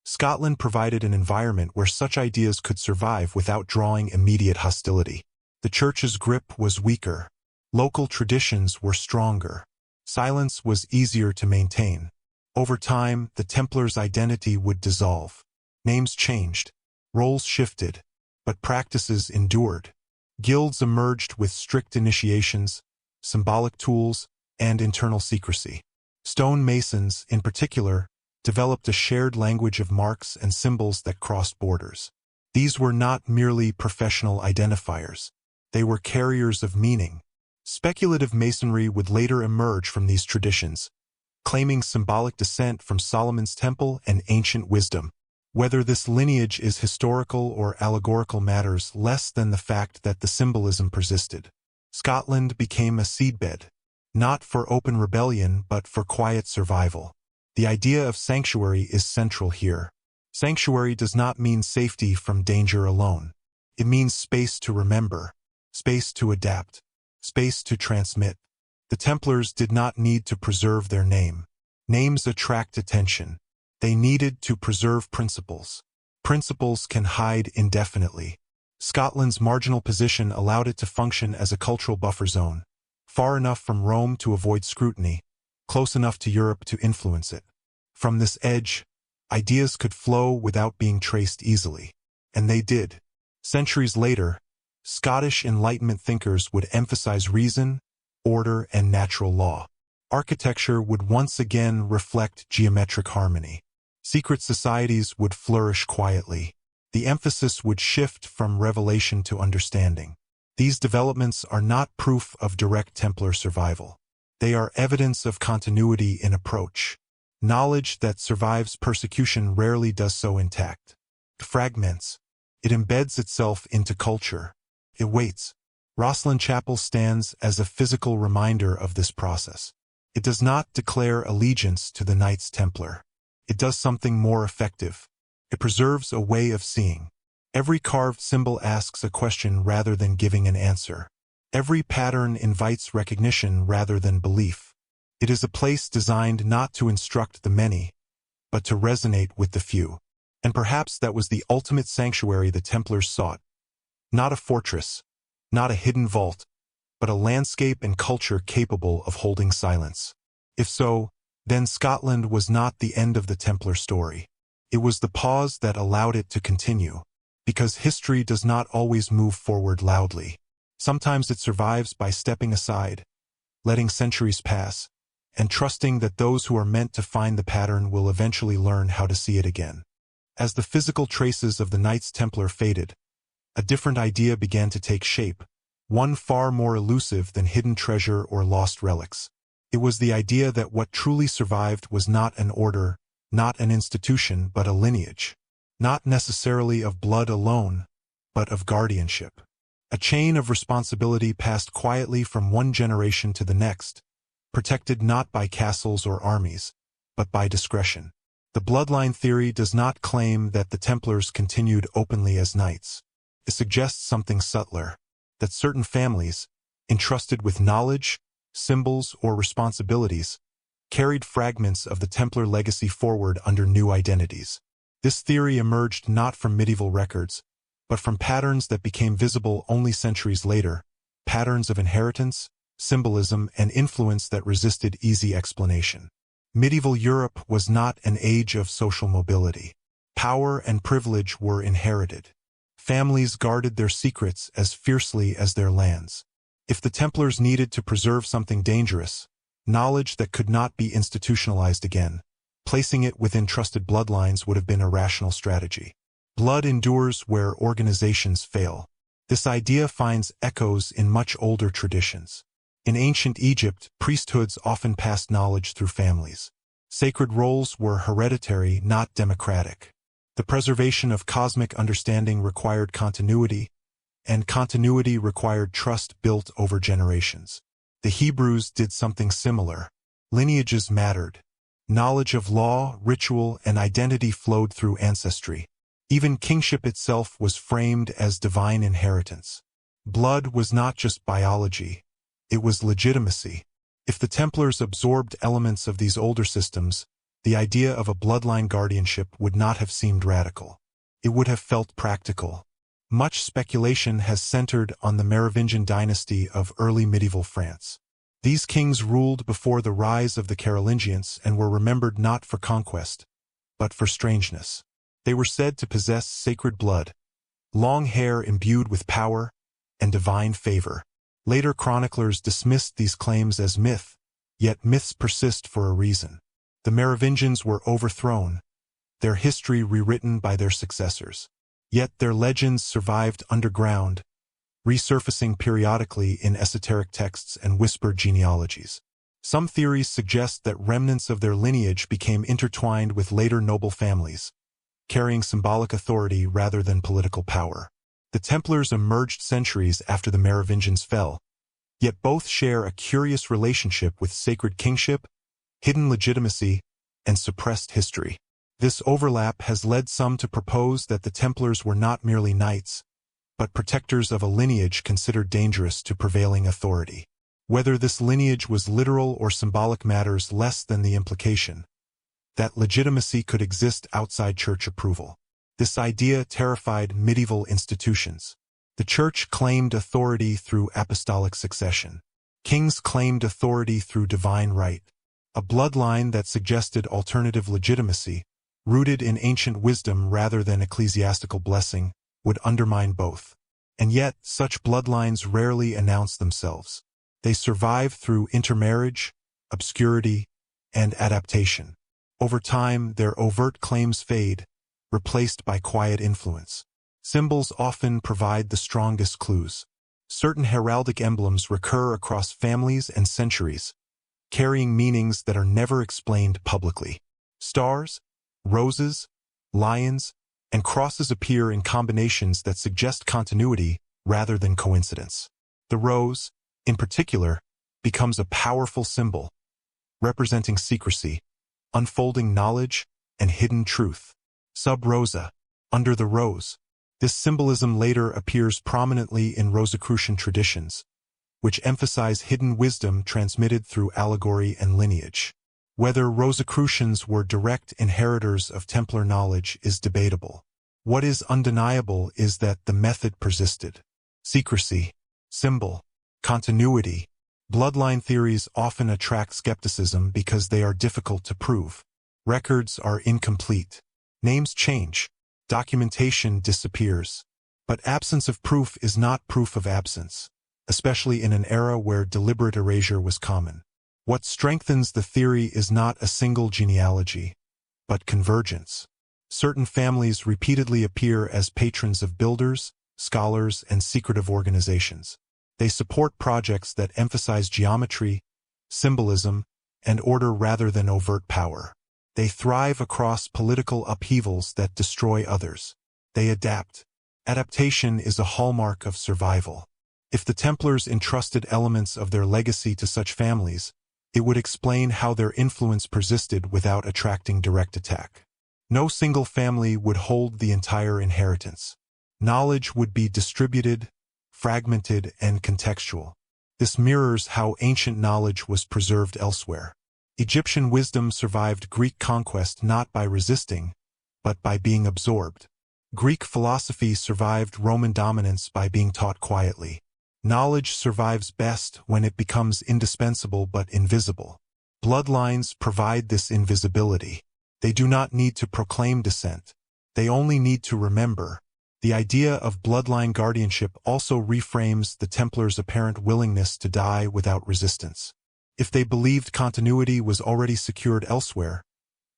Scotland provided an environment where such ideas could survive without drawing immediate hostility. The church's grip was weaker. Local traditions were stronger. Silence was easier to maintain. Over time, the Templars' identity would dissolve. Names changed. Roles shifted. But practices endured. Guilds emerged with strict initiations, symbolic tools, and internal secrecy. Stone masons, in particular, developed a shared language of marks and symbols that crossed borders. These were not merely professional identifiers. They were carriers of meaning. Speculative masonry would later emerge from these traditions, claiming symbolic descent from Solomon's Temple and ancient wisdom. Whether this lineage is historical or allegorical matters less than the fact that the symbolism persisted. Scotland became a seedbed, not for open rebellion but for quiet survival. The idea of sanctuary is central here. Sanctuary does not mean safety from danger alone. It means space to remember, space to adapt, space to transmit. The Templars did not need to preserve their name. Names attract attention. They needed to preserve principles. Principles can hide indefinitely. Scotland's marginal position allowed it to function as a cultural buffer zone, far enough from Rome to avoid scrutiny, close enough to Europe to influence it. From this edge, ideas could flow without being traced easily. And they did. Centuries later, Scottish Enlightenment thinkers would emphasize reason, order, and natural law. Architecture would once again reflect geometric harmony. Secret societies would flourish quietly. The emphasis would shift from revelation to understanding. These developments are not proof of direct Templar survival. They are evidence of continuity in approach. Knowledge that survives persecution rarely does so intact. It fragments. It embeds itself into culture. It waits. Rosslyn Chapel stands as a physical reminder of this process. It does not declare allegiance to the Knights Templar. It does something more effective. It preserves a way of seeing. Every carved symbol asks a question rather than giving an answer. Every pattern invites recognition rather than belief. It is a place designed not to instruct the many, but to resonate with the few. And perhaps that was the ultimate sanctuary the Templars sought. Not a fortress, not a hidden vault, but a landscape and culture capable of holding silence. If so, then Scotland was not the end of the Templar story. It was the pause that allowed it to continue. Because history does not always move forward loudly. Sometimes it survives by stepping aside, letting centuries pass, and trusting that those who are meant to find the pattern will eventually learn how to see it again. As the physical traces of the Knights Templar faded, a different idea began to take shape, one far more elusive than hidden treasure or lost relics. It was the idea that what truly survived was not an order, not an institution, but a lineage. Not necessarily of blood alone, but of guardianship. A chain of responsibility passed quietly from one generation to the next, protected not by castles or armies, but by discretion. The bloodline theory does not claim that the Templars continued openly as knights. It suggests something subtler, that certain families, entrusted with knowledge, symbols, or responsibilities, carried fragments of the Templar legacy forward under new identities. This theory emerged not from medieval records, but from patterns that became visible only centuries later, patterns of inheritance, symbolism, and influence that resisted easy explanation. Medieval Europe was not an age of social mobility. Power and privilege were inherited. Families guarded their secrets as fiercely as their lands. If the Templars needed to preserve something dangerous, knowledge that could not be institutionalized again, placing it within trusted bloodlines would have been a rational strategy. Blood endures where organizations fail. This idea finds echoes in much older traditions. In ancient Egypt, priesthoods often passed knowledge through families. Sacred roles were hereditary, not democratic. The preservation of cosmic understanding required continuity, and continuity required trust built over generations. The Hebrews did something similar. Lineages mattered. Knowledge of law, ritual, and identity flowed through ancestry. Even kingship itself was framed as divine inheritance. Blood was not just biology. It was legitimacy. If the Templars absorbed elements of these older systems, the idea of a bloodline guardianship would not have seemed radical. It would have felt practical. Much speculation has centered on the Merovingian dynasty of early medieval France. These kings ruled before the rise of the Carolingians and were remembered not for conquest, but for strangeness. They were said to possess sacred blood, long hair imbued with power, and divine favor. Later chroniclers dismissed these claims as myth, yet myths persist for a reason. The Merovingians were overthrown, their history rewritten by their successors. Yet their legends survived underground, resurfacing periodically in esoteric texts and whispered genealogies. Some theories suggest that remnants of their lineage became intertwined with later noble families, carrying symbolic authority rather than political power. The Templars emerged centuries after the Merovingians fell, yet both share a curious relationship with sacred kingship, hidden legitimacy, and suppressed history. This overlap has led some to propose that the Templars were not merely knights, but protectors of a lineage considered dangerous to prevailing authority. Whether this lineage was literal or symbolic matters less than the implication that legitimacy could exist outside church approval. This idea terrified medieval institutions. The Church claimed authority through apostolic succession. Kings claimed authority through divine right. A bloodline that suggested alternative legitimacy, rooted in ancient wisdom rather than ecclesiastical blessing, would undermine both. And yet, such bloodlines rarely announce themselves. They survive through intermarriage, obscurity, and adaptation. Over time, their overt claims fade, replaced by quiet influence. Symbols often provide the strongest clues. Certain heraldic emblems recur across families and centuries, carrying meanings that are never explained publicly. Stars, roses, lions, and crosses appear in combinations that suggest continuity rather than coincidence. The rose, in particular, becomes a powerful symbol, representing secrecy, unfolding knowledge, and hidden truth. Sub rosa, under the rose. This symbolism later appears prominently in Rosicrucian traditions, which emphasize hidden wisdom transmitted through allegory and lineage. Whether Rosicrucians were direct inheritors of Templar knowledge is debatable. What is undeniable is that the method persisted. Secrecy, symbol, continuity. Bloodline theories often attract skepticism because they are difficult to prove. Records are incomplete. Names change. Documentation disappears. But absence of proof is not proof of absence, especially in an era where deliberate erasure was common. What strengthens the theory is not a single genealogy, but convergence. Certain families repeatedly appear as patrons of builders, scholars, and secretive organizations. They support projects that emphasize geometry, symbolism, and order rather than overt power. They thrive across political upheavals that destroy others. They adapt. Adaptation is a hallmark of survival. If the Templars entrusted elements of their legacy to such families, it would explain how their influence persisted without attracting direct attack. No single family would hold the entire inheritance. Knowledge would be distributed, fragmented, and contextual. This mirrors how ancient knowledge was preserved elsewhere. Egyptian wisdom survived Greek conquest not by resisting, but by being absorbed. Greek philosophy survived Roman dominance by being taught quietly. Knowledge survives best when it becomes indispensable but invisible. Bloodlines provide this invisibility. They do not need to proclaim descent. They only need to remember. The idea of bloodline guardianship also reframes the Templars' apparent willingness to die without resistance. If they believed continuity was already secured elsewhere,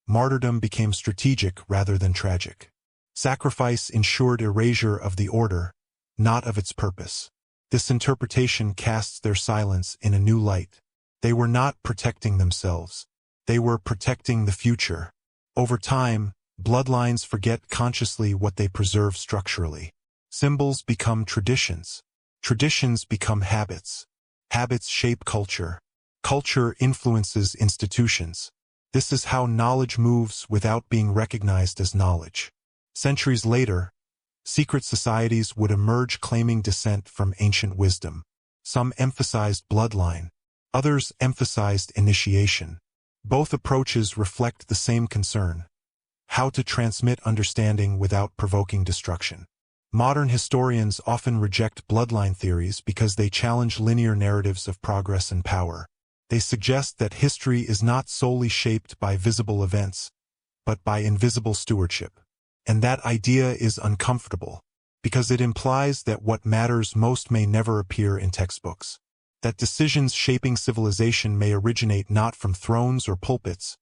martyrdom became strategic rather than tragic. Sacrifice ensured erasure of the order, not of its purpose. This interpretation casts their silence in a new light. They were not protecting themselves. They were protecting the future. Over time, bloodlines forget consciously what they preserve structurally. Symbols become traditions. Traditions become habits. Habits shape culture. Culture influences institutions. This is how knowledge moves without being recognized as knowledge. Centuries later, secret societies would emerge claiming descent from ancient wisdom. Some emphasized bloodline. Others emphasized initiation. Both approaches reflect the same concern: how to transmit understanding without provoking destruction. Modern historians often reject bloodline theories because they challenge linear narratives of progress and power. They suggest that history is not solely shaped by visible events, but by invisible stewardship. And that idea is uncomfortable, because it implies that what matters most may never appear in textbooks. That decisions shaping civilization may originate not from thrones or pulpits,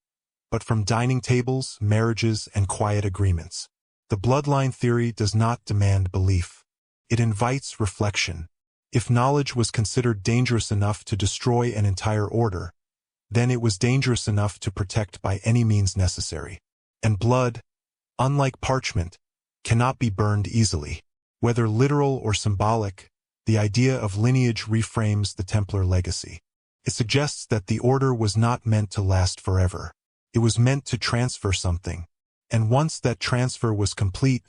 but from dining tables, marriages, and quiet agreements. The bloodline theory does not demand belief. It invites reflection. If knowledge was considered dangerous enough to destroy an entire order, then it was dangerous enough to protect by any means necessary. And blood, unlike parchment, cannot be burned easily. Whether literal or symbolic, the idea of lineage reframes the Templar legacy. It suggests that the order was not meant to last forever. It was meant to transfer something. And once that transfer was complete,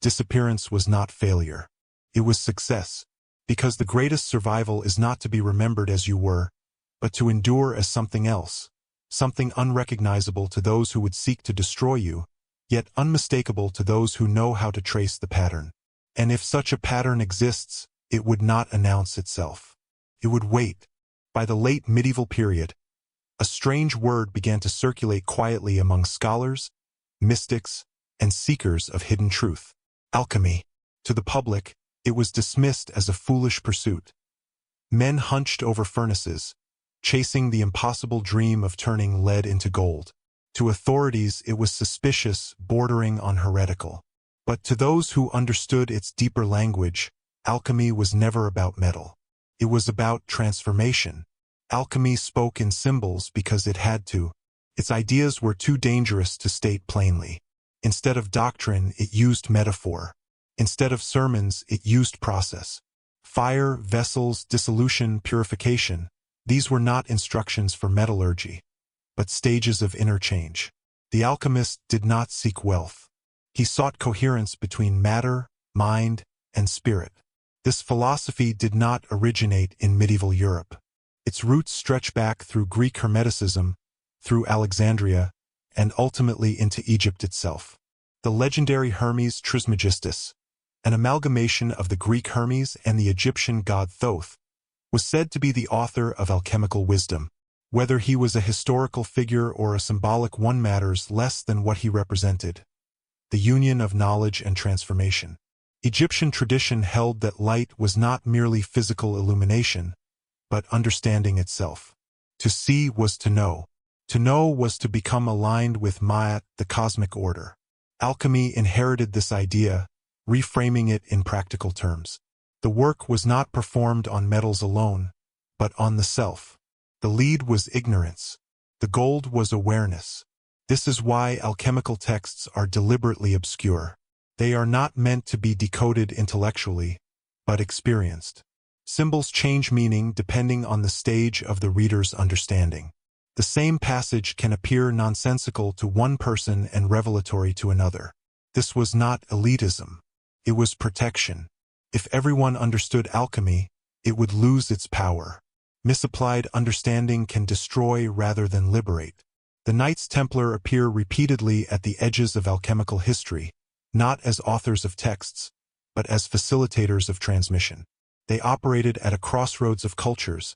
disappearance was not failure. It was success. Because the greatest survival is not to be remembered as you were, but to endure as something else, something unrecognizable to those who would seek to destroy you, yet unmistakable to those who know how to trace the pattern. And if such a pattern exists, it would not announce itself. It would wait. By the late medieval period, a strange word began to circulate quietly among scholars, mystics, and seekers of hidden truth: alchemy. To the public, it was dismissed as a foolish pursuit. Men hunched over furnaces, chasing the impossible dream of turning lead into gold. To authorities, it was suspicious, bordering on heretical. But to those who understood its deeper language, alchemy was never about metal. It was about transformation. Alchemy spoke in symbols because it had to. Its ideas were too dangerous to state plainly. Instead of doctrine, it used metaphor. Instead of sermons, it used process. Fire, vessels, dissolution, purification. These were not instructions for metallurgy, but stages of interchange. The alchemist did not seek wealth. He sought coherence between matter, mind, and spirit. This philosophy did not originate in medieval Europe. Its roots stretch back through Greek Hermeticism, through Alexandria, and ultimately into Egypt itself. The legendary Hermes Trismegistus, an amalgamation of the Greek Hermes and the Egyptian god Thoth, was said to be the author of alchemical wisdom. Whether he was a historical figure or a symbolic one matters less than what he represented: the union of knowledge and transformation. Egyptian tradition held that light was not merely physical illumination, but understanding itself. To see was to know. To know was to become aligned with Ma'at, the cosmic order. Alchemy inherited this idea, reframing it in practical terms. The work was not performed on metals alone, but on the self. The lead was ignorance. The gold was awareness. This is why alchemical texts are deliberately obscure. They are not meant to be decoded intellectually, but experienced. Symbols change meaning depending on the stage of the reader's understanding. The same passage can appear nonsensical to one person and revelatory to another. This was not elitism. It was protection. If everyone understood alchemy, it would lose its power. Misapplied understanding can destroy rather than liberate. The Knights Templar appear repeatedly at the edges of alchemical history, not as authors of texts, but as facilitators of transmission. They operated at a crossroads of cultures,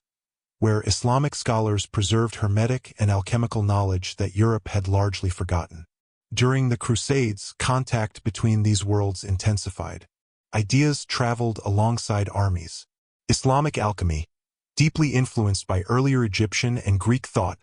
where Islamic scholars preserved Hermetic and alchemical knowledge that Europe had largely forgotten. During the Crusades, contact between these worlds intensified. Ideas traveled alongside armies. Islamic alchemy, deeply influenced by earlier Egyptian and Greek thought,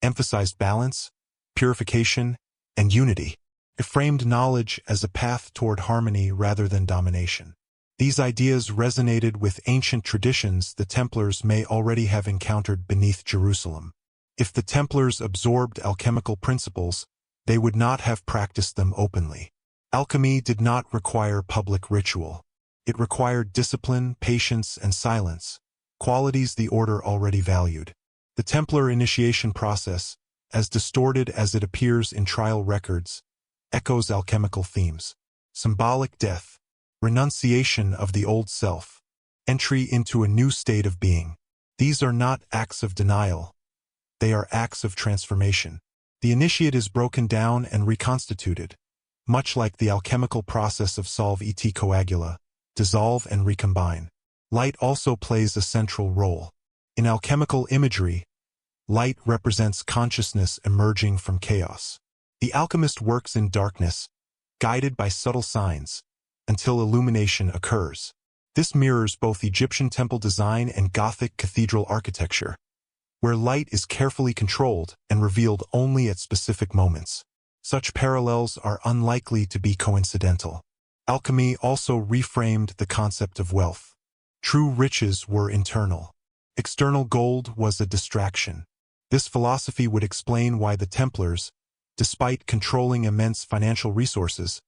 emphasized balance, purification, and unity. It framed knowledge as a path toward harmony rather than domination. These ideas resonated with ancient traditions the Templars may already have encountered beneath Jerusalem. If the Templars absorbed alchemical principles, they would not have practiced them openly. Alchemy did not require public ritual. It required discipline, patience, and silence, qualities the order already valued. The Templar initiation process, as distorted as it appears in trial records, echoes alchemical themes. Symbolic death, renunciation of the old self, entry into a new state of being. These are not acts of denial. They are acts of transformation. The initiate is broken down and reconstituted, much like the alchemical process of solve et coagula, dissolve and recombine. Light also plays a central role. In alchemical imagery, light represents consciousness emerging from chaos. The alchemist works in darkness, guided by subtle signs, until illumination occurs. This mirrors both Egyptian temple design and Gothic cathedral architecture, where light is carefully controlled and revealed only at specific moments. Such parallels are unlikely to be coincidental. Alchemy also reframed the concept of wealth. True riches were internal. External gold was a distraction. This philosophy would explain why the Templars, despite controlling immense financial resources,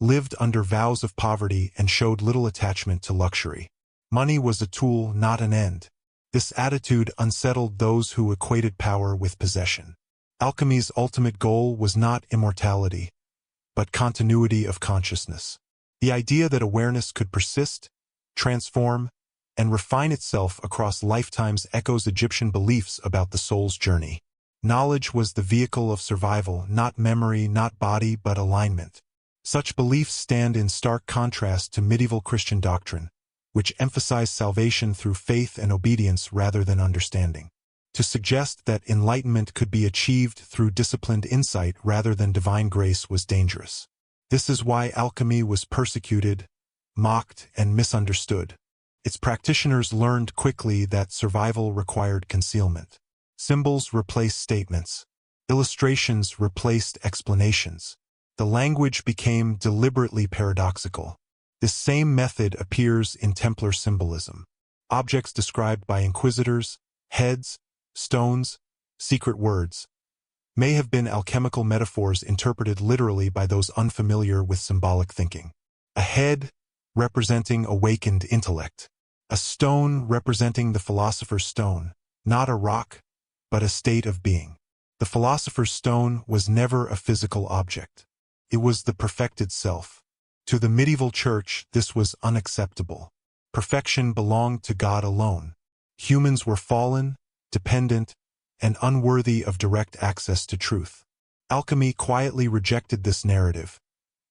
lived under vows of poverty and showed little attachment to luxury. Money was a tool, not an end. This attitude unsettled those who equated power with possession. Alchemy's ultimate goal was not immortality, but continuity of consciousness. The idea that awareness could persist, transform, and refine itself across lifetimes echoes Egyptian beliefs about the soul's journey. Knowledge was the vehicle of survival, not memory, not body, but alignment. Such beliefs stand in stark contrast to medieval Christian doctrine, which emphasized salvation through faith and obedience rather than understanding. To suggest that enlightenment could be achieved through disciplined insight rather than divine grace was dangerous. This is why alchemy was persecuted, mocked, and misunderstood. Its practitioners learned quickly that survival required concealment. Symbols replaced statements. Illustrations replaced explanations. The language became deliberately paradoxical. This same method appears in Templar symbolism. Objects described by inquisitors, heads, stones, secret words, may have been alchemical metaphors interpreted literally by those unfamiliar with symbolic thinking. A head representing awakened intellect. A stone representing the philosopher's stone, not a rock, but a state of being. The philosopher's stone was never a physical object. It was the perfected self. To the medieval church, this was unacceptable. Perfection belonged to God alone. Humans were fallen, dependent, and unworthy of direct access to truth. Alchemy quietly rejected this narrative,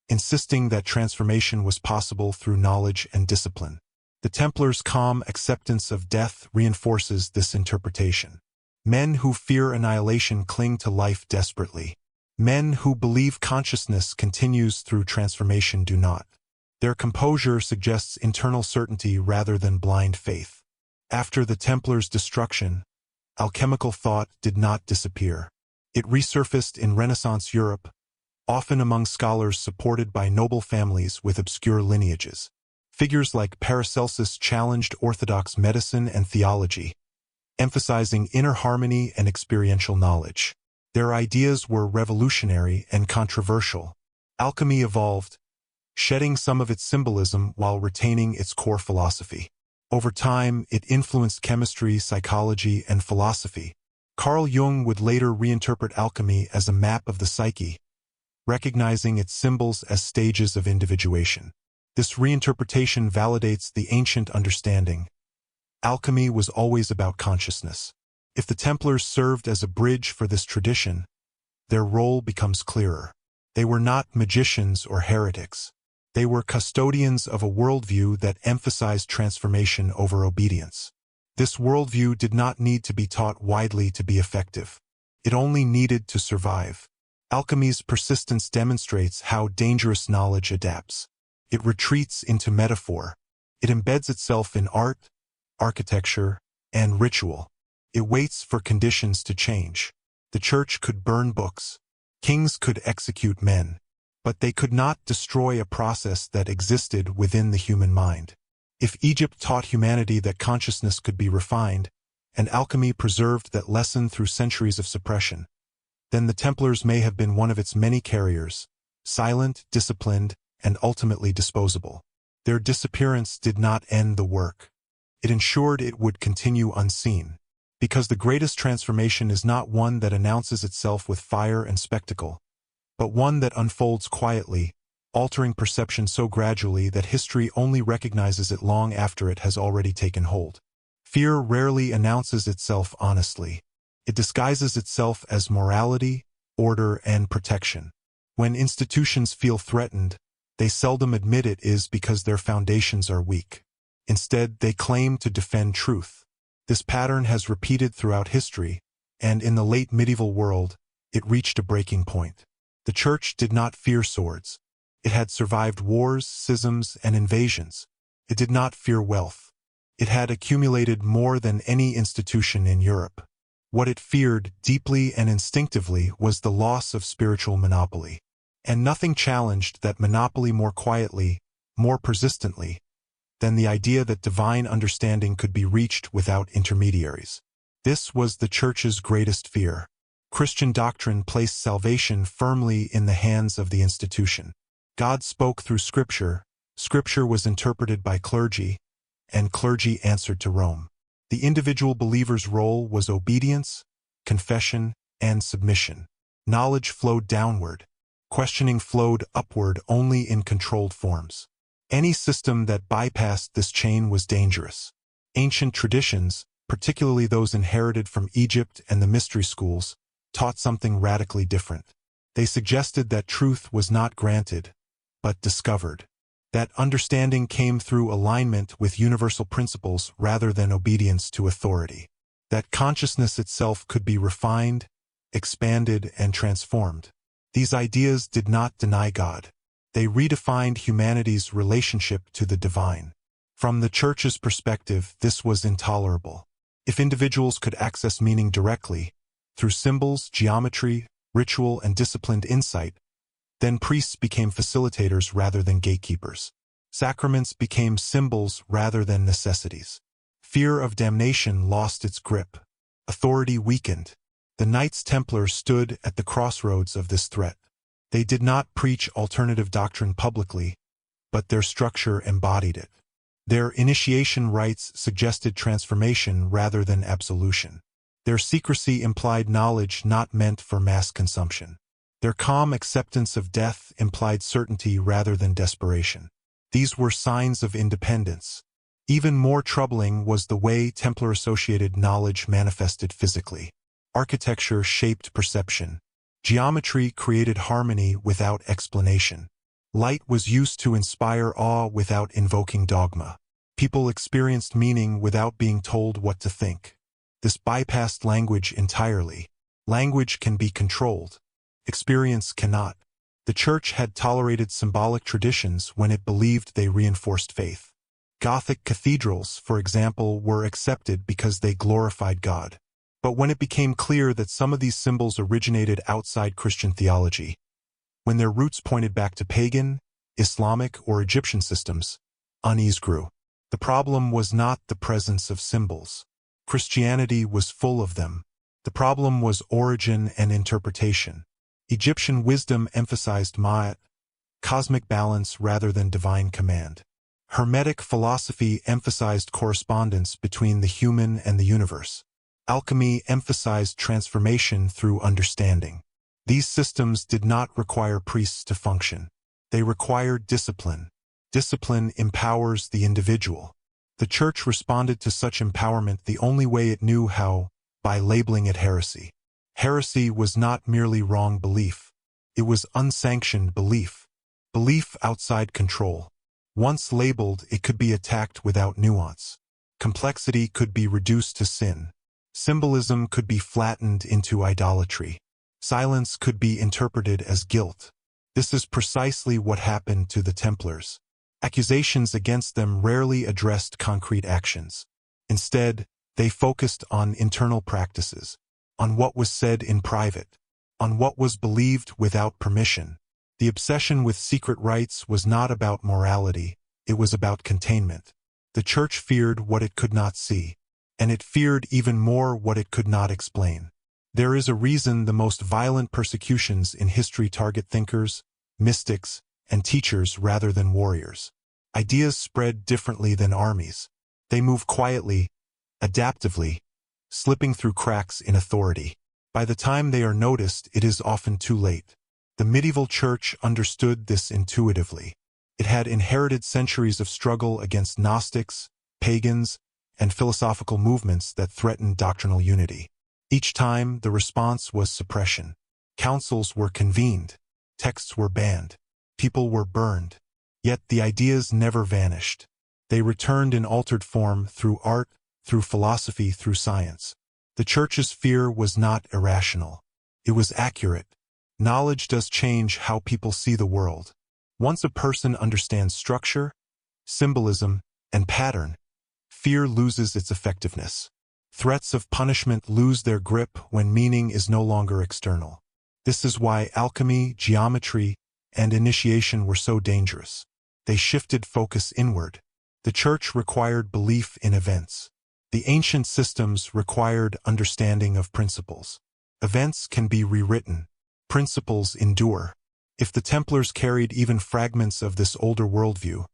insisting that transformation was possible through knowledge and discipline. The Templars' calm acceptance of death reinforces this interpretation. Men who fear annihilation cling to life desperately. Men who believe consciousness continues through transformation do not. Their composure suggests internal certainty rather than blind faith. After the Templars' destruction, alchemical thought did not disappear. It resurfaced in Renaissance Europe, often among scholars supported by noble families with obscure lineages. Figures like Paracelsus challenged orthodox medicine and theology, emphasizing inner harmony and experiential knowledge. Their ideas were revolutionary and controversial. Alchemy evolved, shedding some of its symbolism while retaining its core philosophy. Over time, it influenced chemistry, psychology, and philosophy. Carl Jung would later reinterpret alchemy as a map of the psyche, recognizing its symbols as stages of individuation. This reinterpretation validates the ancient understanding. Alchemy was always about consciousness. If the Templars served as a bridge for this tradition, their role becomes clearer. They were not magicians or heretics. They were custodians of a worldview that emphasized transformation over obedience. This worldview did not need to be taught widely to be effective. It only needed to survive. Alchemy's persistence demonstrates how dangerous knowledge adapts. It retreats into metaphor. It embeds itself in art, architecture, and ritual. It waits for conditions to change. The church could burn books. Kings could execute men. But they could not destroy a process that existed within the human mind. If Egypt taught humanity that consciousness could be refined, and alchemy preserved that lesson through centuries of suppression, then the Templars may have been one of its many carriers, silent, disciplined, and ultimately disposable. Their disappearance did not end the work. It ensured it would continue unseen. Because the greatest transformation is not one that announces itself with fire and spectacle, but one that unfolds quietly, altering perception so gradually that history only recognizes it long after it has already taken hold. Fear rarely announces itself honestly. It disguises itself as morality, order, and protection. When institutions feel threatened, they seldom admit it is because their foundations are weak. Instead, they claim to defend truth. This pattern has repeated throughout history, and in the late medieval world, it reached a breaking point. The church did not fear swords. It had survived wars, schisms, and invasions. It did not fear wealth. It had accumulated more than any institution in Europe. What it feared, deeply and instinctively, was the loss of spiritual monopoly. And nothing challenged that monopoly more quietly, more persistently, than the idea that divine understanding could be reached without intermediaries. This was the church's greatest fear. Christian doctrine placed salvation firmly in the hands of the institution. God spoke through Scripture, Scripture was interpreted by clergy, and clergy answered to Rome. The individual believer's role was obedience, confession, and submission. Knowledge flowed downward. Questioning flowed upward only in controlled forms. Any system that bypassed this chain was dangerous. Ancient traditions, particularly those inherited from Egypt and the mystery schools, taught something radically different. They suggested that truth was not granted, but discovered. That understanding came through alignment with universal principles rather than obedience to authority. That consciousness itself could be refined, expanded, and transformed. These ideas did not deny God. They redefined humanity's relationship to the divine. From the church's perspective, this was intolerable. If individuals could access meaning directly, through symbols, geometry, ritual, and disciplined insight, then priests became facilitators rather than gatekeepers. Sacraments became symbols rather than necessities. Fear of damnation lost its grip. Authority weakened. The Knights Templar stood at the crossroads of this threat. They did not preach alternative doctrine publicly, but their structure embodied it. Their initiation rites suggested transformation rather than absolution. Their secrecy implied knowledge not meant for mass consumption. Their calm acceptance of death implied certainty rather than desperation. These were signs of independence. Even more troubling was the way Templar-associated knowledge manifested physically. Architecture shaped perception. Geometry created harmony without explanation. Light was used to inspire awe without invoking dogma. People experienced meaning without being told what to think. This bypassed language entirely. Language can be controlled. Experience cannot. The church had tolerated symbolic traditions when it believed they reinforced faith. Gothic cathedrals, for example, were accepted because they glorified God. But when it became clear that some of these symbols originated outside Christian theology, When their roots pointed back to pagan, Islamic, or Egyptian systems, unease grew. The problem was not the presence of symbols. Christianity was full of them. The problem was origin and interpretation. Egyptian wisdom emphasized ma'at, cosmic balance rather than divine command. Hermetic philosophy emphasized correspondence between the human and the universe. Alchemy emphasized transformation through understanding. These systems did not require priests to function. They required discipline. Discipline empowers the individual. The Church responded to such empowerment the only way it knew how, by labeling it heresy. Heresy was not merely wrong belief. It was unsanctioned belief. Belief outside control. Once labeled, it could be attacked without nuance. Complexity could be reduced to sin. Symbolism could be flattened into idolatry. Silence could be interpreted as guilt. This is precisely what happened to the Templars. Accusations against them rarely addressed concrete actions. Instead, they focused on internal practices, on what was said in private, on what was believed without permission. The obsession with secret rites was not about morality, it was about containment. The Church feared what it could not see, and it feared even more what it could not explain. There is a reason the most violent persecutions in history target thinkers, mystics, and teachers rather than warriors. Ideas spread differently than armies. They move quietly, adaptively, slipping through cracks in authority. By the time they are noticed, it is often too late. The medieval Church understood this intuitively. It had inherited centuries of struggle against Gnostics, pagans, and philosophical movements that threatened doctrinal unity. Each time, the response was suppression. Councils were convened, texts were banned, people were burned. Yet the ideas never vanished. They returned in altered form through art, through philosophy, through science. The Church's fear was not irrational. It was accurate. Knowledge does change how people see the world. Once a person understands structure, symbolism, and pattern, fear loses its effectiveness. Threats of punishment lose their grip when meaning is no longer external. This is why alchemy, geometry, and initiation were so dangerous. They shifted focus inward. The Church required belief in events. The ancient systems required understanding of principles. Events can be rewritten. Principles endure. If the Templars carried even fragments of this older worldview,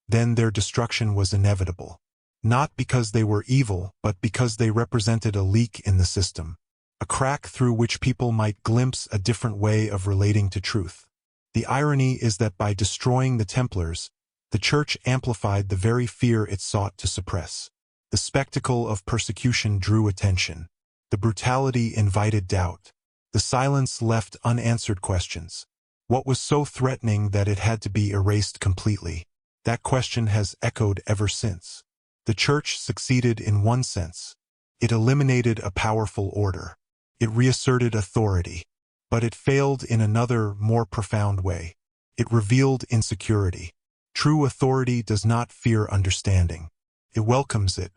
then their destruction was inevitable. Not because they were evil, but because they represented a leak in the system, a crack through which people might glimpse a different way of relating to truth. The irony is that by destroying the Templars, the Church amplified the very fear it sought to suppress. The spectacle of persecution drew attention. The brutality invited doubt. The silence left unanswered questions. What was so threatening that it had to be erased completely? That question has echoed ever since. The Church succeeded in one sense. It eliminated a powerful order. It reasserted authority. But it failed in another, more profound way. It revealed insecurity. True authority does not fear understanding. It welcomes it.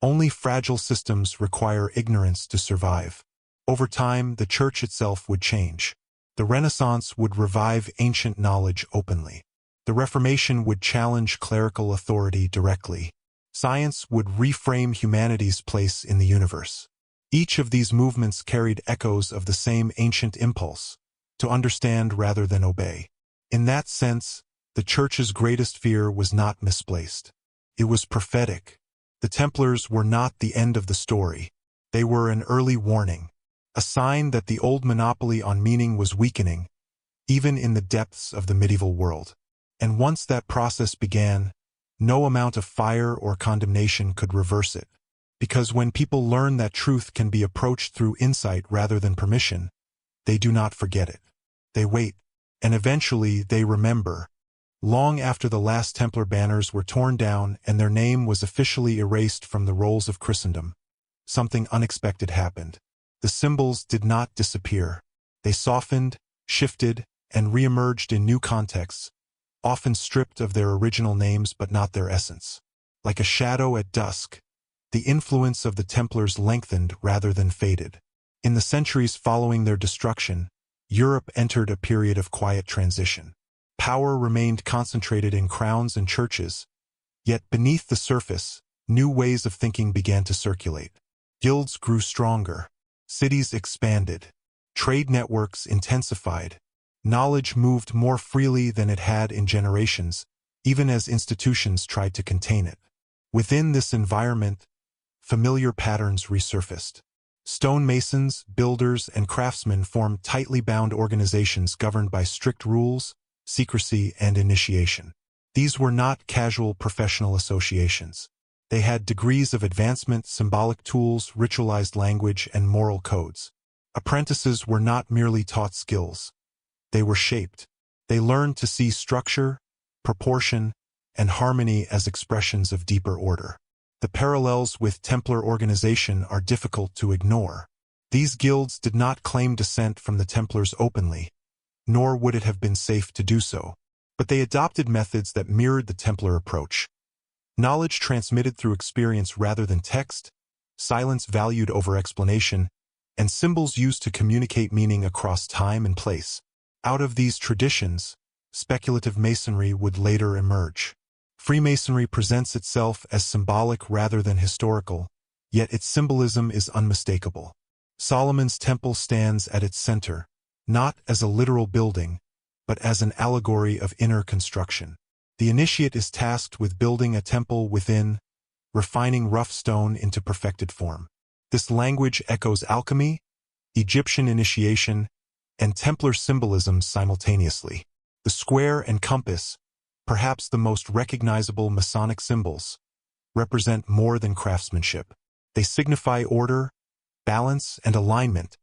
Only fragile systems require ignorance to survive. Over time, the Church itself would change. The Renaissance would revive ancient knowledge openly. The Reformation would challenge clerical authority directly. Science would reframe humanity's place in the universe. Each of these movements carried echoes of the same ancient impulse, to understand rather than obey. In that sense, the Church's greatest fear was not misplaced. It was prophetic. The Templars were not the end of the story. They were an early warning, a sign that the old monopoly on meaning was weakening, even in the depths of the medieval world. And once that process began, no amount of fire or condemnation could reverse it. Because when people learn that truth can be approached through insight rather than permission, they do not forget it. They wait, and eventually they remember. Long after the last Templar banners were torn down and their name was officially erased from the rolls of Christendom, something unexpected happened. The symbols did not disappear. They softened, shifted, and re-emerged in new contexts, often stripped of their original names but not their essence. Like a shadow at dusk, the influence of the Templars lengthened rather than faded. In the centuries following their destruction, Europe entered a period of quiet transition. Power remained concentrated in crowns and churches, yet beneath the surface, new ways of thinking began to circulate. Guilds grew stronger. Cities expanded. Trade networks intensified. Knowledge moved more freely than it had in generations, even as institutions tried to contain it. Within this environment, familiar patterns resurfaced. Stonemasons, builders, and craftsmen formed tightly bound organizations governed by strict rules, secrecy, and initiation. These were not casual professional associations. They had degrees of advancement, symbolic tools, ritualized language, and moral codes. Apprentices were not merely taught skills. They were shaped. They learned to see structure, proportion, and harmony as expressions of deeper order. The parallels with Templar organization are difficult to ignore. These guilds did not claim descent from the Templars openly, nor would it have been safe to do so. But they adopted methods that mirrored the Templar approach. Knowledge transmitted through experience rather than text, silence valued over explanation, and symbols used to communicate meaning across time and place. Out of these traditions, speculative masonry would later emerge. Freemasonry presents itself as symbolic rather than historical, yet its symbolism is unmistakable. Solomon's Temple stands at its center, not as a literal building, but as an allegory of inner construction. The initiate is tasked with building a temple within, refining rough stone into perfected form. This language echoes alchemy, Egyptian initiation, and Templar symbolism simultaneously. The square and compass, perhaps the most recognizable Masonic symbols, represent more than craftsmanship. They signify order, balance, and alignment,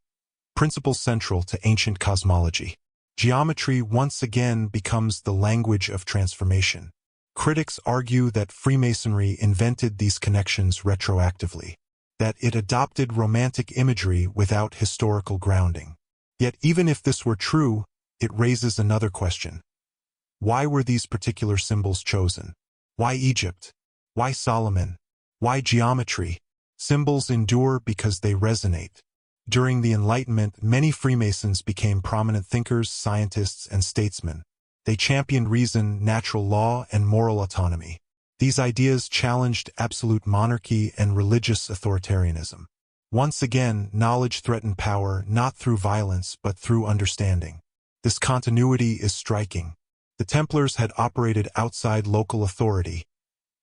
principles central to ancient cosmology. Geometry once again becomes the language of transformation. Critics argue that Freemasonry invented these connections retroactively, that it adopted romantic imagery without historical grounding. Yet even if this were true, it raises another question. Why were these particular symbols chosen? Why Egypt? Why Solomon? Why geometry? Symbols endure because they resonate. During the Enlightenment, many Freemasons became prominent thinkers, scientists, and statesmen. They championed reason, natural law, and moral autonomy. These ideas challenged absolute monarchy and religious authoritarianism. Once again, knowledge threatened power not through violence but through understanding. This continuity is striking. The Templars had operated outside local authority,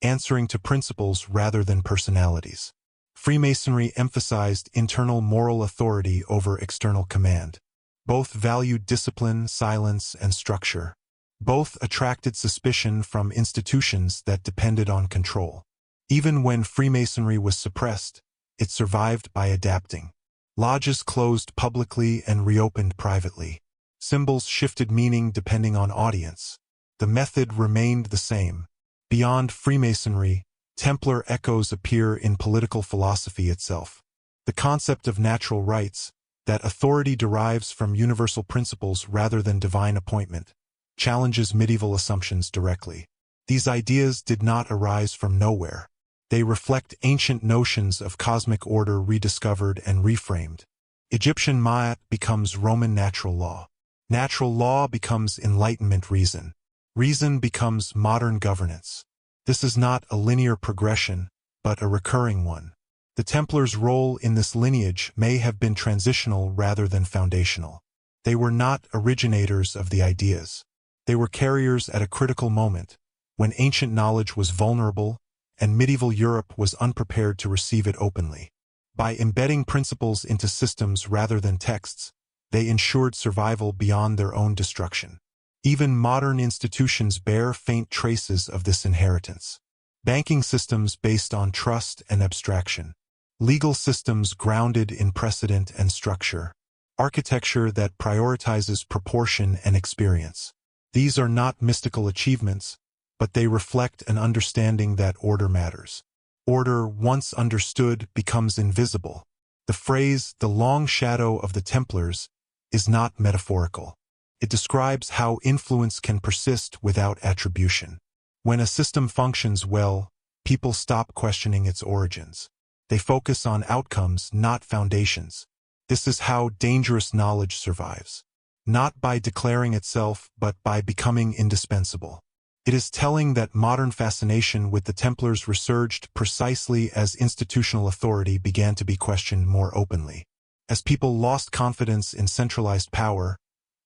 answering to principles rather than personalities. Freemasonry emphasized internal moral authority over external command. Both valued discipline, silence, and structure. Both attracted suspicion from institutions that depended on control. Even when Freemasonry was suppressed, it survived by adapting. Lodges closed publicly and reopened privately. Symbols shifted meaning depending on audience. The method remained the same. Beyond Freemasonry, Templar echoes appear in political philosophy itself. The concept of natural rights, that authority derives from universal principles rather than divine appointment, challenges medieval assumptions directly. These ideas did not arise from nowhere. They reflect ancient notions of cosmic order rediscovered and reframed. Egyptian Ma'at becomes Roman natural law. Natural law becomes Enlightenment reason. Reason becomes modern governance. This is not a linear progression, but a recurring one. The Templars' role in this lineage may have been transitional rather than foundational. They were not originators of the ideas. They were carriers at a critical moment, when ancient knowledge was vulnerable and medieval Europe was unprepared to receive it openly. By embedding principles into systems rather than texts, they ensured survival beyond their own destruction. Even modern institutions bear faint traces of this inheritance. Banking systems based on trust and abstraction. Legal systems grounded in precedent and structure. Architecture that prioritizes proportion and experience. These are not mystical achievements, but they reflect an understanding that order matters. Order, once understood, becomes invisible. The phrase, "the long shadow of the Templars," is not metaphorical. It describes how influence can persist without attribution. When a system functions well, people stop questioning its origins. They focus on outcomes, not foundations. This is how dangerous knowledge survives. not by declaring itself but by becoming indispensable. It is telling that modern fascination with the Templars resurged precisely as institutional authority began to be questioned more openly. As people lost confidence in centralized power,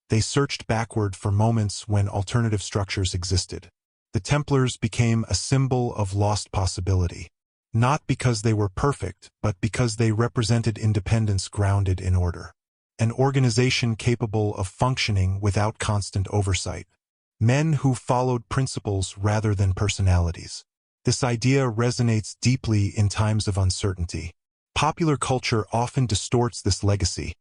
they searched backward for moments when alternative structures existed. The Templars became a symbol of lost possibility, not because they were perfect, but because they represented independence grounded in order. An organization capable of functioning without constant oversight. Men who followed principles rather than personalities. This idea resonates deeply in times of uncertainty. Popular culture often distorts this legacy,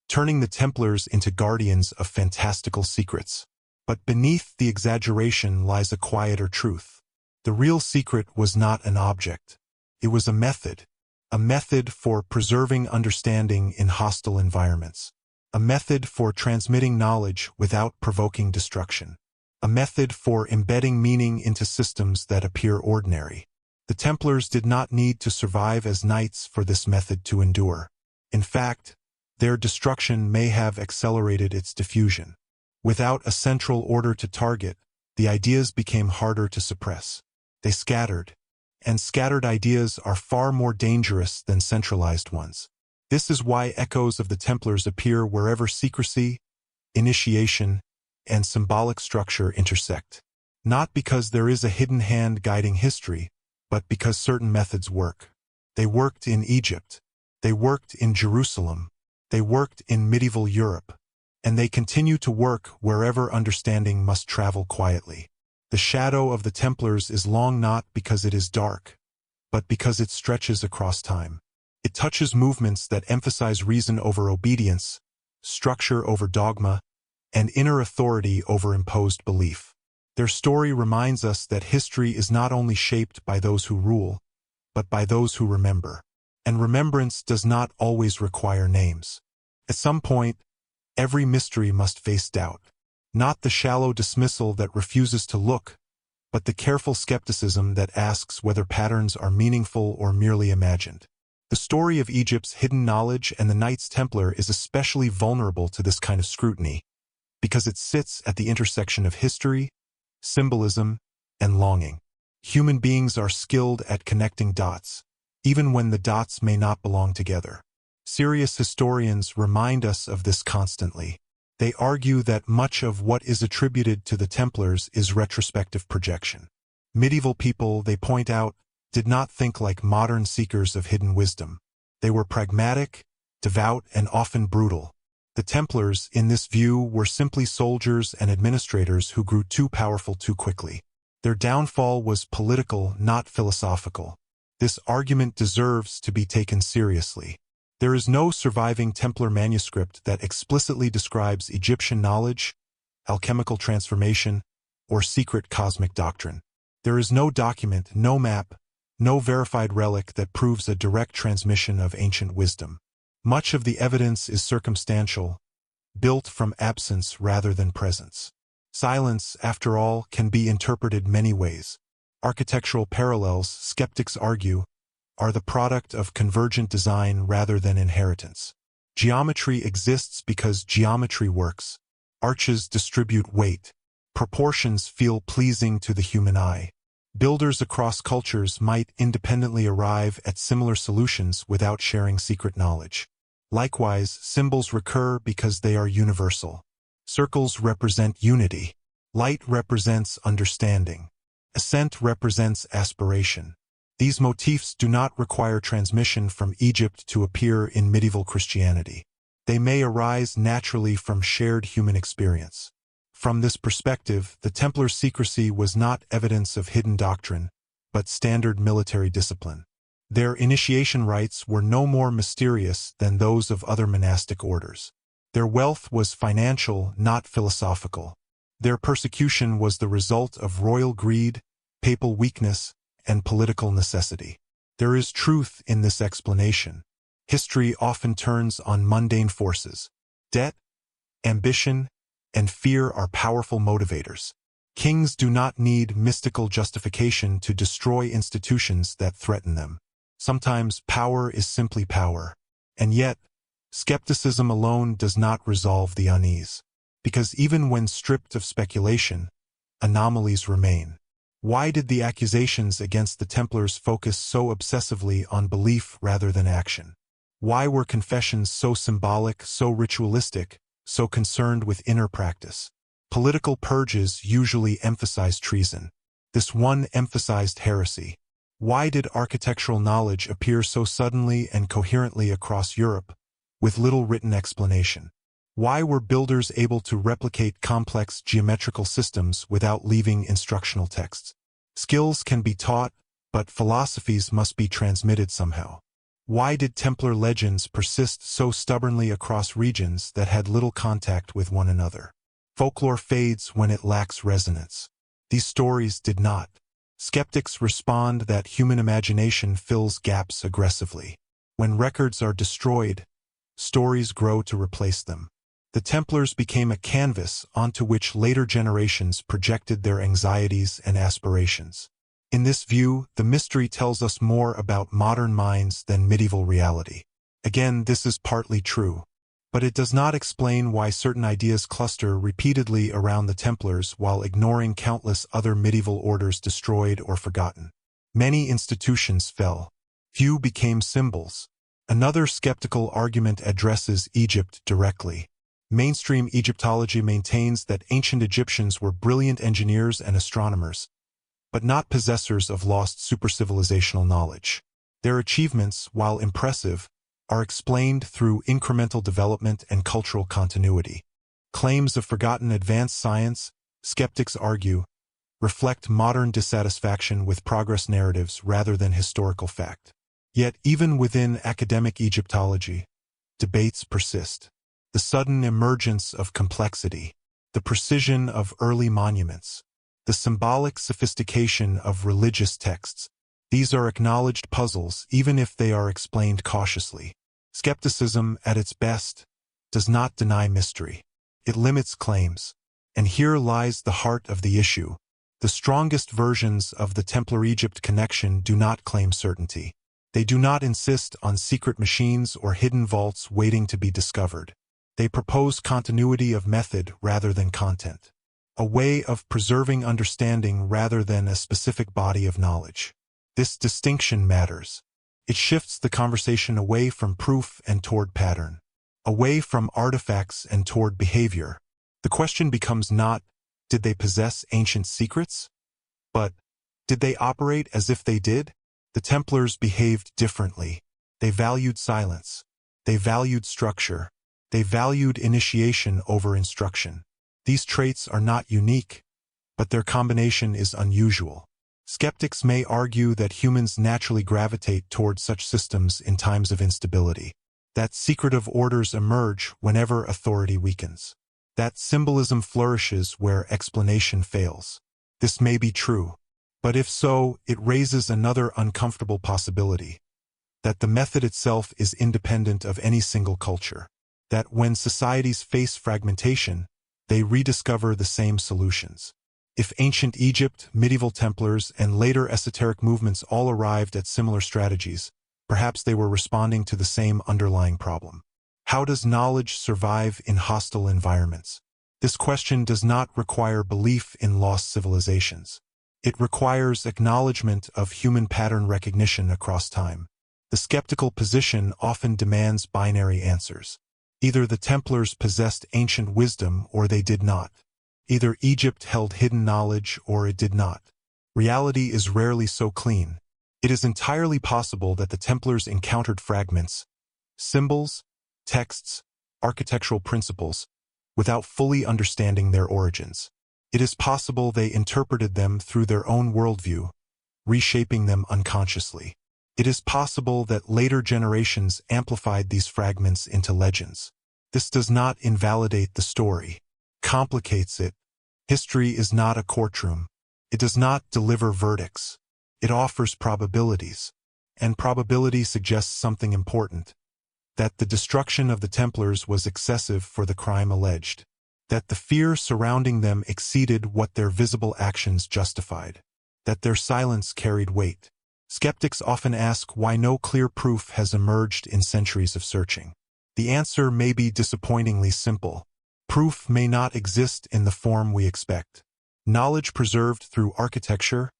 turning the Templars into guardians of fantastical secrets. But beneath the exaggeration lies a quieter truth. The real secret was not an object. It was a method for preserving understanding in hostile environments, a method for transmitting knowledge without provoking destruction, a method for embedding meaning into systems that appear ordinary. The Templars did not need to survive as knights for this method to endure. In fact, their destruction may have accelerated its diffusion. Without a central order to target, the ideas became harder to suppress. They scattered, and scattered ideas are far more dangerous than centralized ones. This is why echoes of the Templars appear wherever secrecy, initiation, and symbolic structure intersect. Not because there is a hidden hand guiding history, but because certain methods work. They worked in Egypt. They worked in Jerusalem. They worked in medieval Europe. And they continue to work wherever understanding must travel quietly. The shadow of the Templars is long not because it is dark, but because it stretches across time. It touches movements that emphasize reason over obedience, structure over dogma, and inner authority over imposed belief. Their story reminds us that history is not only shaped by those who rule, but by those who remember. And remembrance does not always require names. At some point, every mystery must face doubt. Not the shallow dismissal that refuses to look, but the careful skepticism that asks whether patterns are meaningful or merely imagined. The story of Egypt's hidden knowledge and the Knights Templar is especially vulnerable to this kind of scrutiny, because it sits at the intersection of history, symbolism, and longing. Human beings are skilled at connecting dots, even when the dots may not belong together. Serious historians remind us of this constantly. They argue that much of what is attributed to the Templars is retrospective projection. Medieval people, they point out, did not think like modern seekers of hidden wisdom. They were pragmatic, devout, and often brutal. The Templars, in this view, were simply soldiers and administrators who grew too powerful too quickly. Their downfall was political, not philosophical. This argument deserves to be taken seriously. There is no surviving Templar manuscript that explicitly describes Egyptian knowledge, alchemical transformation, or secret cosmic doctrine. There is no document, no map, no verified relic that proves a direct transmission of ancient wisdom. Much of the evidence is circumstantial, built from absence rather than presence. Silence, after all, can be interpreted many ways. Architectural parallels, skeptics argue, are the product of convergent design rather than inheritance. Geometry exists because geometry works. Arches distribute weight. Proportions feel pleasing to the human eye. Builders across cultures might independently arrive at similar solutions without sharing secret knowledge. Likewise, symbols recur because they are universal. Circles represent unity. Light represents understanding. Ascent represents aspiration. These motifs do not require transmission from Egypt to appear in medieval Christianity. They may arise naturally from shared human experience. From this perspective, the Templar secrecy was not evidence of hidden doctrine, but standard military discipline. Their initiation rites were no more mysterious than those of other monastic orders. Their wealth was financial, not philosophical. Their persecution was the result of royal greed, papal weakness, and political necessity. There is truth in this explanation. History often turns on mundane forces. Debt, ambition, and fear are powerful motivators. Kings do not need mystical justification to destroy institutions that threaten them. Sometimes power is simply power. And yet, skepticism alone does not resolve the unease. Because even when stripped of speculation, anomalies remain. Why did the accusations against the Templars focus so obsessively on belief rather than action? Why were confessions so symbolic, so ritualistic, so concerned with inner practice? Political purges usually emphasize treason. This one emphasized heresy. Why did architectural knowledge appear so suddenly and coherently across Europe, with little written explanation? Why were builders able to replicate complex geometrical systems without leaving instructional texts? Skills can be taught, but philosophies must be transmitted somehow. Why did Templar legends persist so stubbornly across regions that had little contact with one another? Folklore fades when it lacks resonance. These stories did not. Skeptics respond that human imagination fills gaps aggressively. When records are destroyed, stories grow to replace them. The Templars became a canvas onto which later generations projected their anxieties and aspirations. In this view, the mystery tells us more about modern minds than medieval reality. Again, this is partly true, but it does not explain why certain ideas cluster repeatedly around the Templars while ignoring countless other medieval orders destroyed or forgotten. Many institutions fell. Few became symbols. Another skeptical argument addresses Egypt directly. Mainstream Egyptology maintains that ancient Egyptians were brilliant engineers and astronomers, but not possessors of lost supercivilizational knowledge. Their achievements, while impressive, are explained through incremental development and cultural continuity. Claims of forgotten advanced science, skeptics argue, reflect modern dissatisfaction with progress narratives rather than historical fact. Yet even within academic Egyptology, debates persist. The sudden emergence of complexity, the precision of early monuments, the symbolic sophistication of religious texts, these are acknowledged puzzles even if they are explained cautiously. Skepticism, at its best, does not deny mystery. It limits claims. And here lies the heart of the issue. The strongest versions of the Templar-Egypt connection do not claim certainty. They do not insist on secret machines or hidden vaults waiting to be discovered. They propose continuity of method rather than content, a way of preserving understanding rather than a specific body of knowledge. This distinction matters. It shifts the conversation away from proof and toward pattern, away from artifacts and toward behavior. The question becomes not, did they possess ancient secrets? But, did they operate as if they did? The Templars behaved differently. They valued silence. They valued structure. They valued initiation over instruction. These traits are not unique, but their combination is unusual. Skeptics may argue that humans naturally gravitate toward such systems in times of instability, that secretive orders emerge whenever authority weakens, that symbolism flourishes where explanation fails. This may be true, but if so, it raises another uncomfortable possibility, that the method itself is independent of any single culture. That when societies face fragmentation, they rediscover the same solutions. If ancient Egypt, medieval Templars, and later esoteric movements all arrived at similar strategies, perhaps they were responding to the same underlying problem. How does knowledge survive in hostile environments? This question does not require belief in lost civilizations. It requires acknowledgement of human pattern recognition across time. The skeptical position often demands binary answers. Either the Templars possessed ancient wisdom or they did not. Either Egypt held hidden knowledge or it did not. Reality is rarely so clean. It is entirely possible that the Templars encountered fragments, symbols, texts, architectural principles, without fully understanding their origins. It is possible they interpreted them through their own worldview, reshaping them unconsciously. It is possible that later generations amplified these fragments into legends. This does not invalidate the story, complicates it. History is not a courtroom. It does not deliver verdicts. It offers probabilities. And probability suggests something important. That the destruction of the Templars was excessive for the crime alleged. That the fear surrounding them exceeded what their visible actions justified. That their silence carried weight. Skeptics often ask why no clear proof has emerged in centuries of searching. The answer may be disappointingly simple. Proof may not exist in the form we expect. Knowledge preserved through architecture,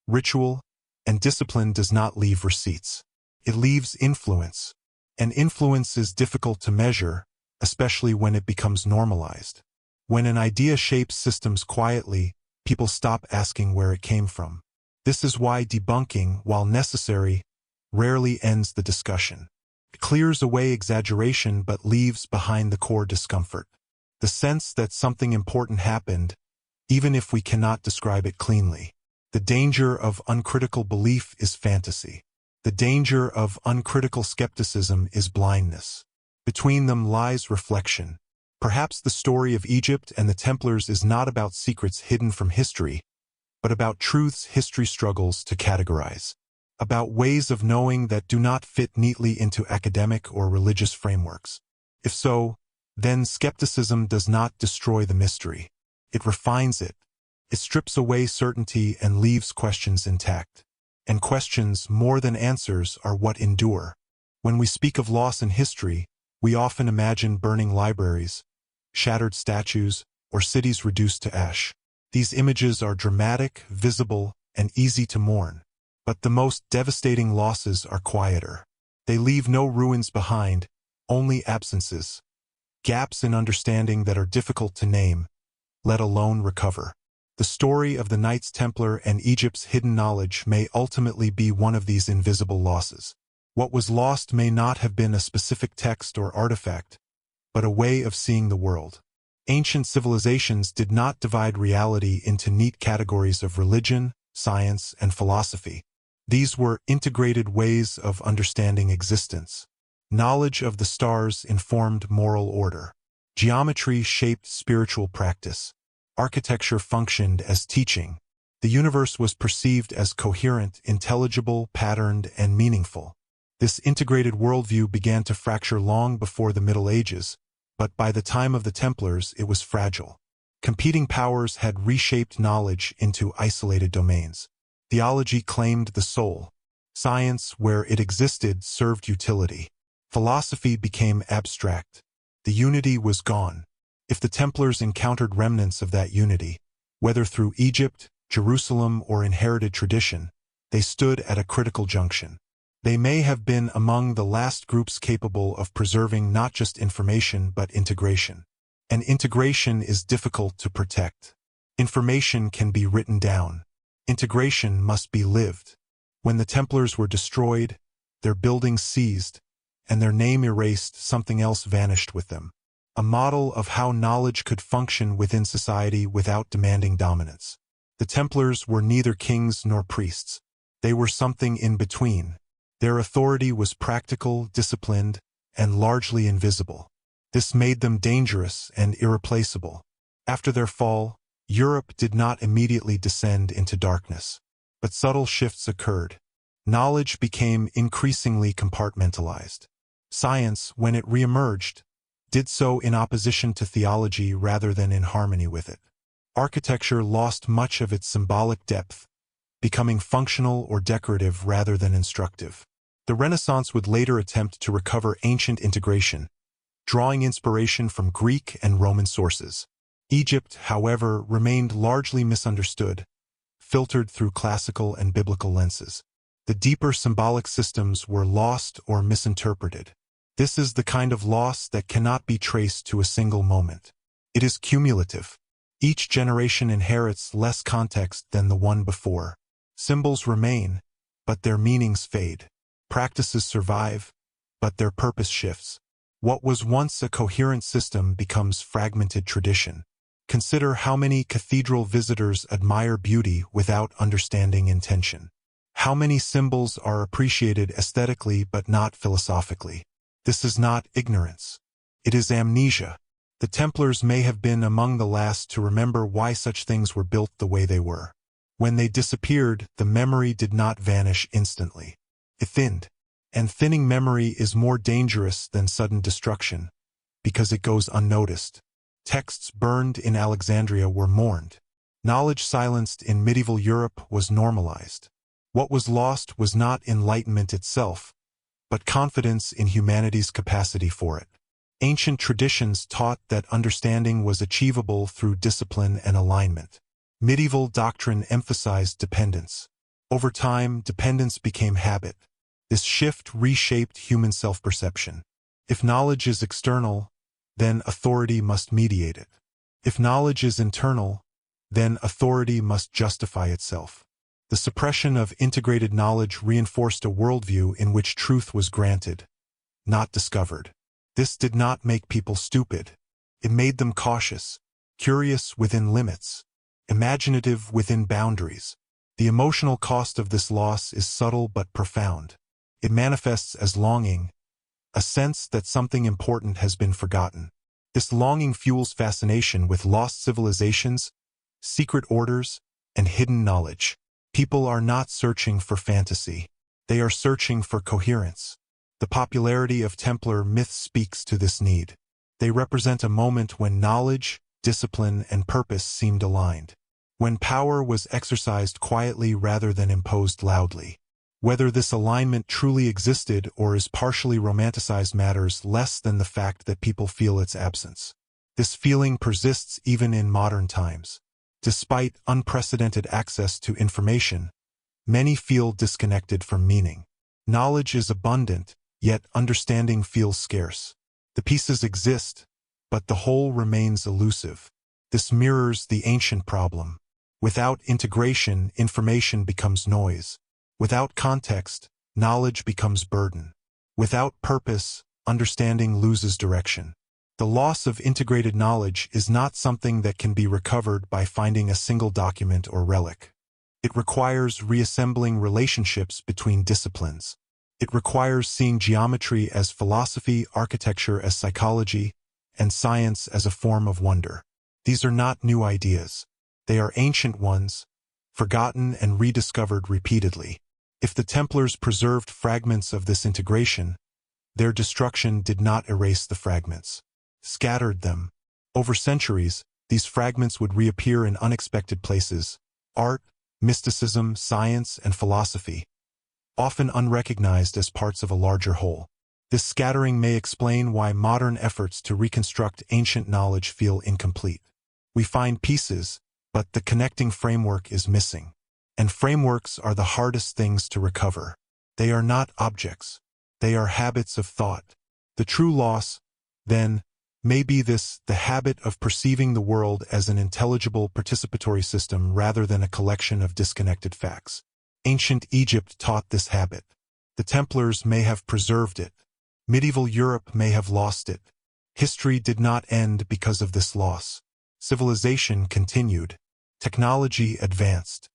ritual, and discipline does not leave receipts. It leaves influence, and influence is difficult to measure, especially when it becomes normalized. When an idea shapes systems quietly, people stop asking where it came from. This is why debunking, while necessary, rarely ends the discussion. It clears away exaggeration but leaves behind the core discomfort. The sense that something important happened, even if we cannot describe it cleanly. The danger of uncritical belief is fantasy. The danger of uncritical skepticism is blindness. Between them lies reflection. Perhaps the story of Egypt and the Templars is not about secrets hidden from history, but about truths history struggles to categorize. About ways of knowing that do not fit neatly into academic or religious frameworks. If so, then skepticism does not destroy the mystery. It refines it. It strips away certainty and leaves questions intact. And questions, more than answers, are what endure. When we speak of loss in history, we often imagine burning libraries, shattered statues, or cities reduced to ash. These images are dramatic, visible, and easy to mourn. But the most devastating losses are quieter. They leave no ruins behind, only absences. Gaps in understanding that are difficult to name, let alone recover. The story of the Knights Templar and Egypt's hidden knowledge may ultimately be one of these invisible losses. What was lost may not have been a specific text or artifact, but a way of seeing the world. Ancient civilizations did not divide reality into neat categories of religion, science, and philosophy. These were integrated ways of understanding existence. Knowledge of the stars informed moral order. Geometry shaped spiritual practice. Architecture functioned as teaching. The universe was perceived as coherent, intelligible, patterned, and meaningful. This integrated worldview began to fracture long before the Middle Ages, but by the time of the Templars it was fragile. Competing powers had reshaped knowledge into isolated domains. Theology claimed the soul. Science, where it existed, served utility. Philosophy became abstract. The unity was gone. If the Templars encountered remnants of that unity, whether through Egypt, Jerusalem, or inherited tradition, they stood at a critical junction. They may have been among the last groups capable of preserving not just information but integration. And integration is difficult to protect. Information can be written down. Integration must be lived. When the Templars were destroyed, their buildings seized, and their name erased, something else vanished with them. A model of how knowledge could function within society without demanding dominance. The Templars were neither kings nor priests. They were something in between. Their authority was practical, disciplined, and largely invisible. This made them dangerous and irreplaceable. After their fall, Europe did not immediately descend into darkness. But subtle shifts occurred. Knowledge became increasingly compartmentalized. Science, when it reemerged, did so in opposition to theology rather than in harmony with it. Architecture lost much of its symbolic depth, becoming functional or decorative rather than instructive. The Renaissance would later attempt to recover ancient integration, drawing inspiration from Greek and Roman sources. Egypt, however, remained largely misunderstood, filtered through classical and biblical lenses. The deeper symbolic systems were lost or misinterpreted. This is the kind of loss that cannot be traced to a single moment. It is cumulative. Each generation inherits less context than the one before. Symbols remain, but their meanings fade. Practices survive, but their purpose shifts. What was once a coherent system becomes fragmented tradition. Consider how many cathedral visitors admire beauty without understanding intention. How many symbols are appreciated aesthetically but not philosophically. This is not ignorance. It is amnesia. The Templars may have been among the last to remember why such things were built the way they were. When they disappeared, the memory did not vanish instantly. It thinned. And thinning memory is more dangerous than sudden destruction, because it goes unnoticed. Texts burned in Alexandria were mourned. Knowledge silenced in medieval Europe was normalized. What was lost was not enlightenment itself, but confidence in humanity's capacity for it. Ancient traditions taught that understanding was achievable through discipline and alignment. Medieval doctrine emphasized dependence. Over time, dependence became habit. This shift reshaped human self-perception. If knowledge is external, then authority must mediate it. If knowledge is internal, then authority must justify itself. The suppression of integrated knowledge reinforced a worldview in which truth was granted, not discovered. This did not make people stupid. It made them cautious, curious within limits, imaginative within boundaries. The emotional cost of this loss is subtle but profound. It manifests as longing, a sense that something important has been forgotten. This longing fuels fascination with lost civilizations, secret orders, and hidden knowledge. People are not searching for fantasy. They are searching for coherence. The popularity of Templar myths speaks to this need. They represent a moment when knowledge, discipline, and purpose seemed aligned. When power was exercised quietly rather than imposed loudly. Whether this alignment truly existed or is partially romanticized matters less than the fact that people feel its absence. This feeling persists even in modern times. Despite unprecedented access to information, many feel disconnected from meaning. Knowledge is abundant, yet understanding feels scarce. The pieces exist, but the whole remains elusive. This mirrors the ancient problem. Without integration, information becomes noise. Without context, knowledge becomes burden. Without purpose, understanding loses direction. The loss of integrated knowledge is not something that can be recovered by finding a single document or relic. It requires reassembling relationships between disciplines. It requires seeing geometry as philosophy, architecture as psychology, and science as a form of wonder. These are not new ideas. They are ancient ones, forgotten and rediscovered repeatedly. If the Templars preserved fragments of this integration, their destruction did not erase the fragments. Scattered them. Over centuries, these fragments would reappear in unexpected places: art, mysticism, science, and philosophy, often unrecognized as parts of a larger whole. This scattering may explain why modern efforts to reconstruct ancient knowledge feel incomplete. We find pieces, but the connecting framework is missing. And frameworks are the hardest things to recover. They are not objects. They are habits of thought. The true loss, then, may be the habit of perceiving the world as an intelligible participatory system rather than a collection of disconnected facts. Ancient Egypt taught this habit. The Templars may have preserved it. Medieval Europe may have lost it. History did not end because of this loss. Civilization continued. Technology advanced.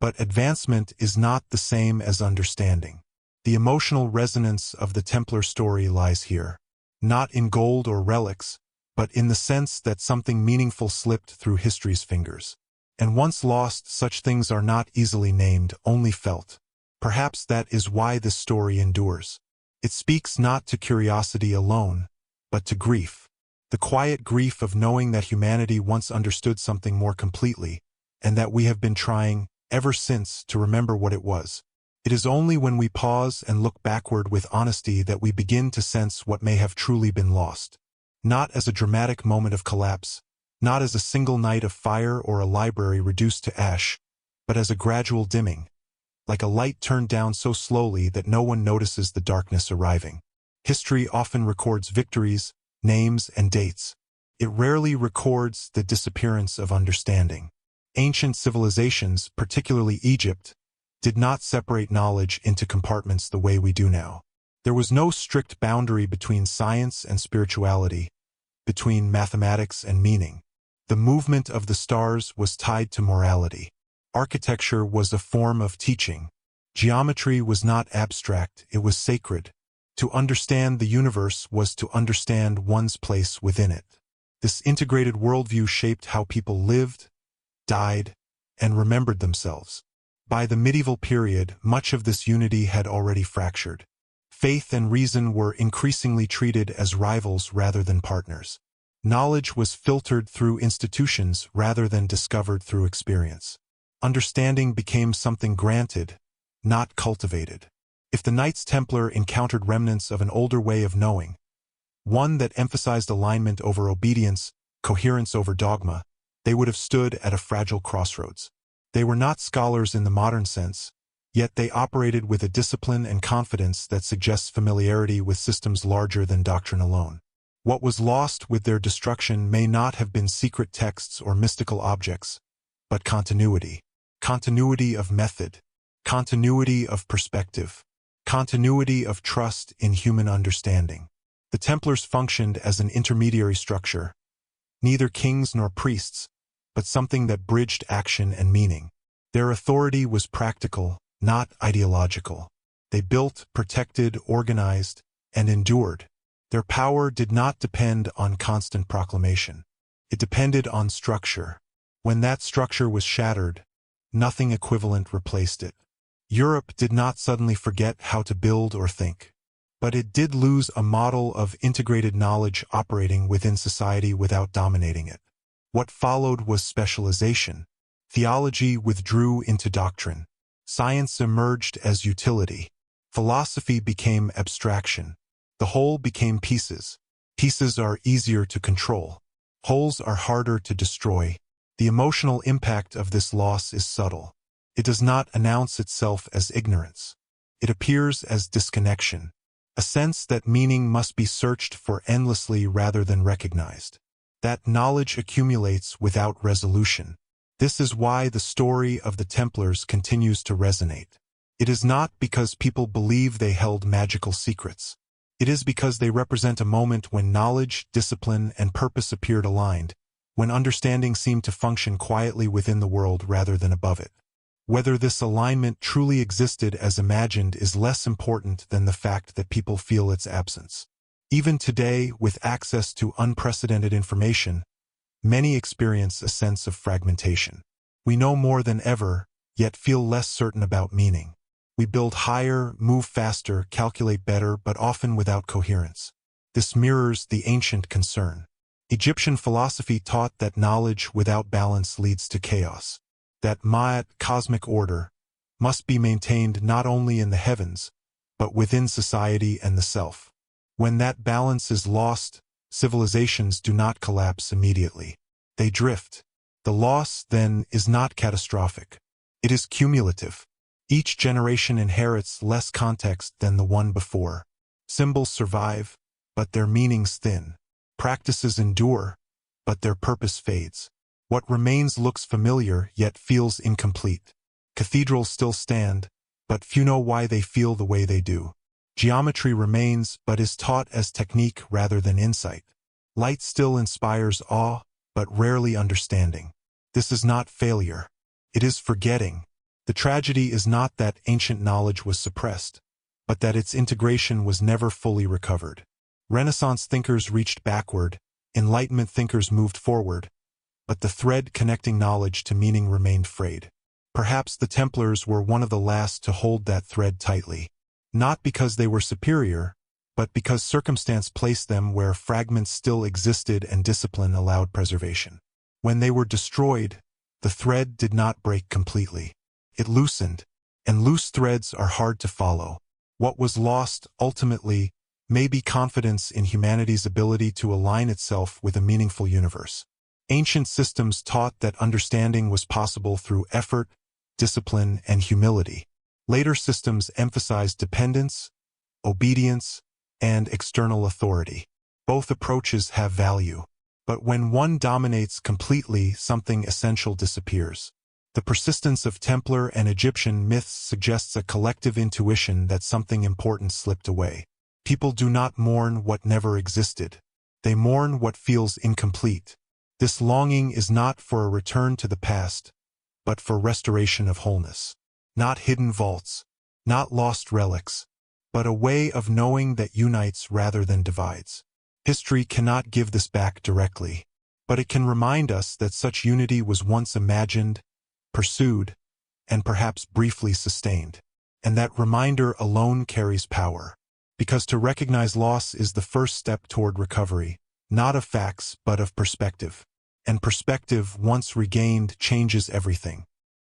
But advancement is not the same as understanding. The emotional resonance of the Templar story lies here. Not in gold or relics, but in the sense that something meaningful slipped through history's fingers. And once lost, such things are not easily named, only felt. Perhaps that is why this story endures. It speaks not to curiosity alone, but to grief. The quiet grief of knowing that humanity once understood something more completely, and that we have been trying, ever since, to remember what it was. It is only when we pause and look backward with honesty that we begin to sense what may have truly been lost. Not as a dramatic moment of collapse, not as a single night of fire or a library reduced to ash, but as a gradual dimming, like a light turned down so slowly that no one notices the darkness arriving. History often records victories, names, and dates. It rarely records the disappearance of understanding. Ancient civilizations, particularly Egypt, did not separate knowledge into compartments the way we do now. There was no strict boundary between science and spirituality, between mathematics and meaning. The movement of the stars was tied to morality. Architecture was a form of teaching. Geometry was not abstract, it was sacred. To understand the universe was to understand one's place within it. This integrated worldview shaped how people lived, died, and remembered themselves. By the medieval period, much of this unity had already fractured. Faith and reason were increasingly treated as rivals rather than partners. Knowledge was filtered through institutions rather than discovered through experience. Understanding became something granted, not cultivated. If the Knights Templar encountered remnants of an older way of knowing, one that emphasized alignment over obedience, coherence over dogma, they would have stood at a fragile crossroads. They were not scholars in the modern sense, yet they operated with a discipline and confidence that suggests familiarity with systems larger than doctrine alone. What was lost with their destruction may not have been secret texts or mystical objects, but continuity. Continuity of method, continuity of perspective, continuity of trust in human understanding. The Templars functioned as an intermediary structure, neither kings nor priests, but something that bridged action and meaning. Their authority was practical, not ideological. They built, protected, organized, and endured. Their power did not depend on constant proclamation. It depended on structure. When that structure was shattered, nothing equivalent replaced it. Europe did not suddenly forget how to build or think, but it did lose a model of integrated knowledge operating within society without dominating it. What followed was specialization. Theology withdrew into doctrine. Science emerged as utility. Philosophy became abstraction. The whole became pieces. Pieces are easier to control. Wholes are harder to destroy. The emotional impact of this loss is subtle. It does not announce itself as ignorance. It appears as disconnection, a sense that meaning must be searched for endlessly rather than recognized. That knowledge accumulates without resolution. This is why the story of the Templars continues to resonate. It is not because people believe they held magical secrets. It is because they represent a moment when knowledge, discipline, and purpose appeared aligned, when understanding seemed to function quietly within the world rather than above it. Whether this alignment truly existed as imagined is less important than the fact that people feel its absence. Even today, with access to unprecedented information, many experience a sense of fragmentation. We know more than ever, yet feel less certain about meaning. We build higher, move faster, calculate better, but often without coherence. This mirrors the ancient concern. Egyptian philosophy taught that knowledge without balance leads to chaos, that Ma'at, cosmic order, must be maintained not only in the heavens, but within society and the self. When that balance is lost, civilizations do not collapse immediately. They drift. The loss, then, is not catastrophic. It is cumulative. Each generation inherits less context than the one before. Symbols survive, but their meanings thin. Practices endure, but their purpose fades. What remains looks familiar, yet feels incomplete. Cathedrals still stand, but few know why they feel the way they do. Geometry remains, but is taught as technique rather than insight. Light still inspires awe, but rarely understanding. This is not failure. It is forgetting. The tragedy is not that ancient knowledge was suppressed, but that its integration was never fully recovered. Renaissance thinkers reached backward, Enlightenment thinkers moved forward, but the thread connecting knowledge to meaning remained frayed. Perhaps the Templars were one of the last to hold that thread tightly. Not because they were superior, but because circumstance placed them where fragments still existed and discipline allowed preservation. When they were destroyed, the thread did not break completely. It loosened, and loose threads are hard to follow. What was lost, ultimately, may be confidence in humanity's ability to align itself with a meaningful universe. Ancient systems taught that understanding was possible through effort, discipline, and humility. Later systems emphasized dependence, obedience, and external authority. Both approaches have value, but when one dominates completely, something essential disappears. The persistence of Templar and Egyptian myths suggests a collective intuition that something important slipped away. People do not mourn what never existed. They mourn what feels incomplete. This longing is not for a return to the past, but for restoration of wholeness. Not hidden vaults, not lost relics, but a way of knowing that unites rather than divides. History cannot give this back directly, but it can remind us that such unity was once imagined, pursued, and perhaps briefly sustained. And that reminder alone carries power, because to recognize loss is the first step toward recovery, not of facts but of perspective. And perspective, once regained, changes everything.